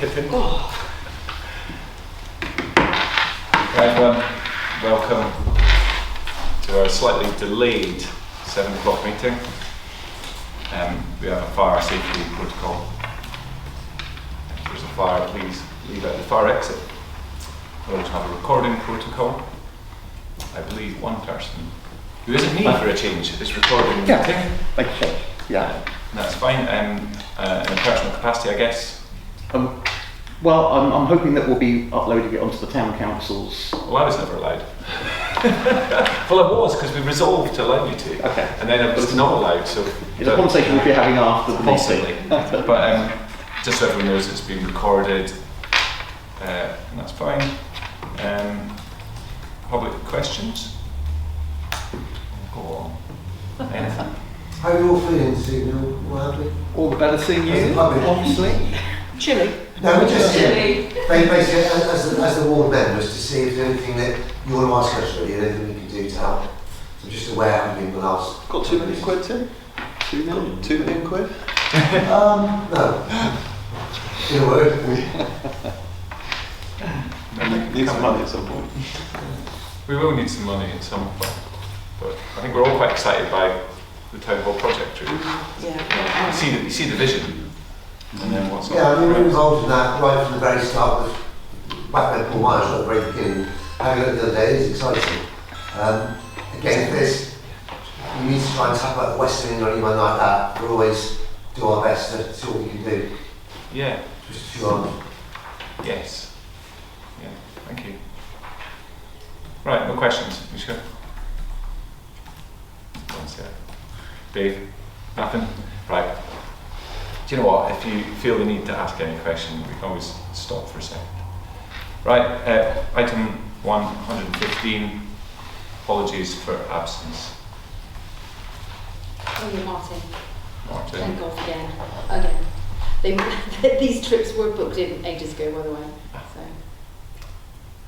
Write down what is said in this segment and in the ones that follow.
fit in. Right, everyone, welcome to our slightly delayed 7 o'clock meeting. We have a fire safety protocol. If there's a fire, please leave at the fire exit. We also have a recording protocol. I believe one person, who isn't me for a change, is recording the meeting. Thank you, Chair. Yeah. That's fine. In a personal capacity, I guess. Well, I'm hoping that we'll be uploading it onto the town council's. Well, I was never allowed. Well, I was, because we resolved to allow you to. Okay. And then I was not allowed, so... It's a conversation we'll be having after the possibly. meeting. But just so everyone knows, it's being recorded, and that's fine. Public questions? Go on. Anything? How are you all feeling this evening? All happy? All the better seeing As a you, public. obviously. Chilly. No, we're just basically as the ward members to see if there's anything that you want to ask us really, anything we can do to help. So just aware how many people ask. Got 2 million quid, Tim? 2 million? 2 million quid? No. In a word. Need some money at some point. We will need some money at some point, but I think we're all quite excited by the town hall project. Really. Yeah. You see the vision, and then what's Yeah, I mean we're involved in that right from the very start of back when Paul Myers was at the very beginning. Having a look the other day is exciting. Again, if there's you need to try and tap out the Western End or anyone like that, we'll always do our best to see what we can do. Yeah. Just a few arms. Yes. Yeah. Thank you. Right. No questions. You sure? Dave? Nothing? Right. Do you know what? If you feel the need to ask any question, we can always stop for a second. Right. Item 115. Apologies for absence. Oh yeah, Martin. Martin. Thank God again. These trips were booked in ages ago, by the way. So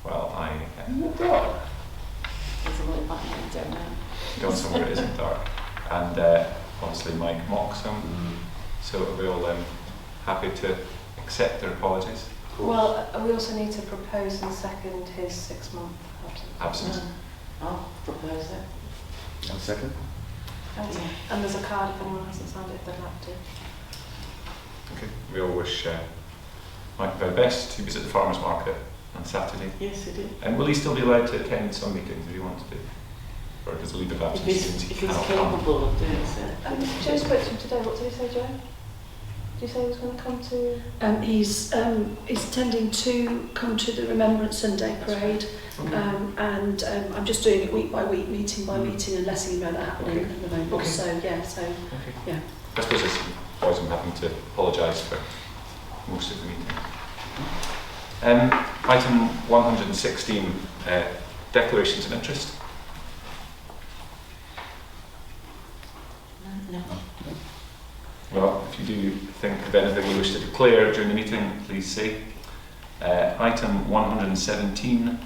Well, I there's a lot of money I don't know. going somewhere it isn't dark. And obviously Mike Moxham. So are we all happy to accept their apologies? Well, we also need to propose and second his 6-month Absence. I'll propose it. One second. absence. And there's a card if anyone hasn't signed it if they'd like to. Okay. We all wish Mike very best. He was at the farmers market on Saturday. Yes, he did. And will he still be allowed to attend some meetings if he wants to? Or does a leave of absence mean If he he's cannot come? capable of doing so. Joe spoke to him today. What did he say, Joe? Did you say he was going to come to? He's intending to come to the Remembrance Sunday parade, and I'm just doing it week by week, meeting by meeting, and letting him know that happening at the moment. Okay. So yeah, yeah. I suppose this boys I'm having to apologise for most of the meeting. Item 116, declarations of interest. No. Well, if you do think of anything you wish to declare during the meeting, please say. Item 117,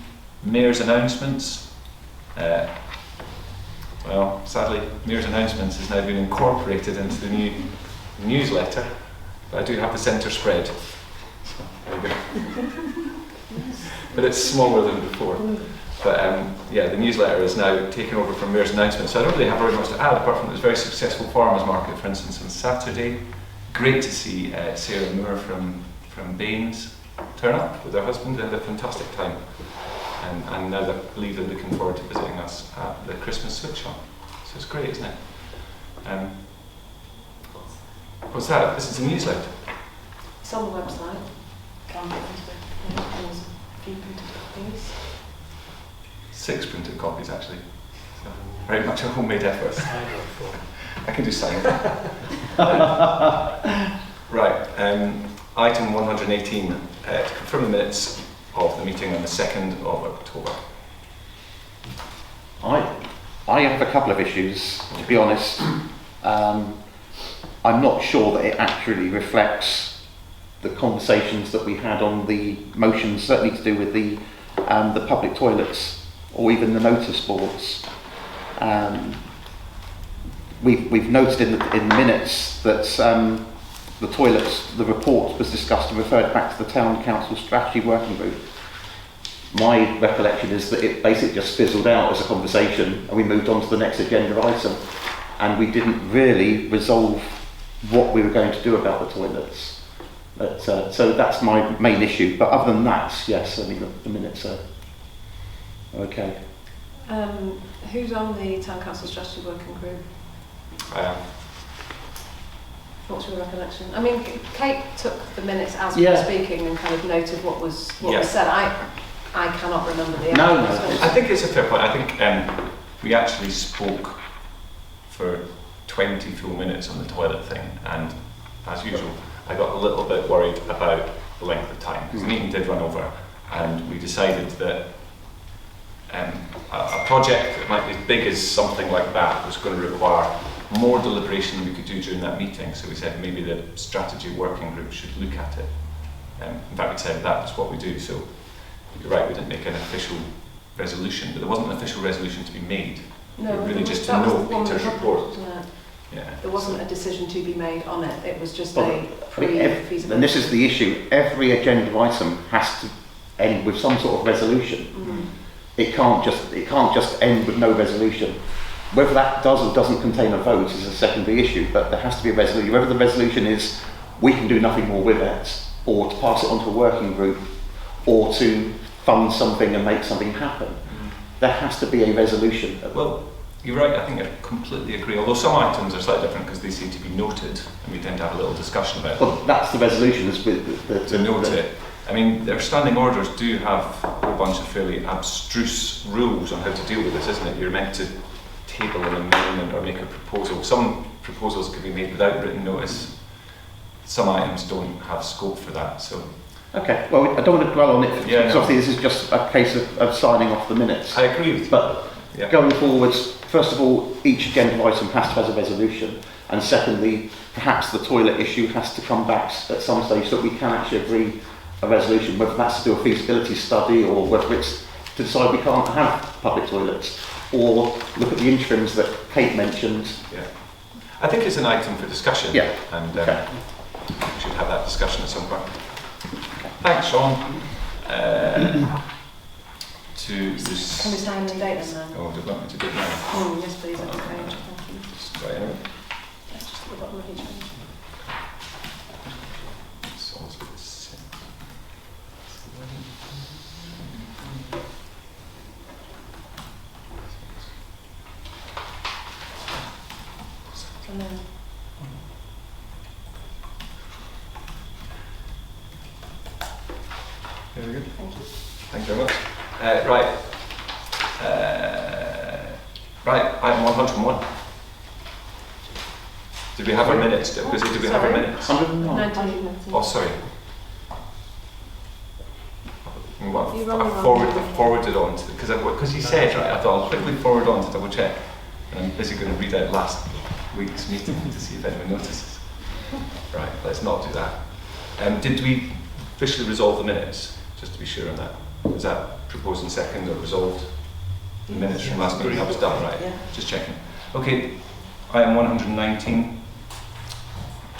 Mayor's announcements. Well, sadly, Mayor's announcements has now been incorporated into the new newsletter, but I do have the centre spread. So, there you go. But it's smaller than before. But yeah, the newsletter is now taken over from Mayor's announcements, so I don't really have very much to add, apart from it was a very successful farmers market, for instance, on Saturday. Great to see Sarah Moore from Baines turn up with her husband and had a fantastic time. And now I believe they're looking forward to visiting us at the Christmas Switch Shop. So it's great, isn't it? What's that? This is a newsletter. It's on the website. Can't get into it. There's a few printed copies. 6 printed copies, actually. So very much a homemade effort. I can do sign. Right. Item 118. To confirm the minutes of the meeting on the 2nd of October. I have a couple of issues, to be honest. I'm not sure that it actually reflects the conversations that we had on the motions, certainly to do with the public toilets or even the notice boards. We've noted in the minutes that the toilets, the report was discussed and referred back to the Town Council Strategy Working Group. My recollection is that it basically just fizzled out as a conversation and we moved on to the next agenda item, and we didn't really resolve what we were going to do about the toilets. But, so that's my main issue. But other than that, yes, I mean the minutes are okay. Who's on the Town Council Strategy Working Group? I am. What's your recollection? I mean, Kate took the minutes as we were speaking and kind of noted what was said. I cannot remember the No, I think it's a fair point. I think we actually spoke for 20 full minutes on the toilet thing, and as usual, I got a little bit worried about the length of time, because the meeting did run over, and we decided that a project that might be as big as something like that was going to require more deliberation than we could do during that meeting. So we said maybe the strategy working group should look at it. In fact, we said that was what we do. So you're right, we didn't make an official resolution, but there wasn't an official resolution to be made. No, really just to that was know the one Peter's that report. wasn't it? Yeah. There wasn't a decision to be made on it. It was just Well, a I mean, pre-feasibility. and this is the issue. Every agenda item has to end with some sort of resolution. It can't just end with no resolution. Whether that does or doesn't contain a vote is a secondary issue, but there has to be a resolution. Whether the resolution is we can do nothing more with it, or to pass it on to a working group, or to fund something and make something happen, there has to be a resolution. Well, you're right, I think I completely agree. Although some items are slightly different because they seem to be noted, and we tend to have a little discussion about them. Well, that's the resolution, is with To note it. I mean, their standing orders do have a whole bunch of fairly abstruse rules on how to deal with this, isn't it? You're meant to table an amendment or make a proposal. Some proposals can be made without written notice. Some items don't have scope for that. So. Okay, well, I don't want to dwell on it, because Yeah, no. obviously this is just a case of signing off the minutes. I agree with you. But Yeah. going forwards, first of all, each agenda item has to have a resolution, and secondly, perhaps the toilet issue has to come back at some stage so that we can actually agree a resolution, whether that's to do a feasibility study or whether it's to decide we can't have public toilets, or look at the interims that Kate mentioned. Yeah. I think it's an item for discussion. Yeah. And Okay. we should have that discussion at some point. Thanks, Sean. To this. Can we sign the date then? Oh, do you want me to do it now? Yes, please. That's okay. Thank you. Just write it out. That's just at the bottom of each page. It's also the same. And then Very good. thank you. Thank you very much. Right. Right, item 101. Did we have our minutes? Did we have our Sorry? minutes? 101. 19. Oh, sorry. Well, You wrong I one. forwarded on to, because you said, right, I thought I'll quickly forward on to double check. And I'm busy going to read out last week's meeting to see if anyone notices. Right, let's not do that. Did we officially resolve the minutes? Just to be sure on that. Was that proposed and second or resolved? The minutes from last meeting, that was done, right? Yeah. Just checking. Okay, item 119,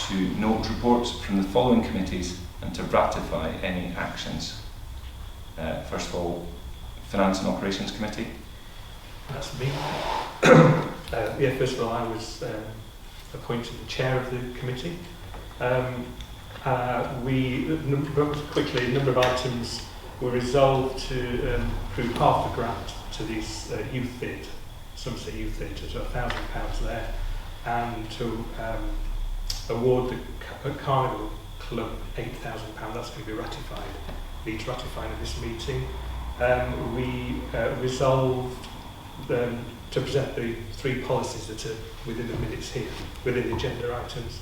to note reports from the following committees and to ratify any actions. First of all, Finance and Operations Committee. That's me. First of all, I was appointed the chair of the committee. Quickly, a number of items were resolved to approve half the grant to these youth theatre, Somerset Youth Theatre, so £1,000 there, and to award the Carnival Club £8,000. That's going to be ratified. Needs ratifying at this meeting. We resolved to present the 3 policies that are within the minutes here, within the agenda items.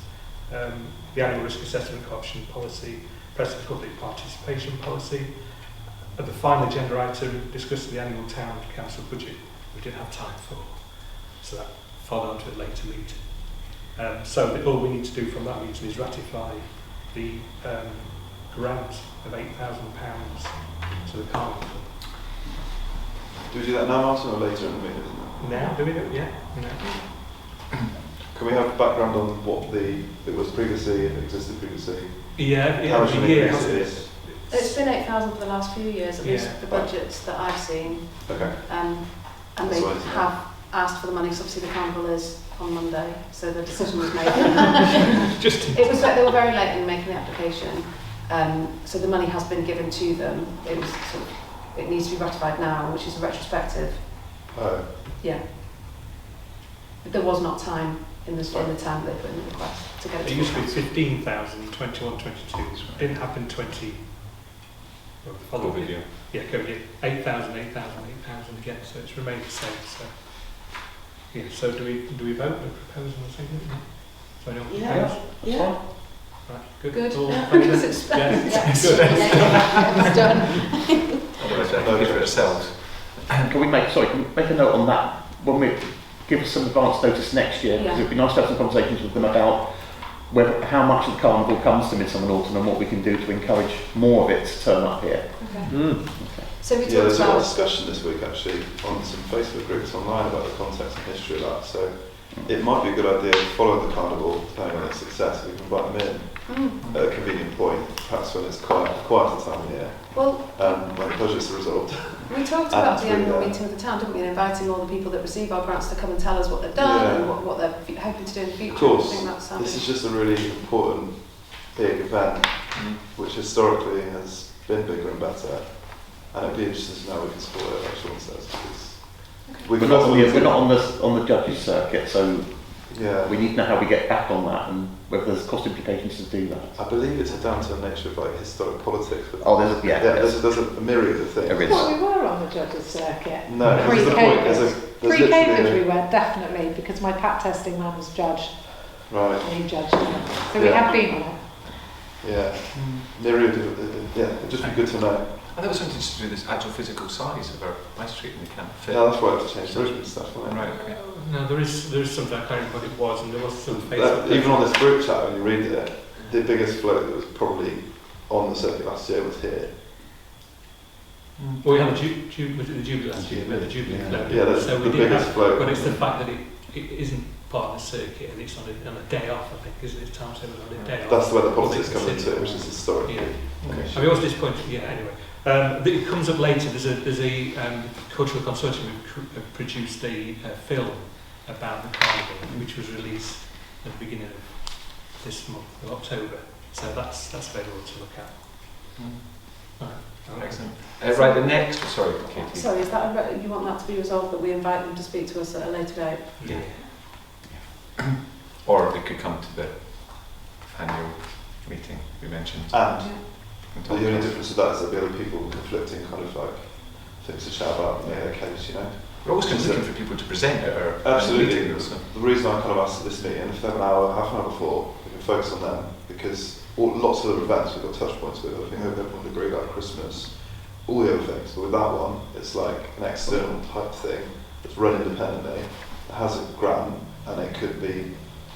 The annual risk assessment option policy, press and public participation policy. At the final agenda item, discuss the annual town council budget. We didn't have time for, so that followed on to a later meeting. So all we need to do from that meeting is ratify the grant of £8,000 to the Carnival Club. Do we do that now, Martin, or later in the meeting? Now, do we do it? Yeah. No. Can we have background on what it was previously, if it existed previously? Yeah, How much of every an year. increase it is? It's been 8,000 for the last few years, at least Yeah. the budgets that I've seen. Okay. And That's they what I see. have asked for the money, 'cause obviously the carnival is on Monday, so the decision was made. Just It was like they were very late in making the application, so the money has been given to them. It was sort of, it needs to be ratified now, which is a retrospective. Oh, Yeah. There was not time in the time they put in the request to get it. it to used to be council. 15,000, 21, 22. Didn't happen 20. Well, the following Over year. Yeah, COVID year. 8,000, 8,000, 8,000 again. So it's remained the same. So yeah. So do we vote and propose on the thing? So anyone Yeah. propose? Yeah. Right. Good. Good. All in Yeah, favour? because it's Yes. Yes. Good. Yeah, it's done. Otherwise, we can for ourselves. Can we make a note on that when we give us some advance notice next year? Because Yeah. it'd be nice to have some conversations with them about how much of the carnival comes to Midsummer Norton and what we can do to encourage more of it to turn up here. Okay. So we yeah, talked there's a lot of about. discussion this week actually on some Facebook groups online about the context and history of that. So it might be a good idea following the carnival, depending on its success, we can invite them in at a convenient point, perhaps when it's quieter time of year, Well, when the budgets are resolved. we talked about the Absolutely, annual yeah. meeting of the town, didn't we? And inviting all the people that receive our grants to come and tell us what they've done Yeah. and what they're hoping to do in the future. Of course, I think that sounded. this is just a really important big event, which historically has been bigger and better, and it'd be interesting to know we can support it, like Sean says. Because We're not on the judges circuit, so yeah, we need to know how we get back on that and whether there's cost implications to do that. I believe it's down to the nature of like historic politics. But Oh, there's there's a myriad of things. There is. Well, we were on the judges' circuit. No, this is the point. There's Pre-COVID literally we were, definitely, because my pat testing man was judged, right. and he judged me. So we Yeah. have been on it. Yeah, myriad of yeah. It'd just be good to know. And there was something to do with this actual physical size of our high street, and we can't fit. Yeah, that's why I have to change the and stuff. Wasn't it? Right, okay. No, there is something, I can't remember what it was, and there was some Facebook. Even on this group chat, when you read it, the biggest float that was probably on the circuit last year was here. Well, we had was it the Jubilee last year? We had the Jubilee Yeah. float. Yeah, that's so the we did biggest have, float. but it's the fact that it isn't part of the circuit and it's on a day off, I think, isn't it? Timetable on a day off. That's where the politics come into it, which is historically. Yeah. Okay. I mean, I was disappointed. Yeah. Anyway, it comes up later. There's a cultural consortium who produced a film about the carnival, which was released at the beginning of this month, of October. So that's available to look at. Right. Excellent. Right, the next. Sorry, Katie. Sorry, is that you want that to be resolved, that we invite them to speak to us at a later date? Yeah. Or they could come to the annual meeting we mentioned. And and the talk to only us. difference with that is there'll be other people conflicting kind of like things to chat about in their case, you know. We're always kind of looking for people to present at our Absolutely. meeting. So. The reason I kind of asked at this meeting, if they have an hour, half an hour before, we can focus on them because lots of other events we've got touch points with. I think everyone would agree about Christmas, all the other things. But with that one, it's like an external type thing that's run independently, it has a grant, and it could be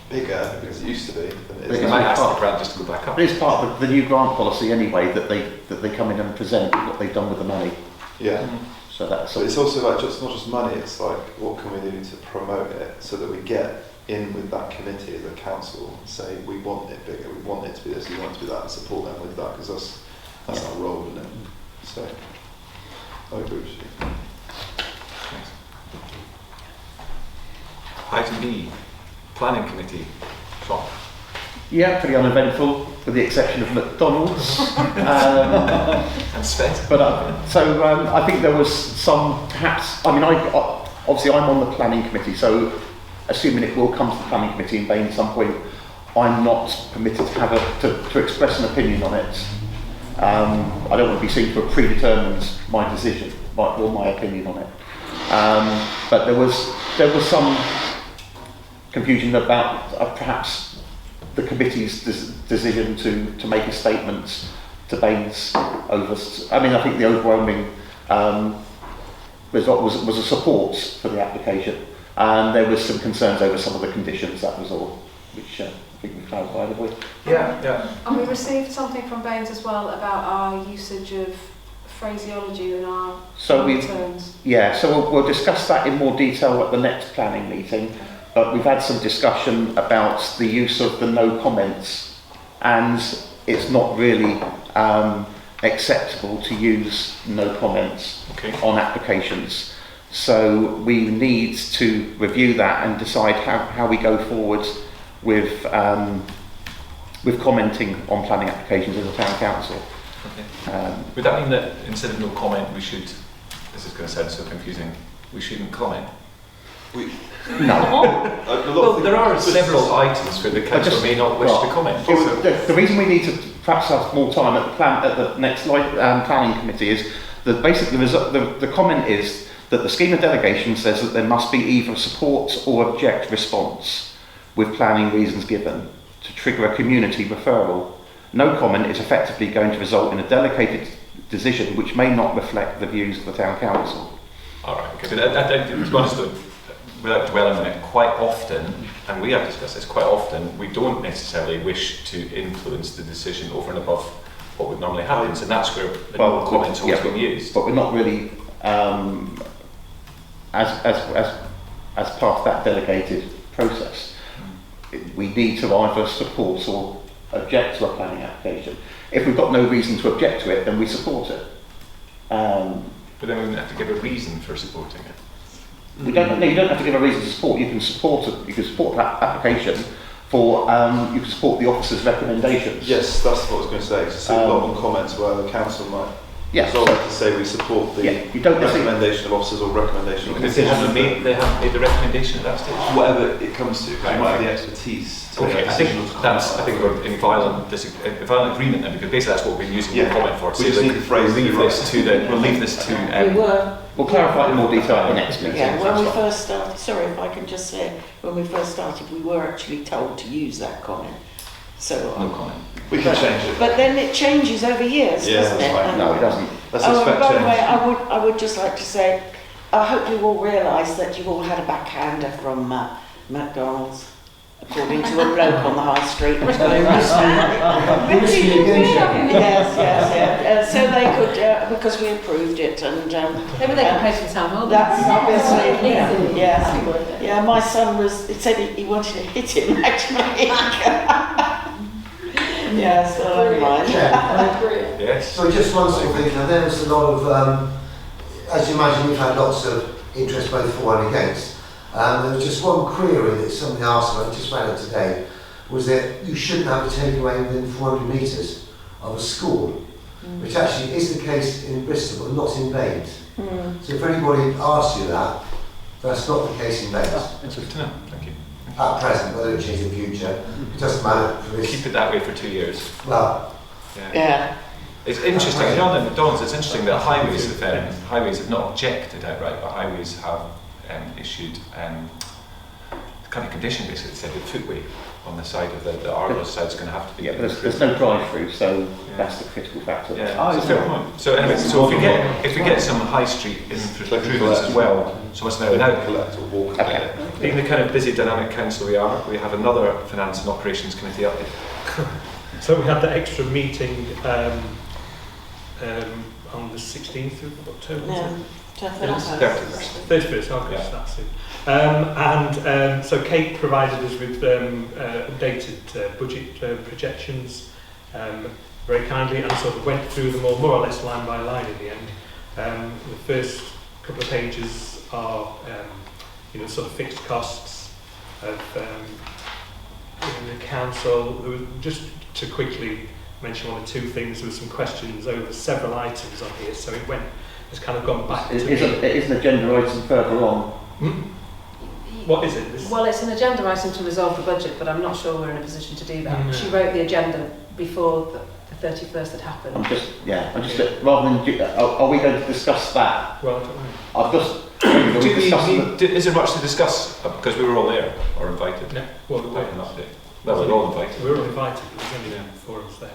bigger because it used to be. Than it But is You it's might now. ask the grant just to go back up. It is part of the new grant policy anyway that they come in and present what they've done with the money. Yeah. So that's So it's also like just not just money, it's like what can we do to promote it so that we get in with that committee as a council and say we want it bigger, we want it to be this, we want it to be that, and support them with that because that's our role, isn't it? So I agree with you. Thanks. Item B, planning committee. Sean. yeah, pretty uneventful with the exception of McDonald's. And Sven. But I think there was some perhaps. I mean, obviously I'm on the planning committee, so assuming it will come to the planning committee in Bain at some point, I'm not permitted to have to express an opinion on it. I don't want to be seen to have predetermined my decision or my opinion on it. But there was some confusion about perhaps the committee's decision to make a statement to Baines over. I mean, I think the overwhelming result was a support for the application, and there was some concerns over some of the conditions. That was all, which I think we clarified, have we? Yeah. And we received something from Baines as well about our usage of phraseology in our So we terms. Yeah, so we'll discuss that in more detail at the next planning meeting. but we've had some discussion about the use of the no comments, and it's not really acceptable to use no comments Okay. on applications. So we need to review that and decide how we go forward with commenting on planning applications as a town council. Okay. Would that mean that instead of no comment, we should, this is going to sound so confusing, we shouldn't comment? No. Well, there are several items where the council may not wish to comment. Well, the reason we need to perhaps have more time at the next planning committee is that basically the comment is that the scheme of delegation says that there must be either support or object response with planning reasons given to trigger a community referral. No comment is effectively going to result in a delegated decision which may not reflect the views of the town council. All right, okay. But to be honest, without dwelling on it, quite often, and we have discussed this, quite often we don't necessarily wish to influence the decision over and above what would normally happen, and that's where the no comment's always been used. But we're not really, as part of that delegated process, we need to either support or object to a planning application. If we've got no reason to object to it, then we support it. But then we wouldn't have to give a reason for supporting it. You don't have to give a reason to support. You can support that application for you can support the officer's recommendations. Yes, that's what I was going to say. So see a lot on comments where the council might resolve to say we support the you don't recommendation of officers or recommendation of because they haven't made the recommendation at that stage. whatever it comes to. Right, You might have okay. the expertise. To Okay, make a I think decision on that's. comment. I think we're in violent agreement then, because basically that's what we're using the comment for. We So just need the phrase we'll leave to be this to the. We'll leave this to. We were, We'll clarify in more detail at the next meeting. yeah, when we first started, sorry if I can just say, when we first started, we were actually told to use that comment. So, No comment. We can change it. but then it changes over years, Yeah, doesn't that's it? right. And- No, it doesn't. Let's Oh, and expect by the change. way, I would just like to say, I hope you all realise that you've all had a backhander from McDonald's, according to a bloke on the high street. Yes. So they could, because we approved it, and Maybe they can pay for the town hall. that's obviously, yeah. My son he said he wanted to hit him actually. Yeah, so never mind. Yes. So just one sort of thing, now there's a lot of, as you imagine, we've had lots of interest both for and against. There was just one query that somebody asked, and I just found it today, was that you shouldn't have a takeaway within 400 metres of a school, which actually is the case in Bristol, but not in Baines. So if anybody asks you that, that's not the case in Baines. That's good to know. Thank you. At present, whether it changes in the future, it doesn't matter for this. Keep it that way for 2 years. Well, Yeah. It's interesting. You know, on the McDonald's, it's interesting that highways have not objected outright, but highways have issued kind of condition basically that said the footway on the side of the Argos side is going to have to be. Yeah, but there's no drive-through, so that's the critical factor. Yeah, it's a fair point. So anyway, so if we get some high street improvements as well, so what's now Collect or walk. Okay. being the kind of busy dynamic council we are, we have another finance and operations committee update. So we had that extra meeting on the 16th of October, was it? 31st, August, Yeah. that's it. And so Kate provided us with updated budget projections very kindly, and sort of went through them all more or less line by line in the end. The first couple of pages are sort of fixed costs of in the council. There was, just to quickly mention one or two things, there were some questions over several items on here, so it's kind of gone back to It is an agenda item further on. What is it? Well, it's an agenda item to resolve the budget, but I'm not sure we're in a position to do that. No. She wrote the agenda before the 31st had happened. I'm just rather than are we going to discuss that? Well, I don't know. I've just Is there much to discuss? Because we were all there or invited. No, well, we Quite an weren't. update. No, we were all invited. We were all invited, but there's only four of us there.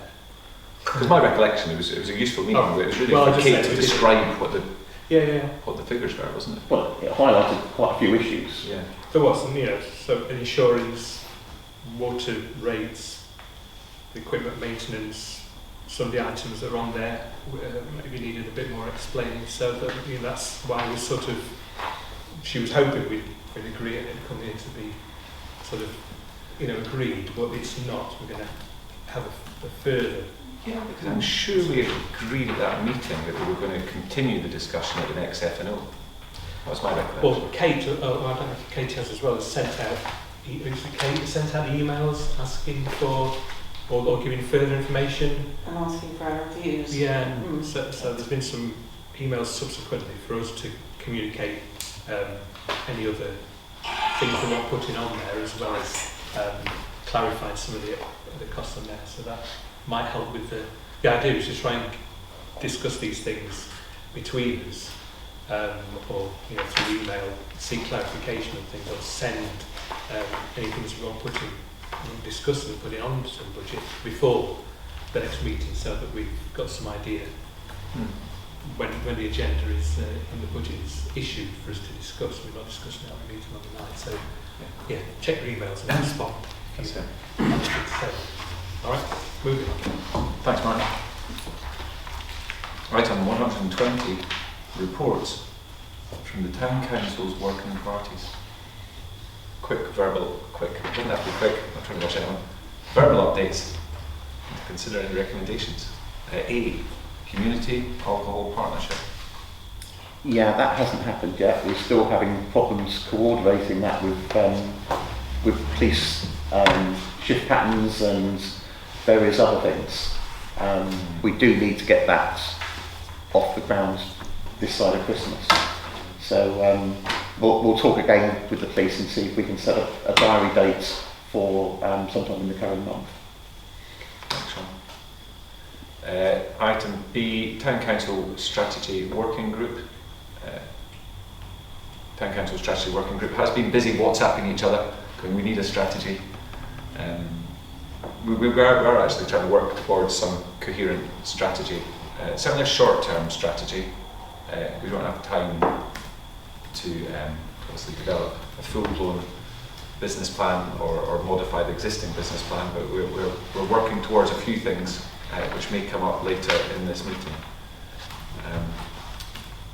Because my recollection, it was a useful meeting. Oh, It was really well, I for just Kate said to we did- describe Yeah. what the figures were, wasn't it? well, it highlighted quite a few issues. Yeah. There was, so insurance, water rates, equipment maintenance, some of the items that are on there maybe needed a bit more explaining. So that that's why we she was hoping we'd agree and it'd come here to be sort of, agreed, but it's not. We're going to have a further. Yeah, because I'm sure we agreed at that meeting that we were going to continue the discussion at the next F&O. That was my recollection. Well, Kate, I don't know if Kate has as well, has sent out, Kate sent out emails asking for, or giving further information. And asking for our views. Yeah, so there's been some emails subsequently for us to communicate any other things we're not putting on there, as well as clarifying some of the costs on there. So that might help with the idea is to try and discuss these things between us, or through email, seek clarification of things, or send any things we want putting, discussing and putting on some budget before the next meeting, so that we've got some idea when the agenda is and the budget is issued for us to discuss. We're not discussing it on the meeting on the night, so yeah, check your emails and respond. That's it. All right, moving on. Thanks, Mark. Item 120, reports from the Town Council's working parties. Quick, doesn't have to be quick, I'm not trying to rush anyone. Verbal updates, to consider any recommendations. A, Community Alcohol Partnership. Yeah, that hasn't happened yet. We're still having problems coordinating that with police shift patterns and various other things. We do need to get that off the ground this side of Christmas. So we'll talk again with the police and see if we can set up a diary date for sometime in the current month. Thanks, Sean. Item B, Town Council Strategy Working Group. Town Council Strategy Working Group has been busy WhatsApping each other, going, we need a strategy. We're actually trying to work towards some coherent strategy. Certainly a short-term strategy. We don't have time to obviously develop a full-blown business plan or modify the existing business plan, but we're working towards a few things which may come up later in this meeting.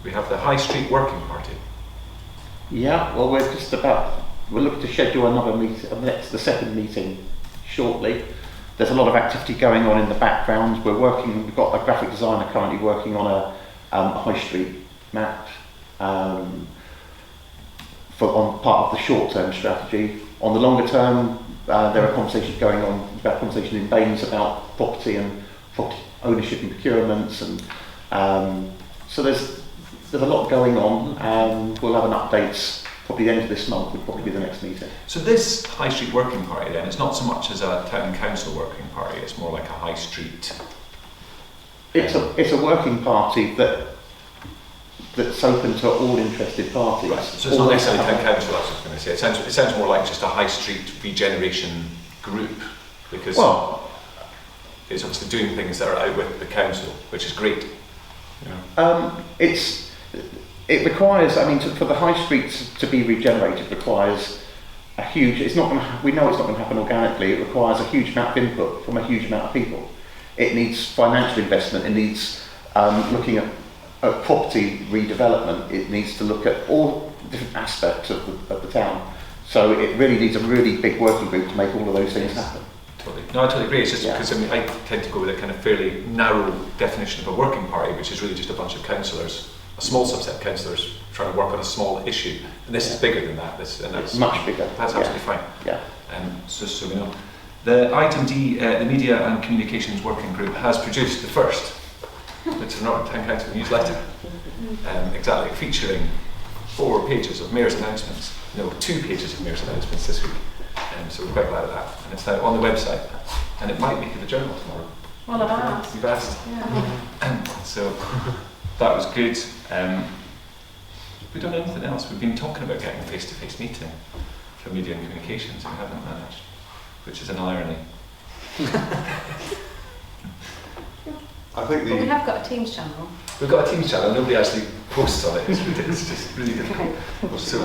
We have the High Street Working Party. Yeah, well, we're looking to schedule another meeting, the second meeting shortly. There's a lot of activity going on in the background. We've got a graphic designer currently working on a high street map on part of the short-term strategy. On the longer term, there are conversations going on, conversation in Baines about property and property ownership and procurements, and so there's a lot going on. We'll have an update probably the end of this month, would probably be the next meeting. So this High Street Working Party then, it's not so much as a Town Council working party, it's more like a High Street. It's a working party that's open to all interested parties. Right. So it's not necessarily Town Council, that's what I was going to say. It sounds more like just a High Street regeneration group, because it's obviously doing things that are out with the council, which is great. It requires, for the high street to be regenerated requires a huge, we know it's not going to happen organically, it requires a huge amount of input from a huge amount of people. It needs financial investment, it needs looking at property redevelopment, it needs to look at all different aspects of the town. So it really needs a really big working group to make all of those things happen. Totally. No, I totally agree. It's just because I tend to go with a kind of fairly narrow definition of a working party, which is really just a bunch of councillors, a small subset of councillors trying to work on a small issue. And this is bigger than that. That's much bigger. That's absolutely fine. Yeah. So we know. The item D, the Media and Communications Working Group has produced the first, which is not a Town Council newsletter, exactly, featuring 4 pages of Mayor's announcements. No, 2 pages of Mayor's announcements this week. So we're quite glad of that. And it's now on the website. And it might make it the journal tomorrow. Well, I've asked. You've asked. Yeah. So that was good. We've done anything else. We've been talking about getting a face-to-face meeting for media and communications, and we haven't managed, which is an irony. I think But we have got a Teams channel. We've got a Teams channel, nobody actually posts on it. It's just really difficult. So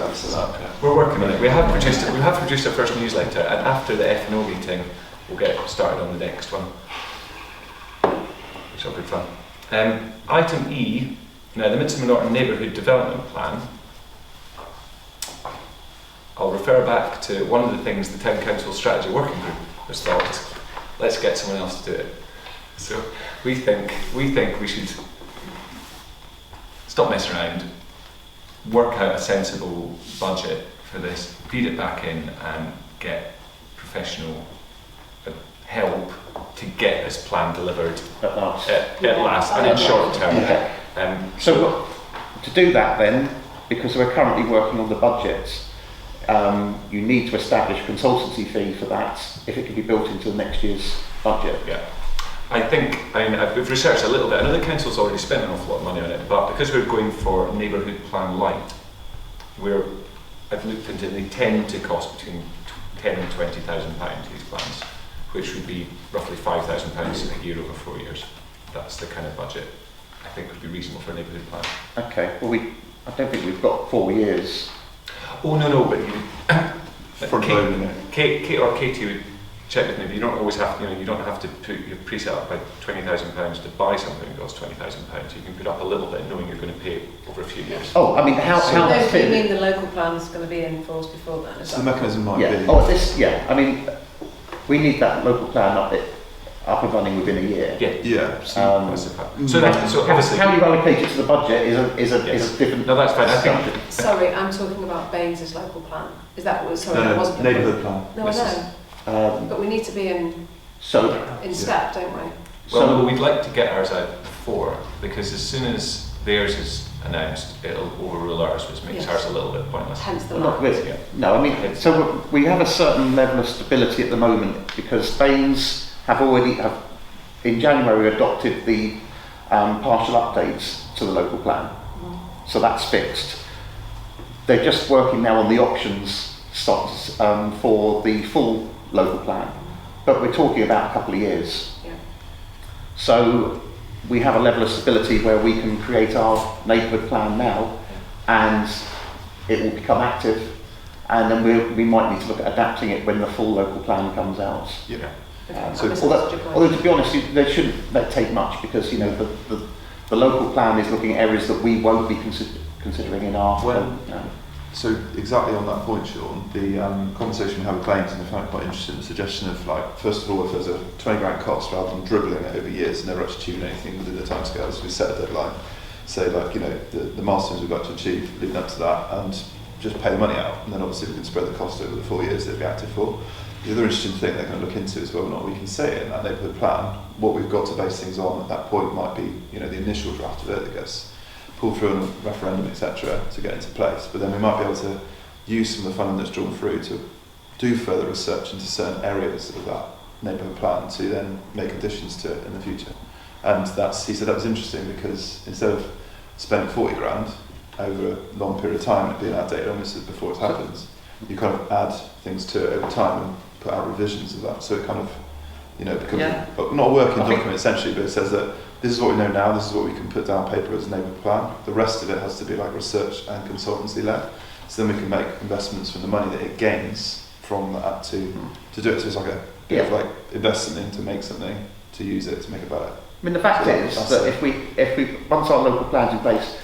we're working on it. We have produced our first newsletter, and after the F&O meeting, we'll get started on the next one, which will be fun. Item E, now the Midsummer Norton Neighbourhood Development Plan. I'll refer back to one of the things the Town Council Strategy Working Group has thought, let's get someone else to do it. So we think we should stop messing around, work out a sensible budget for this, feed it back in and get professional help to get this plan delivered At last. at last and in short term. Okay. So to do that then, because we're currently working on the budget, you need to establish a consultancy fee for that if it can be built into next year's budget. Yeah. I mean, we've researched a little bit. I know the council's already spent an awful lot of money on it, but because we're going for neighbourhood plan light, I've looked into it, they tend to cost between £10,000 and £20,000, these plans, which would be roughly £5,000 a year over 4 years. That's the kind of budget I think would be reasonable for a neighbourhood plan. Okay, well I don't think we've got 4 years. Oh no, but you, Front loading it. Kate or Katie would check with me. But you don't always have, you don't have to put your preset up by £20,000 to buy something that costs £20,000. You can put up a little bit, knowing you're going to pay it over a few years. Oh, I mean, how So that's do you fit- mean the local plan's going to be in force before then? Is So the that mechanism might Yeah. be. Oh, I mean, we need that local plan up and running within a year. Yeah. Yeah. That's the plan. So obviously, How you allocate it to the budget is a different. No, that's fine. I think- discussion. Sorry, I'm talking about Baines's local plan. Is that what? Sorry, that wasn't. Neighbourhood plan. No, I know. But we need to be in So step, don't we? well, we'd like to get ours out before, because as soon as theirs is announced, it'll overrule ours, which makes Yes. ours a little bit pointless. Hence the Well, not line. really. No, I mean, so we have a certain level of stability at the moment because Baines have in January adopted the partial updates to the local plan. So that's fixed. They're just working now on the options slots for the full local plan. But we're talking about a couple of years. Yeah. So we have a level of stability where we can create our neighbourhood plan now and it will become active, and then we might need to look at adapting it when the full local plan comes out. Yeah. Okay, So, I misunderstood your although point. to be honest, they shouldn't take much because the local plan is looking at areas that we won't be considering in our. Well, So exactly on that point, Sean, the conversation we had with Baines, and I found it quite interesting, the suggestion of like, first of all, if there's a 20 grand cost, rather than dribbling it over years and never actually achieving anything within the timescales, we set a deadline, say like, the milestones we'd like to achieve leading up to that, and just pay the money out, and then obviously we can spread the cost over the 4 years they'd be active for. The other interesting thing they're going to look into is whether or not we can say in that neighbourhood plan what we've got to base things on at that point might be, the initial draft of it that gets pulled through on a referendum, etc., to get into place. But then we might be able to use some of the funding that's drawn through to do further research into certain areas of that neighbourhood plan to then make additions to it in the future. And he said that was interesting because instead of spending 40 grand over a long period of time and it being outdated almost before it happens, you kind of add things to it over time and put out revisions of that. So it kind of, becomes not a working document essentially, but it says that this is what we know now, this is what we can put down on paper as a neighbourhood plan. The rest of it has to be like research and consultancy led. So then we can make investments from the money that it gains from that to do it. So it's like a bit of like investment in to make something, to use it, to make it better. I mean, the fact is that if we once our local plan's in place,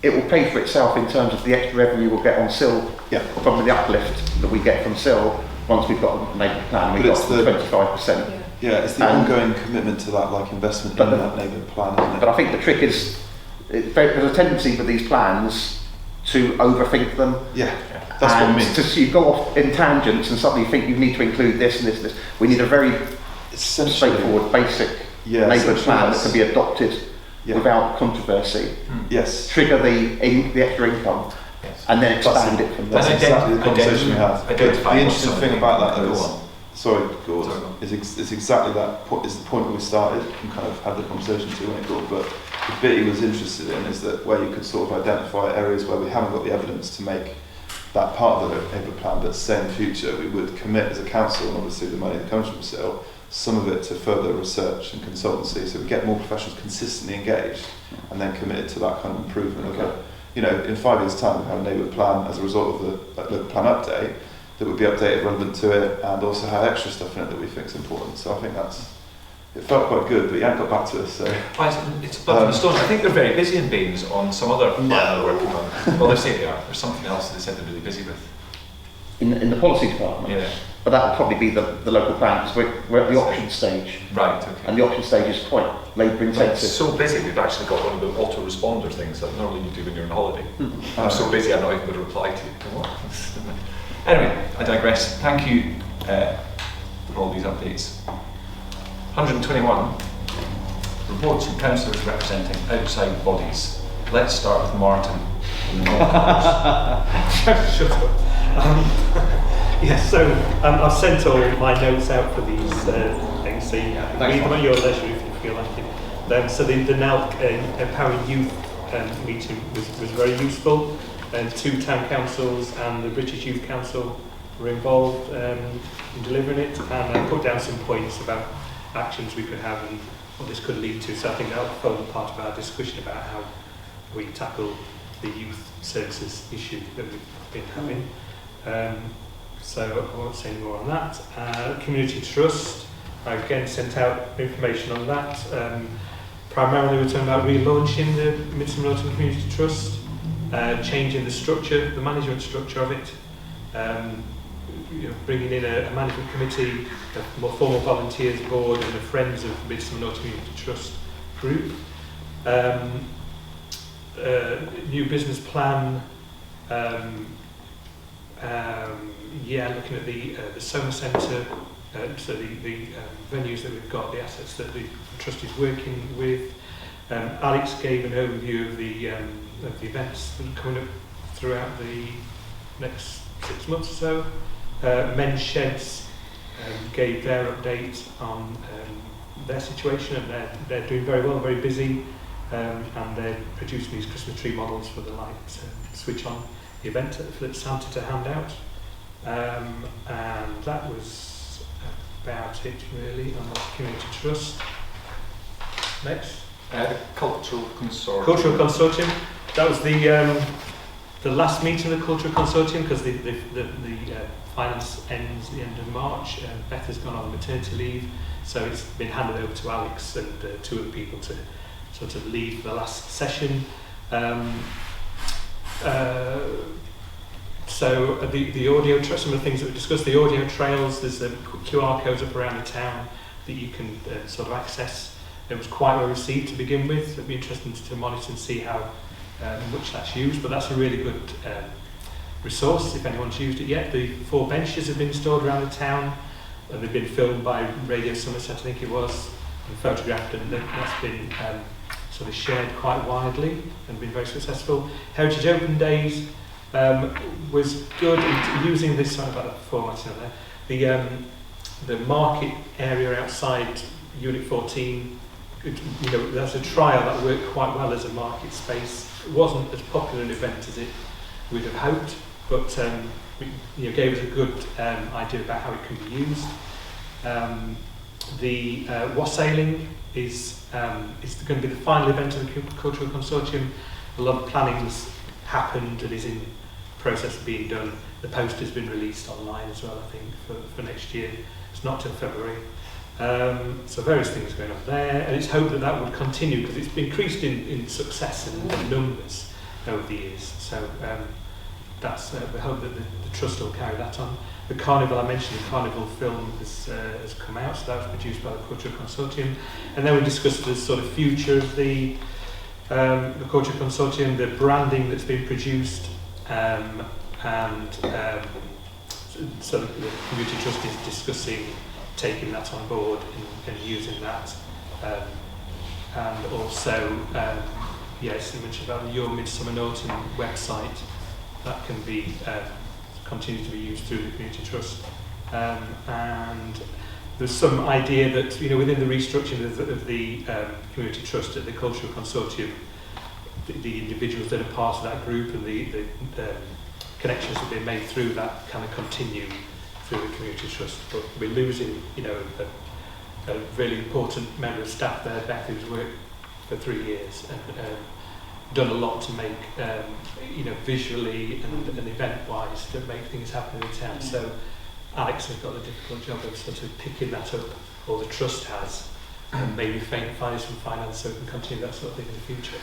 it will pay for itself in terms of the extra revenue we'll get on SIL from the uplift that we get from SIL once we've got a neighbourhood plan. We've got 25%. Yeah, it's the ongoing commitment to that like investment in that neighbourhood plan, isn't it? But I think the trick is there's a tendency for these plans to overthink them. Yeah, that's what I mean. You go off in tangents and suddenly think you need to include this and this and this. We need a very straightforward, basic neighbourhood plan that can be adopted without controversy. Yes. Trigger the extra income and then expand it from there. That's exactly the conversation we had. The interesting thing about that though is, Gordon, it's exactly that point, is the point where we started and kind of had the conversation to when it got, but the bit he was interested in is that where you could sort of identify areas where we haven't got the evidence to make that part of the neighbourhood plan, but say in the future we would commit as a council, and obviously the money that comes from SIL, some of it to further research and consultancy, so we get more professionals consistently engaged and then committed to that kind of improvement of it. In 5 years' time we have a neighbourhood plan as a result of the local plan update that would be updated relevant to it and also have extra stuff in it that we think is important. So I think it felt quite good, but he hadn't got back to us. So it's above the stone. I think they're very busy in Baines on some other plan they're working on. Well, they say they are. There's something else they said they're really busy with. in the policy department. Yeah. But that would probably be the local plan, because we're at the option stage, Right, okay. and the option stage is quite labour It's intensive. so busy, we've actually got one of the autoresponder things that normally you do when you're on holiday. I'm so busy I'm not even going to reply to you. Anyway, I digress. Thank you for all these updates. 121, reports from councillors representing outside bodies. Let's start with Martin. from the non-members. Shut up. Yes, so I've sent all my notes out for these things, so you can read them at your leisure if you feel like it. So the NALC Empowering Youth meeting was very useful, and 2 town councils and the British Youth Council were involved in delivering it, and I put down some points about actions we could have and what this could lead to. So I think that will form part of our discussion about how we tackle the youth services issue that we've been having. So I won't say any more on that. Community Trust, I again sent out information on that. Primarily we're talking about relaunching the Midsummer Norton Community Trust, changing the structure, the management structure of it, bringing in a management committee, a more formal volunteers board and the Friends of Midsummer Norton Community Trust group. New business plan, looking at the Soma Centre, so the venues that we've got, the assets that the trust is working with. Alex gave an overview of the events that are coming up throughout the next 6 months or so. Men's Sheds gave their update on their situation, and they're doing very well, very busy, and they're producing these Christmas tree models for the light switch on the event that Santa to hand out. And that was about it really on the Community Trust. Next. The Cultural Consortium. Cultural Consortium. That was the last meeting of the Cultural Consortium, because the finance ends at the end of March. Beth has gone on maternity leave, so it's been handed over to Alex and 2 other people to sort of lead the last session. So the audio, some of the things that we discussed, the audio trails, there's the QR codes up around the town that you can sort of access. It was quite well received to begin with. It'd be interesting to monitor and see how much that's used, but that's a really good resource if anyone's used it yet. The 4 benches have been installed around the town, and they've been filmed by Radio Somerset, I think it was, and photographed, and that's been sort of shared quite widely and been very successful. Heritage Open Days was good in using this, sorry about the formatting on there, the market area outside Unit 14. That's a trial that worked quite well as a market space. It wasn't as popular an event as it would have hoped, but gave us a good idea about how it can be used. The wassailing is going to be the final event of the Cultural Consortium. A lot of planning's happened and is in process of being done. The poster's been released online as well, I think, for next year. It's not till February. So various things going on there, and it's hoped that would continue because it's increased in success and numbers over the years. So that's we hope that the trust will carry that on. The Carnival, I mentioned the Carnival film has come out, so that was produced by the Cultural Consortium. And then we discussed the sort of future of the Cultural Consortium, the branding that's been produced, so the Community Trust is discussing taking that on board and using that. And also, yes, you mentioned about Your Midsummer Norton website, that can be continue to be used through the Community Trust. And there's some idea that within the restructuring of the Community Trust at the Cultural Consortium, the individuals that are part of that group and the connections that have been made through that kind of continue through the Community Trust. But we're losing a really important member of staff there, Beth, who's worked for 3 years and done a lot to make visually and event-wise to make things happen in the town. So Alex has got the difficult job of sort of picking that up, or the trust has, and maybe finding some finance so we can continue that sort of thing in the future.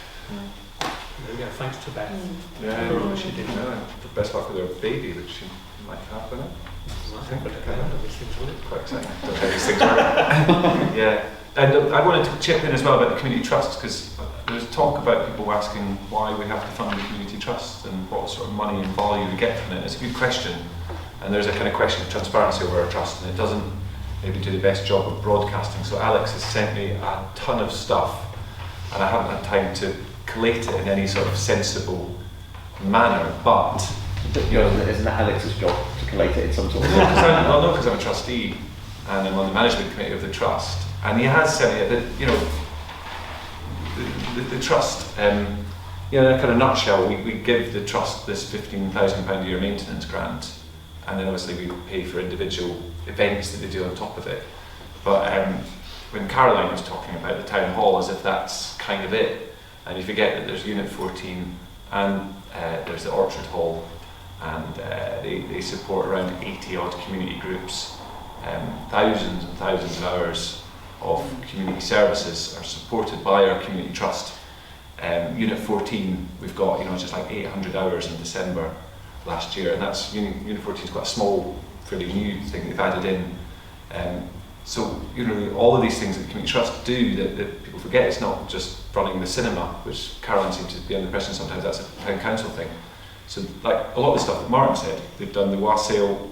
Yeah, thanks to Beth Yeah, for all she did. no, the best luck with her baby that she might have with it. I think we'll get on with these things, will it? Quite exciting. Don't know how these things work. Yeah. And I wanted to chip in as well about the community trusts, because there's talk about people asking why we have to fund the community trust and what sort of money and value we get from it. It's a good question, and there's a kind of question of transparency over our trust, and it doesn't maybe do the best job of broadcasting. So Alex has sent me a ton of stuff, and I haven't had time to collate it in any sort of sensible manner, but You know, isn't that Alex's job to collate it in some sort of because I'm a trustee and I'm on the management committee of the trust, and he has sent me that, you know, the trust, you know, in a kind of nutshell, we give the trust this £15,000 a year maintenance grant, and then obviously we pay for individual events that they do on top of it. But when Caroline was talking about the town hall as if that's kind of it, and you forget that there's Unit 14 and there's the Orchard Hall, and they support around 80 odd community groups. Thousands and thousands of hours of community services are supported by our community trust. Unit 14, we've got, you know, just like 800 hours in December last year, and that's Unit 14 is quite a small, fairly new thing they've added in. So, you know, all of these things that the community trust do that people forget, it's not just running the cinema, which Caroline seems to be under the impression sometimes that's a town council thing. So, like a lot of the stuff that Martin said, they've done the wassail,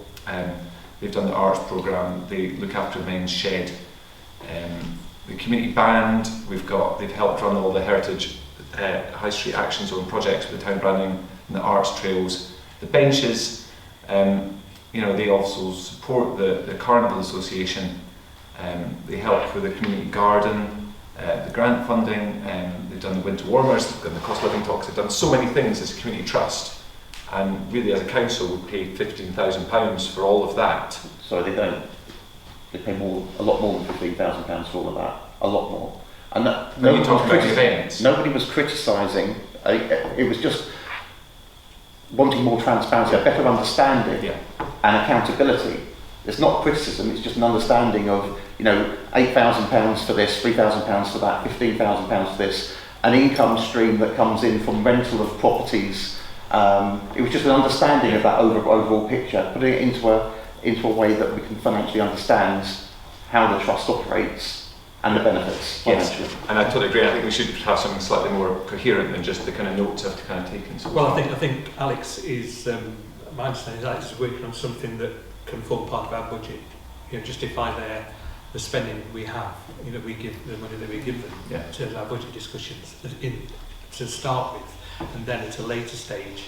they've done the arts programme, they look after Men's Shed, the community band, they've helped run all the heritage High Street Action Zone projects with the town branding and the arts trails, the benches, you know, they also support the Carnival Association, they help with the community garden, the grant funding, they've done the winter warmers, they've done the cost of living talks, they've done so many things as a community trust. And really, as a council, we pay £15,000 for all of that. So they don't. They pay a lot more than £15,000 for all of that. A lot more. And that, Are you talking about events? Nobody was criticising. It was just wanting more transparency, a better understanding, and accountability. It's not criticism. It's just an understanding of, you know, £8,000 for this, £3,000 for that, £15,000 for this, an income stream that comes in from rental of properties. It was just an understanding of that overall picture, putting it into a way that we can financially understand how the trust operates and the benefits financially. Yes, and I totally agree. I think we should have something slightly more coherent than just the kind of notes I've kind of taken. So well, I think Alex is, my understanding is Alex is working on something that can form part of our budget. You know, justify the spending we have. You know, we give the money that we give them in terms of our budget discussions to start with. And then at a later stage,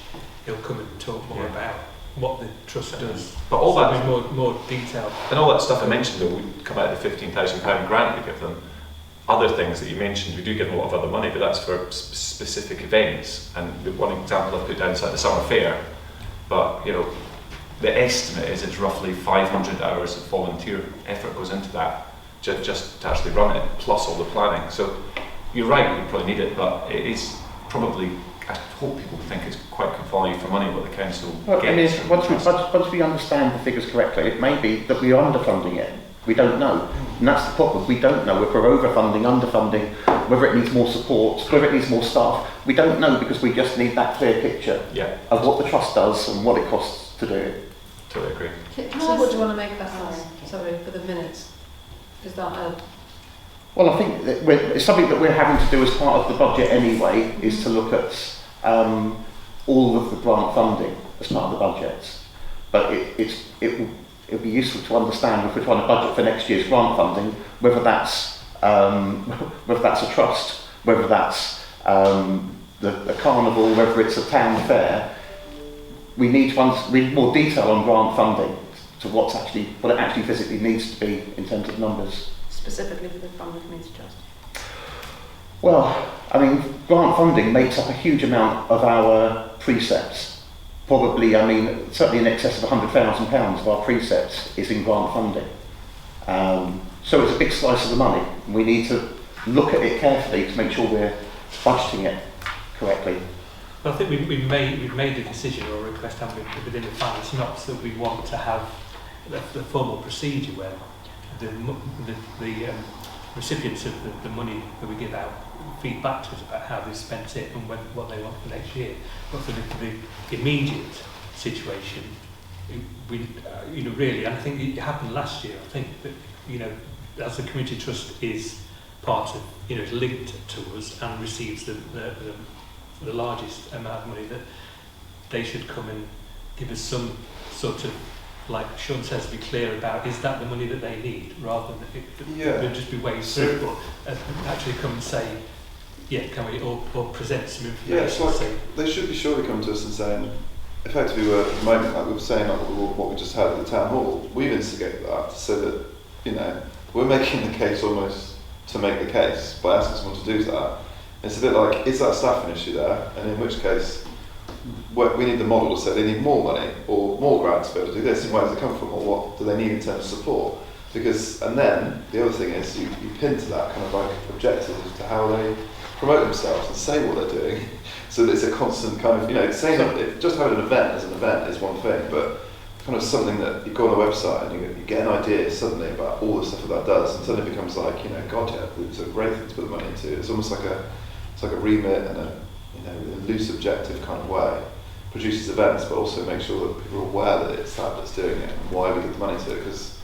he'll come and talk more about what the trust does. But all that, more detail. And all that stuff I mentioned, though, would come out of the £15,000 grant we give them. Other things that you mentioned, we do give them a lot of other money, but that's for specific events. And the one example I've put down is like the summer fair. But you know, the estimate is it's roughly 500 hours of volunteer effort goes into that, just to actually run it, plus all the planning. So you're right, we probably need it, but it is probably, I hope people think it's quite good value for money what the council gets. Once we understand the figures correctly, it may be that we are underfunding it. We don't know. And that's the problem. We don't know if we're overfunding, underfunding, whether it needs more support, whether it needs more staff. We don't know because we just need that clear picture of what the trust does and what it costs to do it. Totally agree. So what do you want to make that as? Sorry, for the minutes? Is that a... Well, I think that it's something that we're having to do as part of the budget anyway, is to look at all of the grant funding as part of the budget. But it will be useful to understand if we're trying to budget for next year's grant funding, whether that's a trust, whether that's a carnival, whether it's a town fair. We need more detail on grant funding to what it actually physically needs to be in terms of numbers. Specifically for the Family Community Trust? Well, I mean, grant funding makes up a huge amount of our precepts. Probably, I mean, certainly in excess of £100,000 of our precepts is in grant funding. So it's a big slice of the money. We need to look at it carefully to make sure we're budgeting it correctly. But I think we've made a decision or a request within the finance notes that we want to have the formal procedure where the recipients of the money that we give out feed back to us about how they spent it and what they want for next year. But for the immediate situation, we, really, and I think it happened last year. I think that, as the community trust is part of, is linked to us and receives the largest amount of money, that they should come and give us some sort of, like Sean says, be clear about, is that the money that they need, rather than it just be waved through, but actually come and say, can we, or present some information. Yeah, it's like, they should be surely coming to us and saying, effectively, we're at the moment, like we were saying, like what we just had at the town hall, we've instigated that so that, we're making the case almost to make the case by asking someone to do that. It's a bit like, is that a staffing issue there? And in which case, we need the model to say they need more money or more grants to be able to do this, and where does it come from, or what do they need in terms of support? Because, and then the other thing is you pin to that kind of like objective as to how they promote themselves and say what they're doing, so that it's a constant kind of, saying that just having an event as an event is one thing, but kind of something that you go on a website and you get an idea suddenly about all the stuff that does, and suddenly it becomes like, God, yeah, it's a great thing to put the money into. It's almost like a remit and a loose objective kind of way. Produces events, but also make sure that people are aware that it's that that's doing it and why we get the money to it, because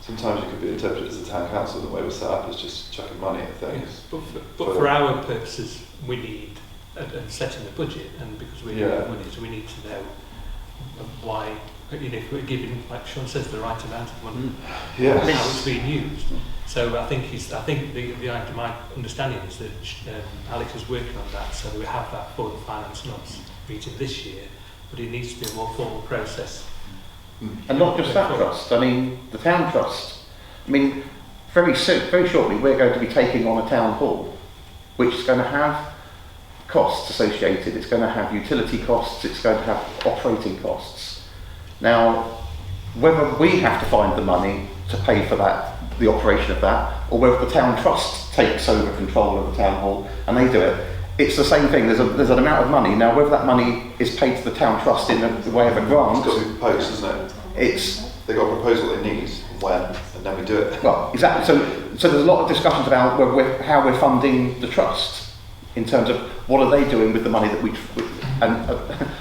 sometimes it could be interpreted as the town council, the way we're set up is just chucking money at things. But for our purposes, we need, and setting the budget, and because we need money, so we need to know why, if we're giving, like Sean says, the right amount of money, how it's being used. So I think my understanding is that Alex is working on that, so we have that for the finance and ops meeting this year, but it needs to be a more formal process. And not just that trust, the town trust. Very shortly we're going to be taking on a town hall, which is going to have costs associated, it's going to have utility costs, it's going to have operating costs. Now, whether we have to find the money to pay for that, the operation of that, or whether the town trust takes over control of the town hall and they do it, it's the same thing. There's an amount of money. Now, whether that money is paid to the town trust in the way of a grant, it's got to be proposed, isn't it? They've got to propose what they need, when, and then we do it. Well, exactly. So there's a lot of discussions about how we're funding the trust, in terms of what are they doing with the money that and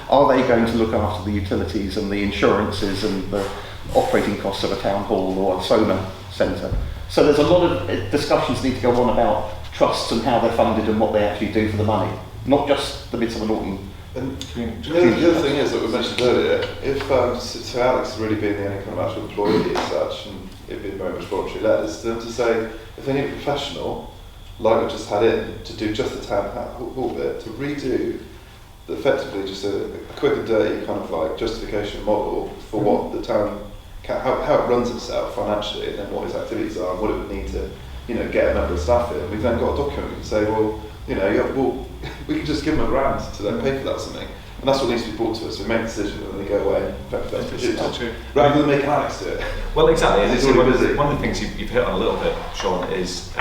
are they going to look after the utilities and the insurances and the operating costs of a town hall or a SOMA centre. So there's a lot of discussions need to go on about trusts and how they're funded and what they actually do for the money, not just the Midsummer Norton. And the other thing is that we mentioned earlier, if so Alex has really been the only kind of actual employee as such, and it being very much voluntary led, is to say if they need a professional, like we just had in, to do just the town hall bit, to redo effectively just a quick and dirty kind of like justification model for what the town, how it runs itself financially, and then what its activities are, and what it would need to, get a member of staff in. We've then got a document we can say, we can just give them a grant to then pay for that or something. And that's what needs to be brought to us. We make a decision and then they go away and rather than make Alex do it. Well, exactly. He's already busy. One of the things you've hit on a little bit, Sean, is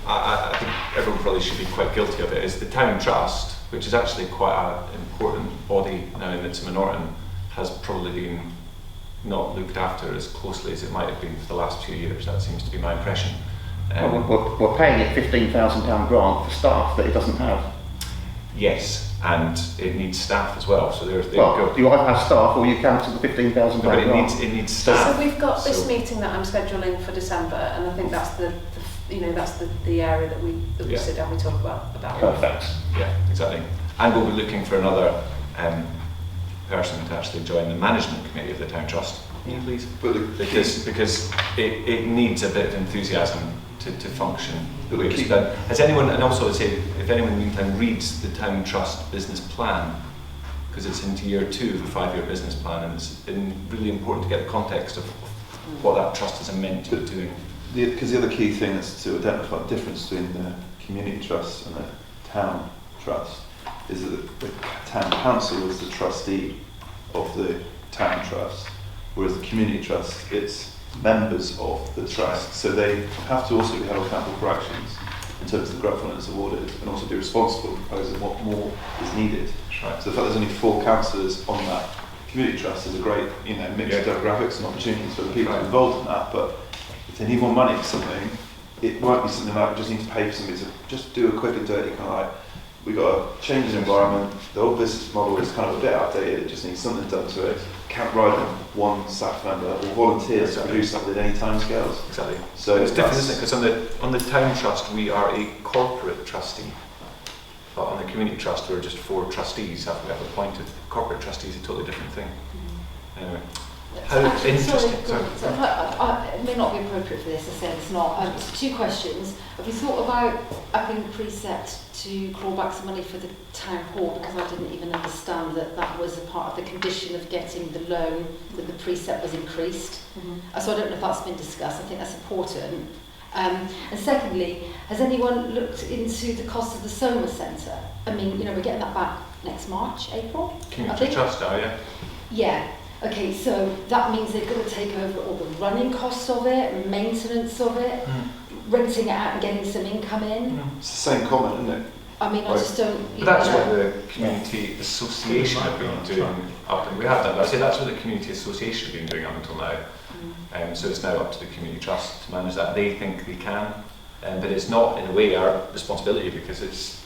I think everyone probably should be quite guilty of it, is the town trust, which is actually quite an important body now in Midsummer Norton, has probably been not looked after as closely as it might have been for the last few years. That seems to be my impression. We're paying it £15,000 grant for staff that it doesn't have. Yes, and it needs staff as well. So there you go. You either have staff or you cancel the £15,000 but grant. it needs staff. So we've got this meeting that I'm scheduling for December, and I think that's the area that we sit down and we talk about. Perfect. Yeah, exactly. And we'll be looking for another person to actually join the management committee of the town trust. Yeah, please. Because it needs a bit of enthusiasm to function the way it's done. Has anyone, and also I'd say, if anyone in the meantime reads the town trust business plan, because it's into year 2 of a 5-year business plan, and it's really important to get the context of what that trust is meant to be doing. Because the other key thing is to identify the difference between the community trust and the town trust is that the town council is the trustee of the town trust, whereas the community trust, it's members of the trust. So they have to also be held accountable for actions in terms of the governance awarded, and also be responsible for proposing what more is needed. Right. So the fact there's only 4 councillors on that community trust is a great, mix of demographics and opportunities for the people involved in that. But if they need more money for something, it might be something like we just need to pay for somebody to just do a quick and dirty kind of like, we got a change in environment, the whole business model is kind of a bit outdated, it just needs something done to it. Can't ride on one staff member or volunteers to do something at any timescales. Exactly. So It's different, isn't it? Because on the town trust we are a corporate trustee, but on the community trust we're just 4 trustees have appointed. Corporate trustee is a totally different thing. Anyway, how interesting. Sorry. It may not be appropriate for this, I said it's not. So 2 questions. Have you thought about upping the precept to claw back some money for the town hall? Because I didn't even understand that that was a part of the condition of getting the loan, that the precept was increased. So I don't know if that's been discussed. I think that's important. And secondly, has anyone looked into the cost of the Soma Centre? I mean, you know, we're getting that back next March, April? Community trust now, yeah? Yeah. Okay, so that means they're going to take over all the running costs of it, maintenance of it, renting it out and getting some income in. It's the same comment, isn't it? I mean, I just don't... But that's what the Community Association have been doing up, and we have done, but I say that's what the Community Association have been doing up until now. So it's now up to the Community Trust to manage that. They think they can, but it's not in a way our responsibility because it's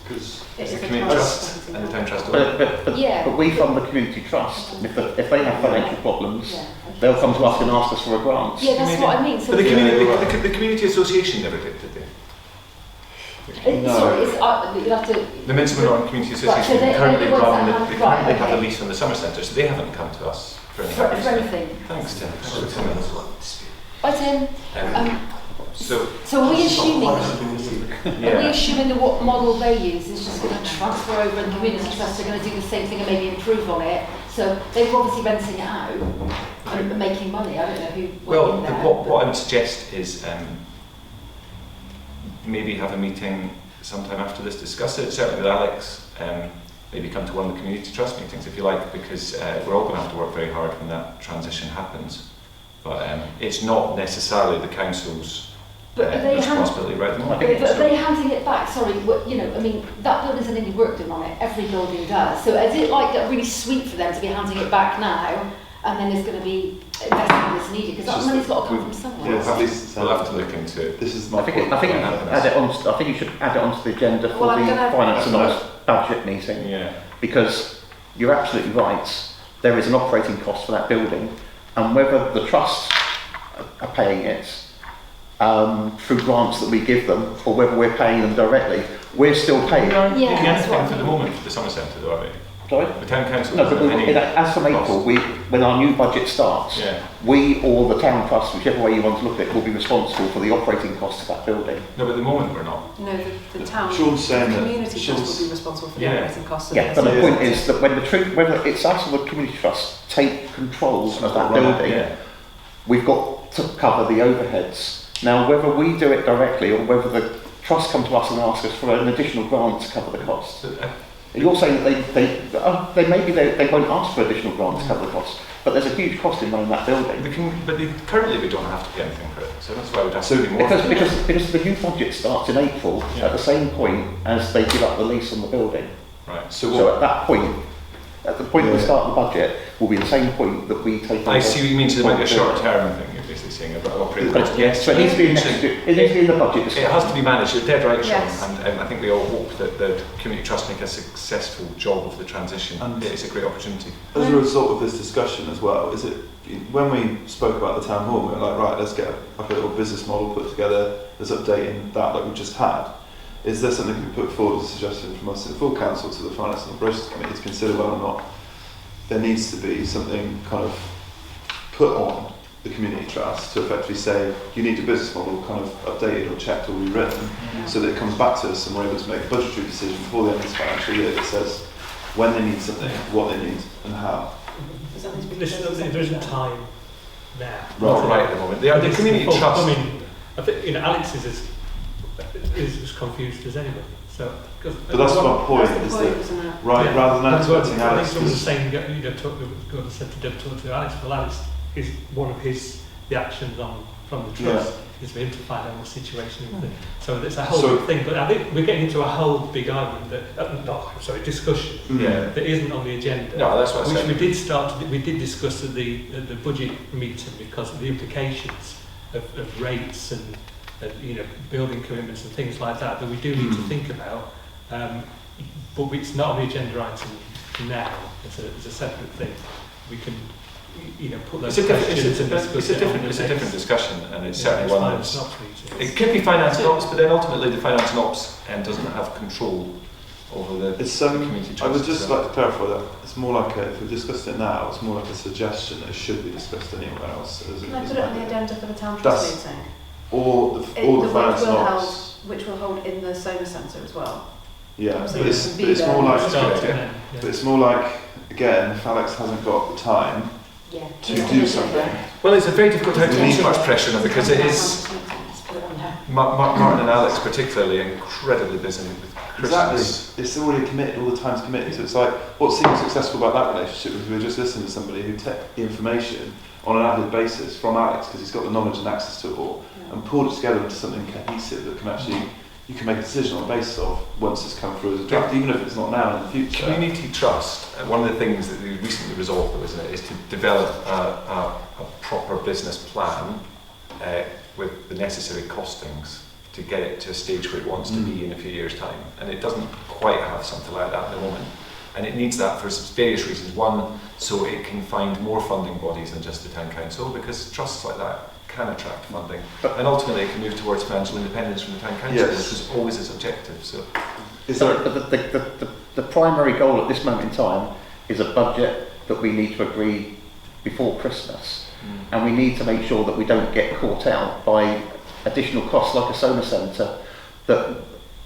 the Community Trust and the Town Trust. But we fund the Community Trust, and if they have financial problems, they'll come to us and ask us for a grant. Yeah, that's what I mean. So but the Community Association never did they? No. Sorry, you'll have to... The Mincing Norton Community Association currently have the lease on the Summer Centre, so they haven't come to us for anything. Thanks, Tim. Bye, Tim. So are we assuming the what model they use is just going to transfer over and Community Trust are going to do the same thing and maybe improve on it? So they're obviously renting it out and making money. I don't know who... Well, what I would suggest is maybe have a meeting sometime after this, discuss it, certainly with Alex, maybe come to one of the Community Trust meetings if you like, because we're all going to have to work very hard when that transition happens. But it's not necessarily the council's responsibility right now. But are they handing it back? Sorry, you know, I mean, that building hasn't any work done on it. Every building does. So is it like really sweet for them to be handing it back now, and then there's going to be investment that's needed? Because that money's got to come from somewhere. Yeah, at least we'll have to look into it. This is my I think you should add it onto the agenda for the Finance and Budget meeting. Yeah. Because you're absolutely right. There is an operating cost for that building, and whether the trusts are paying it through grants that we give them, or whether we're paying them directly, we're still paying. Yeah, that's what for the moment for the Summer Centre, though, are they? Sorry? The Town Council. No, but as from April, when our new budget starts, we or the Town Trust, whichever way you want to look at it, will be responsible for the operating costs of that building. No, but at the moment we're not. No, the town, Sean's saying the that community trust will be responsible for the operating costs of Yeah, this. but the point is that when whether it's us or the Community Trust take control of that building, we've got to cover the overheads. Now, whether we do it directly or whether the trust come to us and ask us for an additional grant to cover the costs. You're saying that they won't ask for additional grant to cover the costs, but there's a huge cost in running that building. Currently we don't have to pay anything for it, so that's why we'd have to do more. Because the new budget starts in April at the same point as they give up the lease on the building. Right. So at that point, at the point we start the budget, will be the same point that we take. I see what you mean. So there might be a short-term thing. You're basically saying about operating costs. Yes, so it needs to be in the budget discussion. It has to be managed. You're dead right, Sean. Yes. And I think we all hope that the Community Trust make a successful job of the transition. And it's a great opportunity. As a result of this discussion as well, is it when we spoke about the town hall, we were like, right, let's get like a little business model put together. Let's update that like we just had. Is there something we put forward as a suggestion from us in full council to the Finance and Operations Committee to consider whether or not there needs to be something kind of put on the Community Trust to effectively say you need a business model kind of updated or checked or rewritten so that it comes back to us and we're able to make a budgetary decision before the end of this financial year that says when they need something, what they need and how. There isn't time now. Right at the moment. The Community Trust. I think Alex is as confused as anybody. So, but that's my point, is that rather than expecting Alex. I think someone was saying, said to talk to Alex. Well, Alex is one of the actions from the trust is for him to find out the situation. So it's a whole big thing. But I think we're getting into a whole big argument discussion that isn't on the agenda. No, that's what I said. We did discuss at the budget meeting because of the implications of rates and building commitments and things like that we do need to think about. But it's not on the agenda item now. It's a separate thing. We can, put those questions and discuss it on the it's a different discussion, and it's Yeah, certainly one finance that's... and ops meeting. It could be finance and ops, but then ultimately the finance and ops doesn't have control over the It's community trust. I would just so. like to clarify that it's more like if we discussed it now, it's more like a suggestion that it should be discussed anywhere else. Can I put it on the agenda for the town That's- trust meeting? Or the Which finance and will ops. which will hold in the solar centre as well. Yeah, So but it it's, can but be it's there. more like Start Yeah. and then, yeah. but it's more like again, if Alex hasn't got the time Yeah. to do something. Well, it's a very difficult time to We put need- too much pressure on it because it is... Let's put it on there. Martin and Alex particularly incredibly busy with Christmas. Exactly. It's already committed, all the time's committed. So it's like, what seems successful about that relationship is we were just listening to somebody who took the information on an added basis from Alex, because he's got the knowledge and access to it all, and pulled it together into something cohesive that can actually, you can make a decision on the basis of once it's come through as a draft, even if it's not now in the future. Community trust, one of the things that we recently resolved, though, isn't it, is to develop a proper business plan with the necessary costings to get it to a stage where it wants to be in a few years' time. And it doesn't quite have something like that at the moment. And it needs that for various reasons. One, so it can find more funding bodies than just the town council, because trusts like that can attract funding. And ultimately it can move towards financial independence from the town council, Yes. which was always its objective. So Is there, But the primary goal at this moment in time is a budget that we need to agree before Christmas. And we need to make sure that we don't get caught out by additional costs like a solar centre that,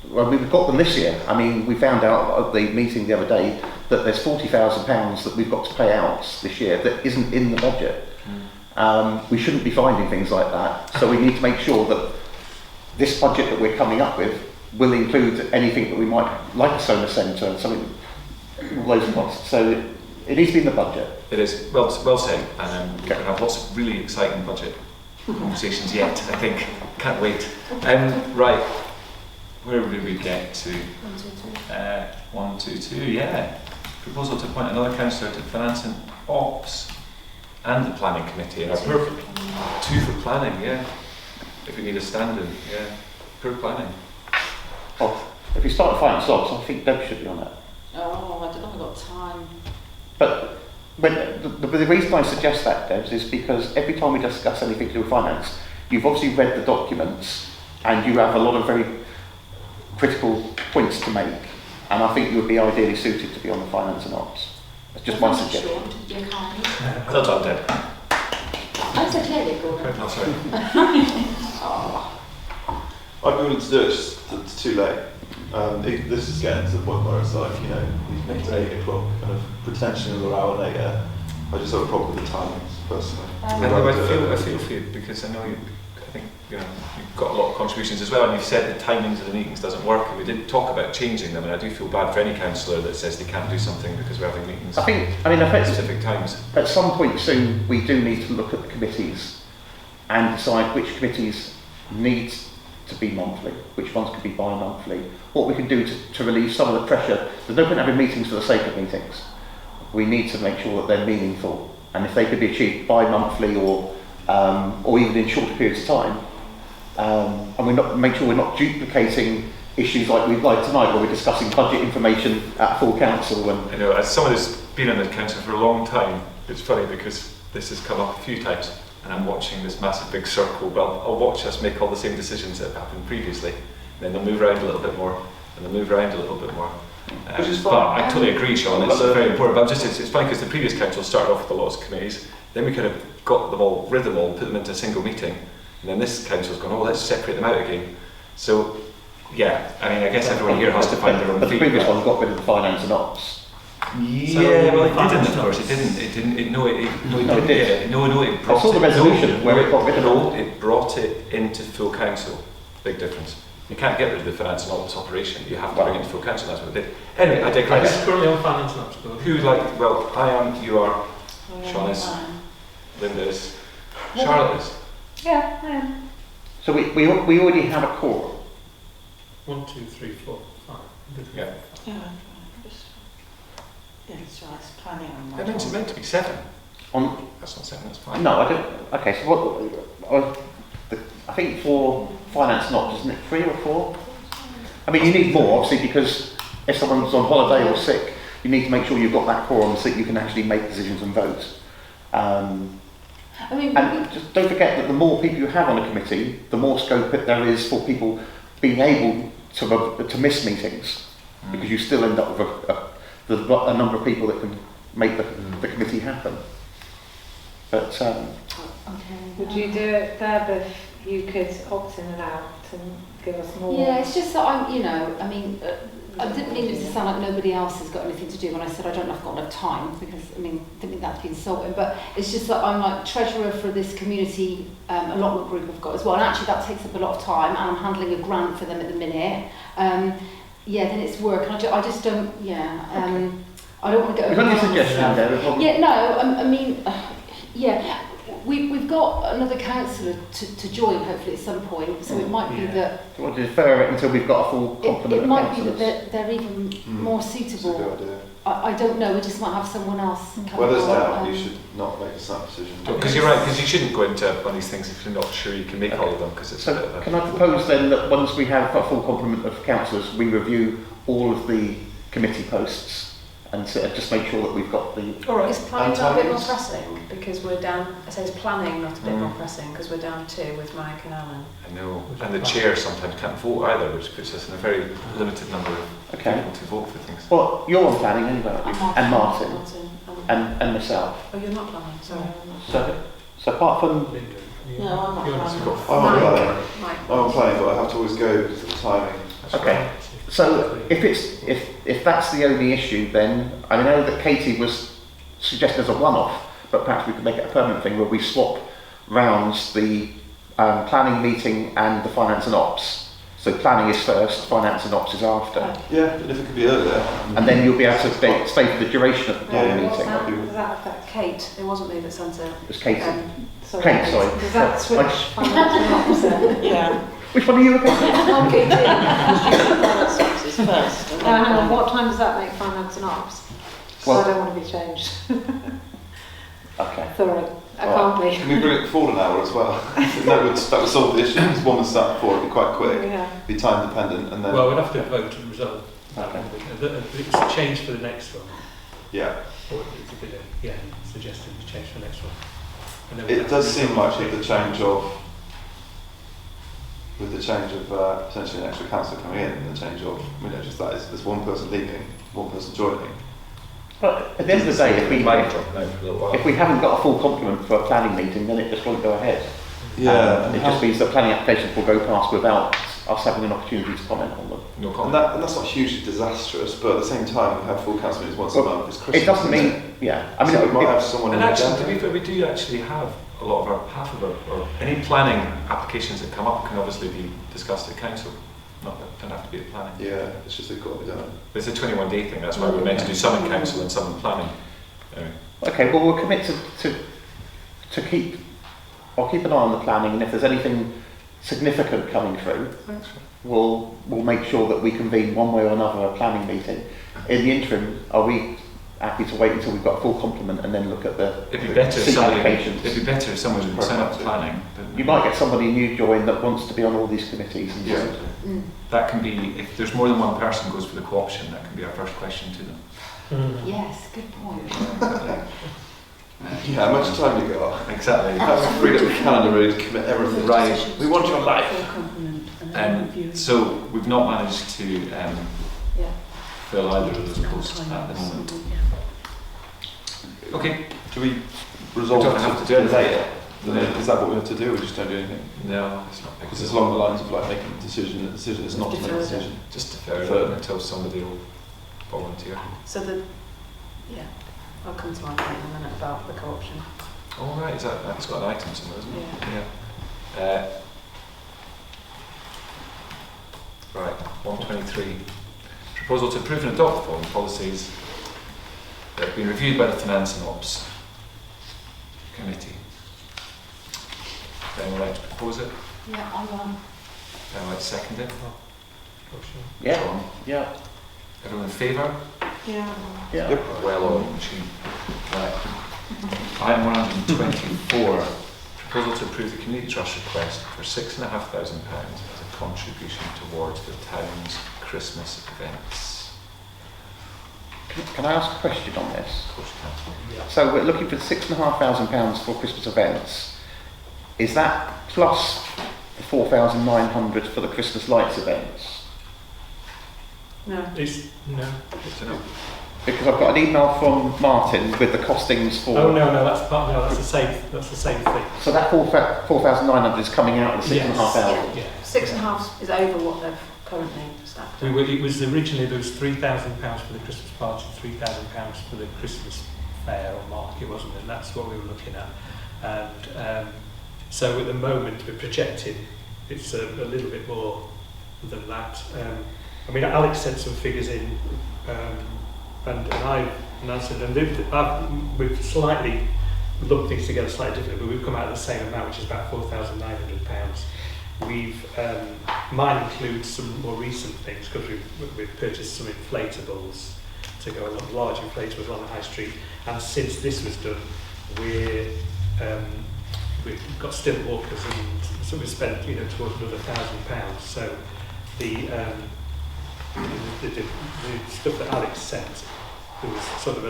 well, we've got them this year. I mean, we found out at the meeting the other day that there's £40,000 that we've got to pay out this year that isn't in the budget. We shouldn't be finding things like that. So we need to make sure that this budget that we're coming up with will include anything that we might, like a solar centre and something, all those costs. So it needs to be in the budget. it is well said, and we're going to have lots of really exciting budget conversations yet, I think. Can't wait. Right, where did we get to? 122, yeah. Proposal to appoint another councillor to Finance and Ops and the Planning Committee. And two for planning, yeah. If we need a stand-in, yeah. For planning. Well, if we start at finance ops, I think Doug should be on it. Oh, I don't know if I've got time. But when, the reason I suggest that, Debs, is because every time we discuss anything to do with finance, you've obviously read the documents and you have a lot of very critical points to make. And I think you would be ideally suited to be on the finance and ops. That's just my suggestion. Sean, you're kind. Well done, Deb. I said clearly, Gordon. Oh, sorry. I'd be willing to do it, it's just it's too late. This is getting to the point where it's like, we've made it 8 o'clock, kind of potentially another hour later. I just have a problem with the timings, personally. I feel for you, because I know you've got a lot of contributions as well, and you've said the timings of the meetings doesn't work, and we did talk about changing them, and I do feel bad for any councillor that says they can't do something because we're having meetings I mean, at specific times. at some point soon, we do need to look at the committees and decide which committees need to be monthly, which ones could be bi-monthly, what we can do to relieve some of the pressure. There's no point having meetings for the sake of meetings. We need to make sure that they're meaningful, and if they could be achieved bi-monthly or even in shorter periods of time, and we make sure we're not duplicating issues like tonight, where we're discussing budget information at full council. And I know, as someone who's been on the council for a long time, it's funny because this has come up a few times, and I'm watching this massive big circle. Well, I'll watch us make all the same decisions that have happened previously, and then they'll move around a little bit more, and they'll move around a little bit more. Which is But fine. I totally agree, Sean, it's very important. But it's funny because the previous council started off with the lots of committees, then we kind of got them all, rid them all, and put them into a single meeting, and then this council's gone, oh, let's separate them out again. So, yeah, I mean, I guess everyone here has to find their own but the feet. previous one got rid of the finance and ops. Yeah, well, it didn't, of course. It didn't. It didn't. It did. It brought I saw the resolution where it got rid of No, it brought it into full council. Big difference. You can't get rid of the finance and ops operation. You have to bring it into full council. That's what it did. Anyway, I digress. It's currently on finance and ops, Gordon. Who like? Well, I am. You are. Sean is. Linda is. Charlotte is. Yeah, I am. So we already have a quorum. 1, 2, 3, 4, 5. Yeah. Yeah, so it's planning on my It's meant to be 7. On That's not 7. That's 5. no, I don't. Okay, so I think for finance and ops, isn't it? 3 or 4? I mean, you need more, obviously, because if someone's on holiday or sick, you need to make sure you've got that quorum so that you can actually make decisions and vote. I mean, And just don't forget that the more people you have on a committee, the more scope there is for people being able to miss meetings, because you still end up with a number of people that can make the committee happen. But Would you do it there, if you could opt in and out and give us more? yeah, it's just that I'm, you know, I mean, I didn't mean it to sound like nobody else has got anything to do when I said I don't know if I've got enough time, because, I mean, I didn't mean that to be insulting, but it's just that I'm like treasurer for this community allotment group I've got as well, and actually that takes up a lot of time, and I'm handling a grant for them at the minute. Yeah, then it's work, and I just don't, I don't want to go is over there any my suggestion there? Yeah, no, I mean, yeah, we've got another councillor to join hopefully at some point, so it might be that Do you want to defer it until we've got a full complement it of might be councillors? that they're even more That's a suitable. good idea. I don't know, we just might have someone else come Where there's along, doubt, you should not make a snap decision. Because you're right, because you shouldn't go into one of these things if you're not sure you can make all of them, because it's a bit So of a... can I propose then that once we have a full complement of councillors, we review all of the committee posts and just make sure that we've got the... Is planning And not a bit more timings. pressing? Because we're down, I say, is planning not a bit more pressing? Because we're down 2 with Mike and Alan. I know, and the chair sometimes can't vote either, which puts us in a very limited number of Okay. people to vote for things. Well, you're on planning anyway, aren't you? And Martin. And myself. Oh, you're not planning, sorry. So apart from... Linda, No, I'm not you're planning. you've got I'm on planning. Mike. I'm on planning, but I have to always go because of the timing. Okay. So if that's the only issue, then I know that Katie was suggesting as a one-off, but perhaps we could make it a permanent thing where we swap rounds the planning meeting and the finance and ops. So planning is first, finance and ops is after, Yeah, but if it could be earlier. and then you'll be able to stay for the duration of the planning Yeah, yeah. meeting. Does that affect? Kate, it wasn't me that sent it. It's Katie. Sorry, Kate, sorry. Does that switch I- finance and ops then? Yeah. Which one are you again? Okay, finance officers first. And then Hang on, what time does that make finance and ops? Well- I don't want to be changed. Okay. Sorry, I can't be. Can we bring it forward an hour as well? that would solve the issue. Because one would start before, it'd be quite quick, Yeah. be time dependent, and then Well, we'd have to vote and resolve. Okay. It's a change for the next one. yeah. Or it's a bit of, suggested to change for the next one. And then we'd It have does to seem resolve like with the change of potentially an extra councillor coming in, and the change of just that is there's one person leaving, one person joining. But at the end of the day, It might drop out for a little while. if we haven't got a full complement for a planning meeting, then it just won't go ahead. Yeah, It just means that planning applications will go past without us having an opportunity to comment on them. No and comment. that's not hugely disastrous, but at the same time, we have full council meetings once a Well, month. It's Christmas. It doesn't isn't mean, yeah. I mean, so we might it- have someone And on the actually, to agenda. be fair, we do actually have a lot of our, half of our, or any planning applications that come up can obviously be discussed at council. Don't have to be at planning. Yeah, it's just they've got to be done. It's a 21-day thing, that's why we're meant to do some in council and some in planning. Anyway. okay, well, we'll commit to keep, I'll keep an eye on the planning, and if there's anything significant coming through, we'll make sure that we convene one way or another a planning meeting. In the interim, are we happy to wait until we've got a full complement and then look at the It'd be better if seat somebody, applications? it'd be better if someone would sign up to planning. But You might get somebody new join that wants to be on all these committees. And Yeah. that can be, if there's more than one person goes for the co-option, that can be our first question to them. Yes, good point. Yeah, how much time you got? Exactly. Have freed up the calendar ready to commit everything. Right, we want your life. Full complement and then review. So we've not managed to Yeah. fill either of those posts at the moment. Okay. Do we resolve We don't have to do it anything. later? No. Is that what we have to do? We just don't do anything? No, it's not big. Because it's along the lines of like making a decision. The decision is not to make a decision. Just defer Further. it until somebody will volunteer. So I'll come to my point in a minute about the co-option. All right, that's got an item somewhere, isn't it? Yeah. Right, 123. Proposal to approve and adopt the following policies that have been reviewed by the Finance and Ops Committee. Would anyone like to propose it? Yeah, I'm on. Would anyone like to second it? Yeah, John? yeah, Everyone in favour? Yeah. yeah. Well-oiled machine. Right. Item 124. Proposal to approve the Community Trust request for £6,500 as a contribution towards the town's Christmas events. Can I ask a question on this? Of course you can. So we're looking for £6,500 for Christmas events. Is that plus the 4,900 for the Christmas lights events? No. It's, no. It's enough. Because I've got an email from Martin with the costings for. Oh no, that's part. No, that's the same. That's the same thing. So that 4,900 is coming out of the 6,500. Yeah. 6.5 is over what they've currently staffed. It was originally there was £3,000 for the Christmas party, £3,000 for the Christmas fair or market, wasn't it? And that's what we were looking at. And so at the moment we're projecting it's a little bit more than that. I mean, Alex sent some figures in, and I answered them. We've slightly looked things together slightly differently, but we've come out at the same amount, which is about £4,900. We've mine includes some more recent things because we've purchased some inflatables to go along, large inflatables on the high street, and since this was done, we've got stilt walkers, and so we spent towards another £1,000. So the stuff that Alex sent, there was sort of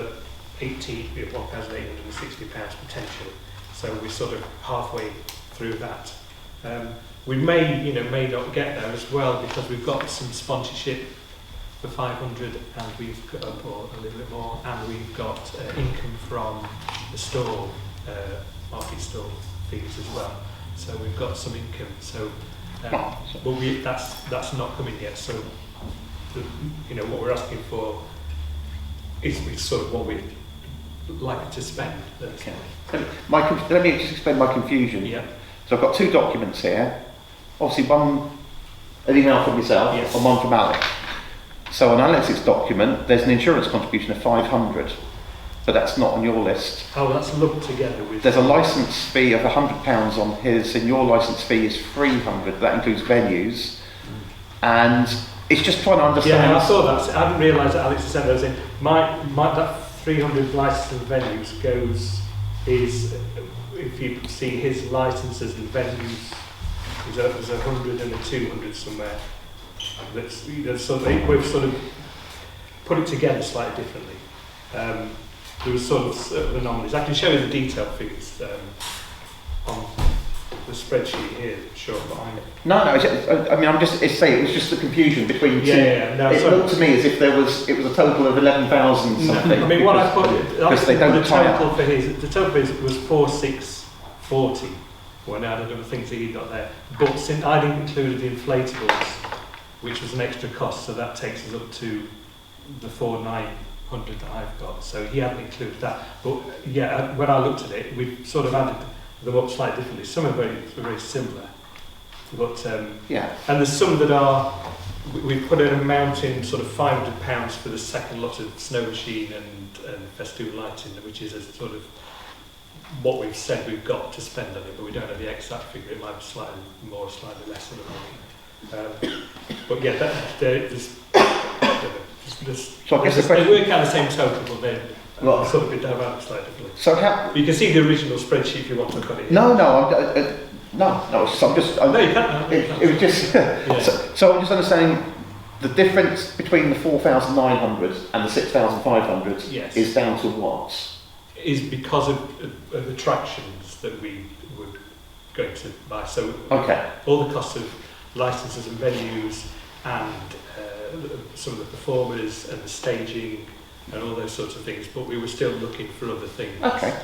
£1,860 potential. So we're sort of halfway through that. We may not get there as well because we've got some sponsorship for 500, and we've got or a little bit more, and we've got income from the stall, market stall fees as well. So we've got some income. So, but that's not coming yet. So, what we're asking for is sort of what we'd like to spend. Okay. Let me just explain my confusion. Yeah. So I've got two documents here. Obviously, an email from yourself, yes, and one from Alex. So on Alex's document, there's an insurance contribution of 500, but that's not on your list. Oh, that's lumped together with. There's a licence fee of £100 on his, and your licence fee is 300. That includes venues, and it's just trying to understand. Yeah, I saw that. I didn't realise that Alex had sent those in. That 300 licensed venues is if you see his licences and venues, there's 100 and a 200 somewhere. That's we've sort of put it together slightly differently. There was sort of anomalies. I can show you the detailed figures on the spreadsheet here, sure, but I'm just saying it was just the confusion between two. No, it looked to me as if it was a total of 11,000 something. I mean, what I put because they don't tie up. The total for his was 4,640. When I added other things that he got there, but since I didn't include the inflatables, which was an extra cost, so that takes us up to the 4,900 that I've got. So he hadn't included that. But yeah, when I looked at it, we sort of added them up slightly differently. Some are very similar, but and there's some that are. We put an amount in, sort of £500 for the second lot of snow machine and festoon lighting, which is a sort of what we've said we've got to spend on it, but we don't have the exact figure. It might be slightly more, slightly less at the moment. But yeah, there's so I guess they work out the same total, but then sort of been divided slightly differently. So you can see the original spreadsheet if you want to look at it. No, I'm just. No, you can't. It was just. So I'm just understanding the difference between the 4,900 and the 6,500 is down to what? Is because of attractions that we were going to buy. So all the costs of licenses and venues and some of the performers and the staging and all those sorts of things, but we were still looking for other things. Okay.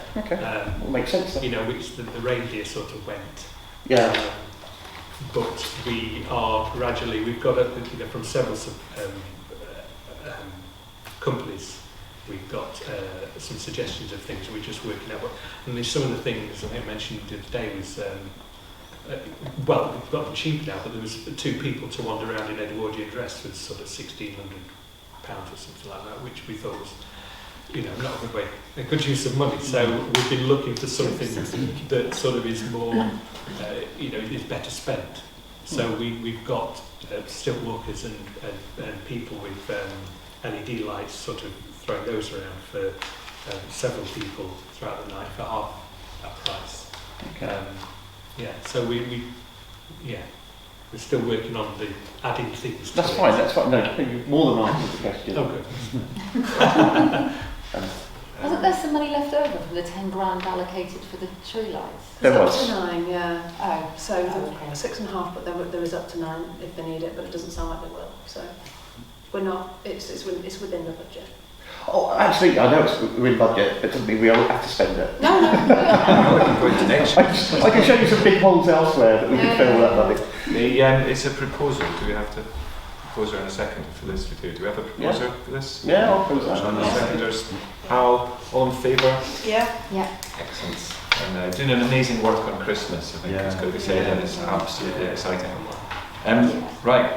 Makes sense then. Which the reindeer sort of went. Yeah. But we are gradually, we've got from several companies, we've got some suggestions of things, and we're just working out. And there's some of the things I mentioned the other day was, we've got them cheap now, but there was 2 people to wander around in Edwardian dress with sort of £1,600 or something like that, which we thought was, not a good way, a good use of money. So we've been looking for something that sort of is more, is better spent. So we've got stilt walkers and people with LED lights, sort of throwing those around for several people throughout the night for half that price. Okay. Yeah, so we're still working on the adding things. That's to fine, it. that's fine. No, you more than answered the question. Oh, good. Wasn't there some money left over from the 10 grand allocated for the tree lights? There It's was. up to 9, yeah. Oh, So okay. 6.5, but there is up to 9 if they need it, but it doesn't sound like they will. So we're not. It's within the budget. Oh, actually, I know we're in budget, but it doesn't mean we all have to spend it. No. Going to next I can show you some big holes elsewhere that we can fill that money. It's a proposal. Do we have to proposer in a second for this to do? Do we have a proposer for this? Yeah, I'll propose that. And seconders. Al, all in favour? Yeah. Yeah. Excellent. And doing an amazing work on Christmas, I think it's got to be said, and it's absolutely exciting. Right,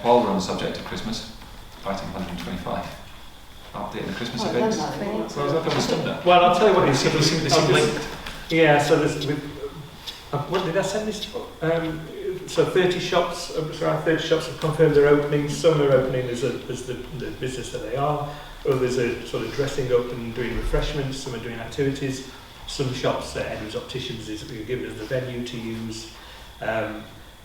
while we're on the subject of Christmas, item 125. Update on the Christmas events. Well, is that what we've done now? Well, I'll tell you what. They seem linked. Yeah, so there's. What did I send this to? So 30 shops, around 30 shops have confirmed their openings. Some are opening as the business that they are. Others are sort of dressing up and doing refreshments. Some are doing activities. Some shops, Edwards Opticians is given us the venue to use.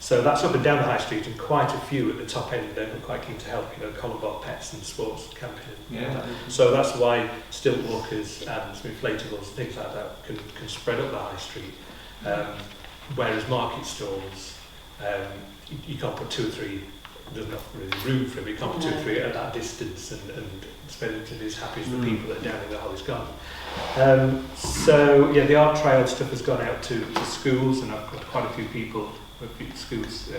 So that's up and down the high street, and quite a few at the top end that are quite keen to help. Columbar Pets and Sports Camping. So that's why stilt walkers and some inflatables and things like that can spread up the high street. Whereas market stalls, you can't put 2 or 3. There's not really room for it. You can't put 2 or 3 at that distance and spend it as happy as the people that are down in the Hollis Garden. The art trail stuff has gone out to schools, and I've got quite a few people, schools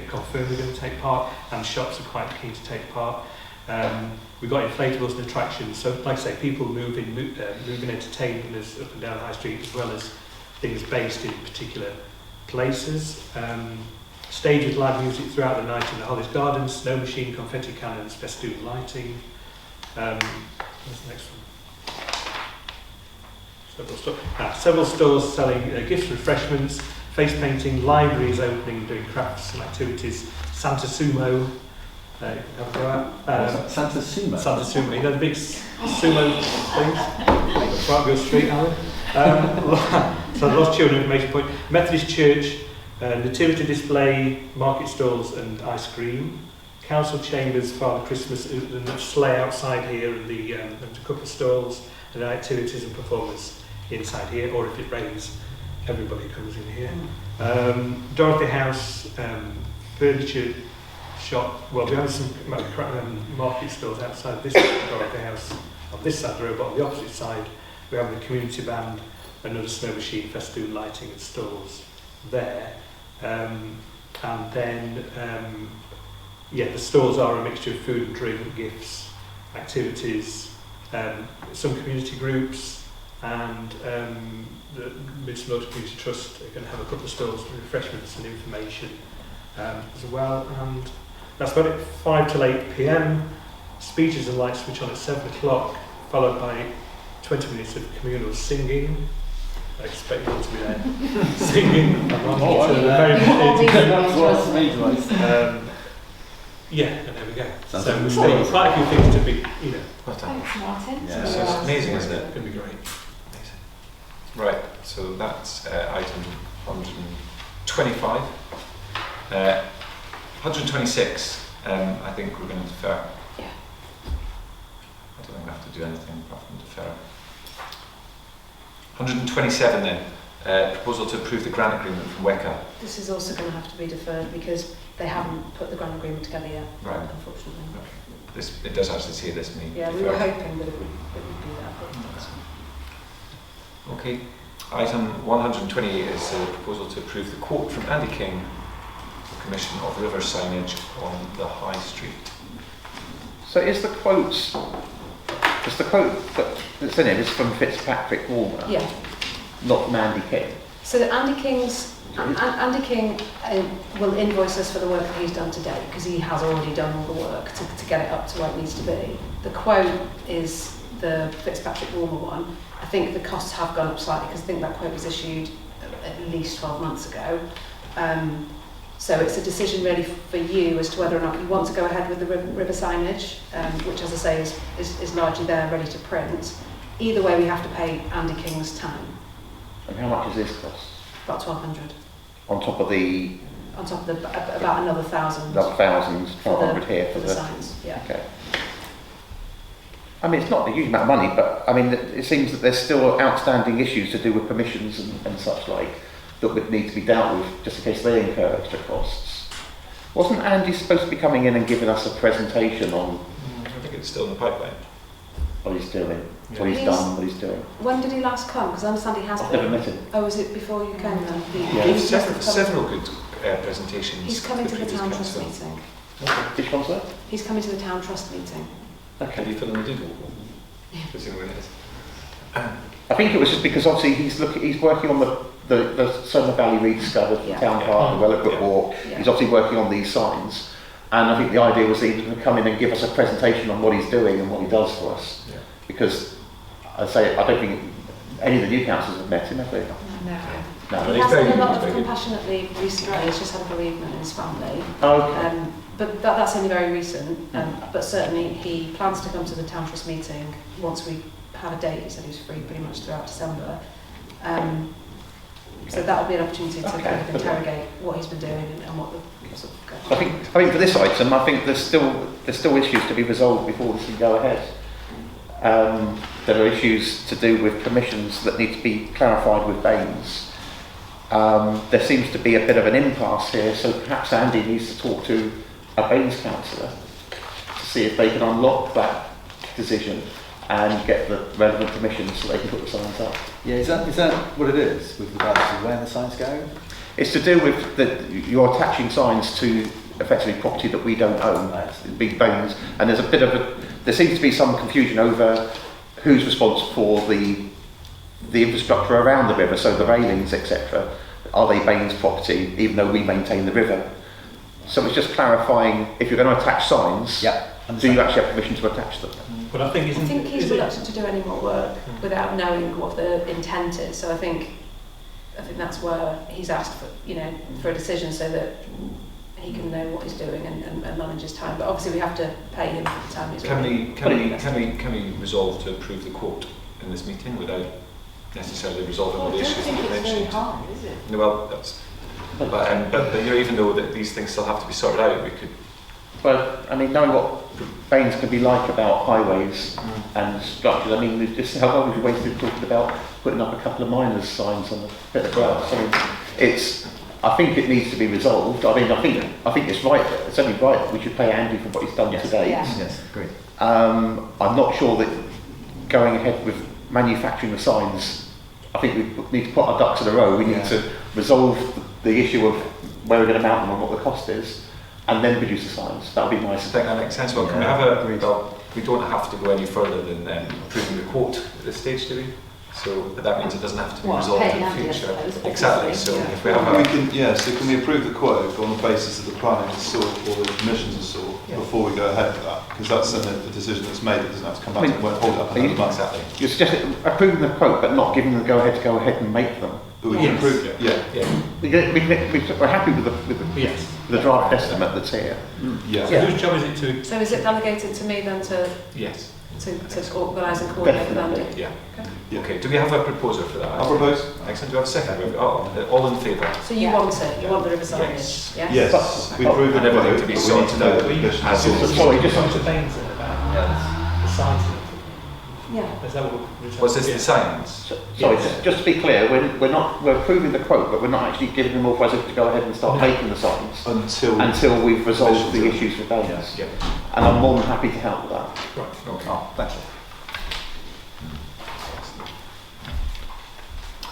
confirmed they're going to take part, and shops are quite keen to take part. We've got inflatables and attractions, so like I say, people moving entertainment us up and down High Street, as well as things based in particular places. Stage with live music throughout the night in the Hollis Gardens, snow machine, confetti cannons, festoon lighting. What's the next one? Several stores selling gifts, refreshments, face painting, libraries opening, doing crafts and activities. Santa Sumo, have a go at. Santa Sumo? Santa Sumo, you know the big sumo things? Fargo Street, Alan. So the Lost Children Information Point. Methodist Church, nativity display, market stalls and ice cream. Council Chambers, Father Christmas, and a sleigh outside here, and a couple of stalls, and activities and performance inside here, or if it rains, everybody comes in here. Dorothy House, furniture shop. Well, we have some market stalls outside this Dorothy House on this side of the road, but on the opposite side, we have the community band, another snow machine, festoon lighting and stalls there. And then, the stalls are a mixture of food and drink, gifts, activities, some community groups, and the Midston Motor Community Trust are going to have a couple of stalls with refreshments and information as well. And that's about it. 5 till 8 p.m. Speeches and lights switch on at 7 o'clock, followed by 20 minutes of communal singing. I expect you all to be there singing. And there we go. So we've still got quite a few things to be, Thanks, Martin. Yeah, so it's amazing, isn't it? It's going to be great. Amazing. Right, so that's item 125. 126, I think we're going to defer. Yeah. I don't think we have to do anything apart from defer. 127 then, proposal to approve the grant agreement from WECA. This is also going to have to be deferred because they haven't put the grant agreement together yet, Right. unfortunately. Okay. It does actually say this meeting. Yeah, we were hoping that it would be that, but that's Okay. Item 128 is a proposal to approve the quote from Andy King for commission of river signage on the High Street. So is the quote that's in it is from Fitzpatrick Walmer, yeah. not from Andy King? So that Andy King will invoice us for the work that he's done today because he has already done all the work to get it up to where it needs to be. The quote is the Fitzpatrick Walmer one. I think the costs have gone up slightly because I think that quote was issued at least 12 months ago. So it's a decision really for you as to whether or not you want to go ahead with the river signage, which, as I say, is largely there ready to print. Either way, we have to pay Andy King's time. And how much is this cost? About 1,200. On top of the On top of the, about another 1,000 another 1,200 here for the signs. Yeah. Okay. I mean, it's not a huge amount of money, but I mean, it seems that there's still outstanding issues to do with permissions and such like that would need to be dealt with just in case they incur extra costs. Wasn't Andy supposed to be coming in and giving us a presentation on I think it's still in the pipeline. what he's doing, Yeah. what he's done, what he's doing? When did he last come? Because I understand he has I've been. never met him. Oh, was it before you came then? Yeah. There's He's must have come- several good presentations. He's coming to the previous town trust council. meeting. Which one's that? He's coming to the town trust meeting. Can Okay. you fill in the doodle? Presumably it is. I think it was just because obviously he's working on the Somer Valley rediscovered, the Yeah. town park, the Wellerbrook Yeah. Walk. Yeah. He's obviously working on these signs. And I think the idea was that he was going to come in and give us a presentation on what he's doing and what he does for us. Yeah. Because I don't think any of the new councillors have met him, have they? No. No. He he's has very had a good, lot he's of very good. compassionate leave recently. He's just had a bereavement in his family. Okay. But that's only very recent. But certainly he plans to come to the town trust meeting once we have a date. He said he was free pretty much throughout December. So that'll be an opportunity to Okay. kind of interrogate what he's been doing and what the sort of I think for this item, I think there's still issues to be resolved before this can go ahead. There are issues to do with permissions that need to be clarified with Baines. There seems to be a bit of an impasse here, so perhaps Andy needs to talk to a Baines councillor to see if they can unlock that decision and get the relevant permissions so they can put the signs up. Yeah, is that what it is with regards to where the signs go? It's to do with you're attaching signs to effectively property that we don't own, big Baines, and there's a bit of there seems to be some confusion over who's responsible for the infrastructure around the river, so the railings, etc. Are they Baines property, even though we maintain the river? So it's just clarifying if you're going to attach signs, do you actually have permission to attach them? But I think, I think he's reluctant to do any more work without knowing what the intent is. So I think that's where he's asked for, for a decision so that he can know what he's doing and manage his time. But obviously we have to pay him for the time he's already invested. Can we resolve to approve the quote in this meeting without necessarily resolving all the issues that you mentioned? hard, is it? No, well, that's. But even though that these things still have to be sorted out, we could. Well, I mean, knowing what Baines can be like about highways and structures, I mean, just how long have we wasted talking about putting up a couple of miners' signs on a bit of grass? I mean, I think it needs to be resolved. I mean, I think it's right. It's only right that we should pay Andy for what he's done today. Yes, great. I'm not sure that going ahead with manufacturing the signs, I think we need to put our ducks in a row. We need to resolve the issue of where we're going to mount them and what the cost is, and then produce the signs. That would be nice. I think that makes sense. Well, can we have we don't have to go any further than approving the quote at this stage, do we? So but that means it doesn't have to be resolved in the future. Exactly. So if we have so can we approve the quote on the basis that the planning is sought or the permissions are sought before we go ahead with that? Because that's then a decision that's made that doesn't have to come back and won't hold it up another month. Exactly. You're suggesting approving the quote, but not giving them the go-ahead to go ahead and make them. But we can approve it. We're happy with the draft estimate that's here. Yeah. So whose job is it to? So is it delegated to me then to Yes. organise and coordinate with Andy? Yeah. Okay. Do we have a proposer for that? I'll propose. Excellent. Do we have a second? All in favour? So you want it? You want the river signage? Yes. Yes. We approve the And everything quote, to be but we sorted need to know out the permissions. as is. Sorry, just to Baines about the signs. Yeah. Is that what Was this the signs? Sorry, just to be clear, we're approving the quote, but we're not actually giving them authorisation to go ahead and start making the signs until we've resolved the issues with Baines. Yeah. And I'm more than happy to help with that. Right. Okay. Oh, thanks.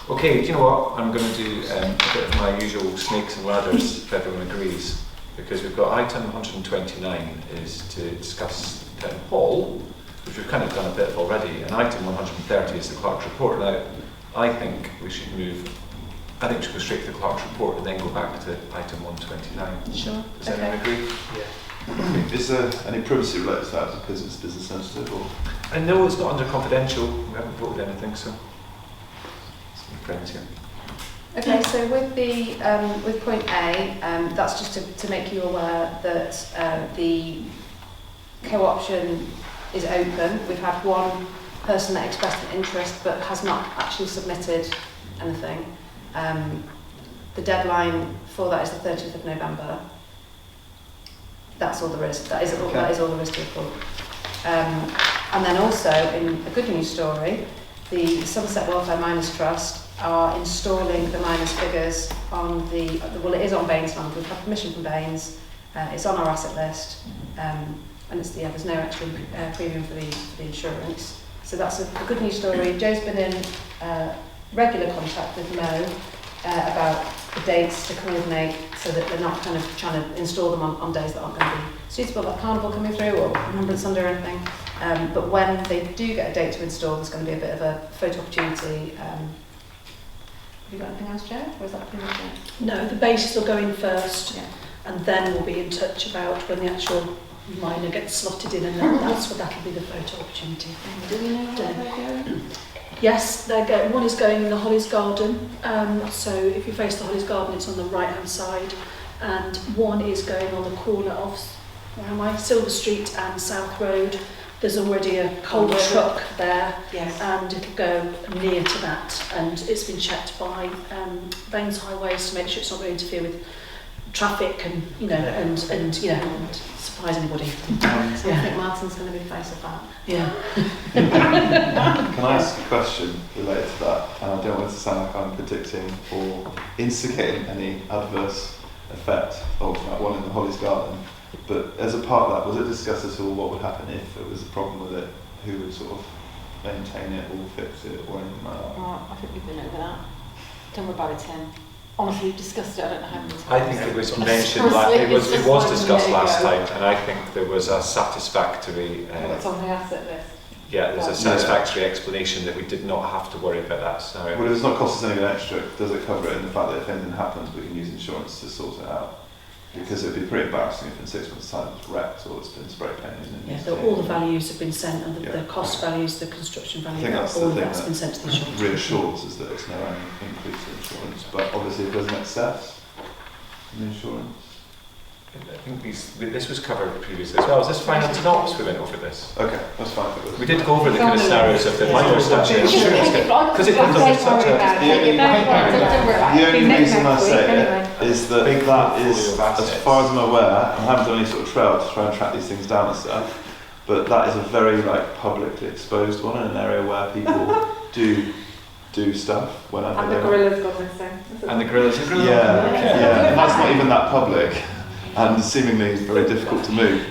Okay, do you know what? I'm going to do a bit of my usual snakes and ladders if everyone agrees, because we've got item 129 is to discuss Town Hall, which we've kind of done a bit of already, and item 130 is the Clerk's report. Now, I think we should go straight to the Clerk's report and then go back to item 129. Sure. Does anyone agree? Yeah. Is there any privacy related to that because it's business sensitive or? I know it's not under confidential, we haven't voted anything, so. Friends here. Okay, so with the with point A, that's just to make you aware that the co-option is open. We've had one person that expressed an interest but has not actually submitted anything. The deadline for that is the 30th of November. That's all there is. That is all there is to report. And then also, in a good news story, the Somerset Welfare Miners Trust are installing the miners' figures on well, it is on Baines land. We've had permission from Baines. It's on our asset list, and there's no extra premium for the insurance. So that's a good news story. Joe's been in regular contact with Mo about the dates to coordinate so that they're not kind of trying to install them on days that aren't going to be suitable, like Carnival coming through or Remembrance Sunday or anything. But when they do get a date to install, there's going to be a bit of a photo opportunity. Have you got anything else, Joe? Or is that pretty much it? No, the bases will go in first, Yeah. and then we'll be in touch about when the actual miner gets slotted in, and then that'll be the photo opportunity. Do we know where they're going? Yes, one is going in the Hollies Garden, so if you face the Hollies Garden, it's on the right-hand side, and one is going on the corner of Silver Street and South Road. There's already a coal truck there, Yes. and it'll go near to that, and it's been checked by Baines Highways to make sure it's not going to interfere with traffic and and surprise anybody. So I think Martin's going to be the face of that. Yeah. Can I ask a question related to that? And I don't want it to sound like I'm predicting or instigating any adverse effect of that one in the Hollies Garden. But as a part of that, was it discussed at all what would happen if there was a problem with it? Who would sort of maintain it or fix it or anything like that? I think we've been over that. Don't worry about it, Tim. Honestly, we've discussed it, I don't know how many times. I think it was mentioned, it was discussed last time, and I think there was a satisfactory, What's on the asset list? there's a satisfactory explanation that we did not have to worry about that scenario. Well, it does not cost us anything extra. Does it cover it in the fact that if anything happens, we can use insurance to sort it out? Because it would be pretty embarrassing if in 6 months' time it's wrecked or it's been spray painted. All the values have been sent, and the cost values, the construction I value, think that's all the of thing that's been sent to the insurance. reassures is that it's no increase in insurance. But obviously, if there's an excess in insurance. I think this was covered previously as well. Was this finance and ops we went over this? Okay, that's fine. We did go over the kind of scenarios of the minor statute insurance, because it comes under such a... The only reason I say it is that that is, as far as I'm aware, I haven't done any sort of trail to try and track these things down and stuff, but that is a very publicly exposed one in an area where people do stuff whenever And the gorilla's gone missing. And the gorillas. Yeah, and that's not even that public, and seemingly very difficult to move.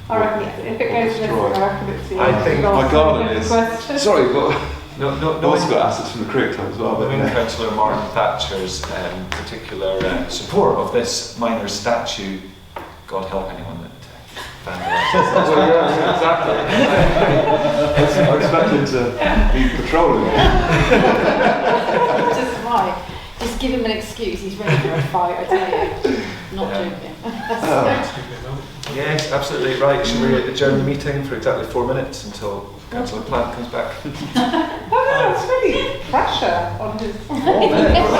I reckon if it goes missing, I reckon it's the I think my garden is. Sorry, but no, I've also got assets from the Cricket Club as well. Knowing Councillor Martin Thatcher's particular support of this minor statute, God help anyone that vandalises. Exactly. I expect him to be patrolling it. Just right. Just give him an excuse, he's ready for a fight, I tell you. Not joking. Yes, absolutely right. Should we adjourn the meeting for exactly 4 minutes until Councillor Plant comes back? That's really pressure on his... 4 minutes.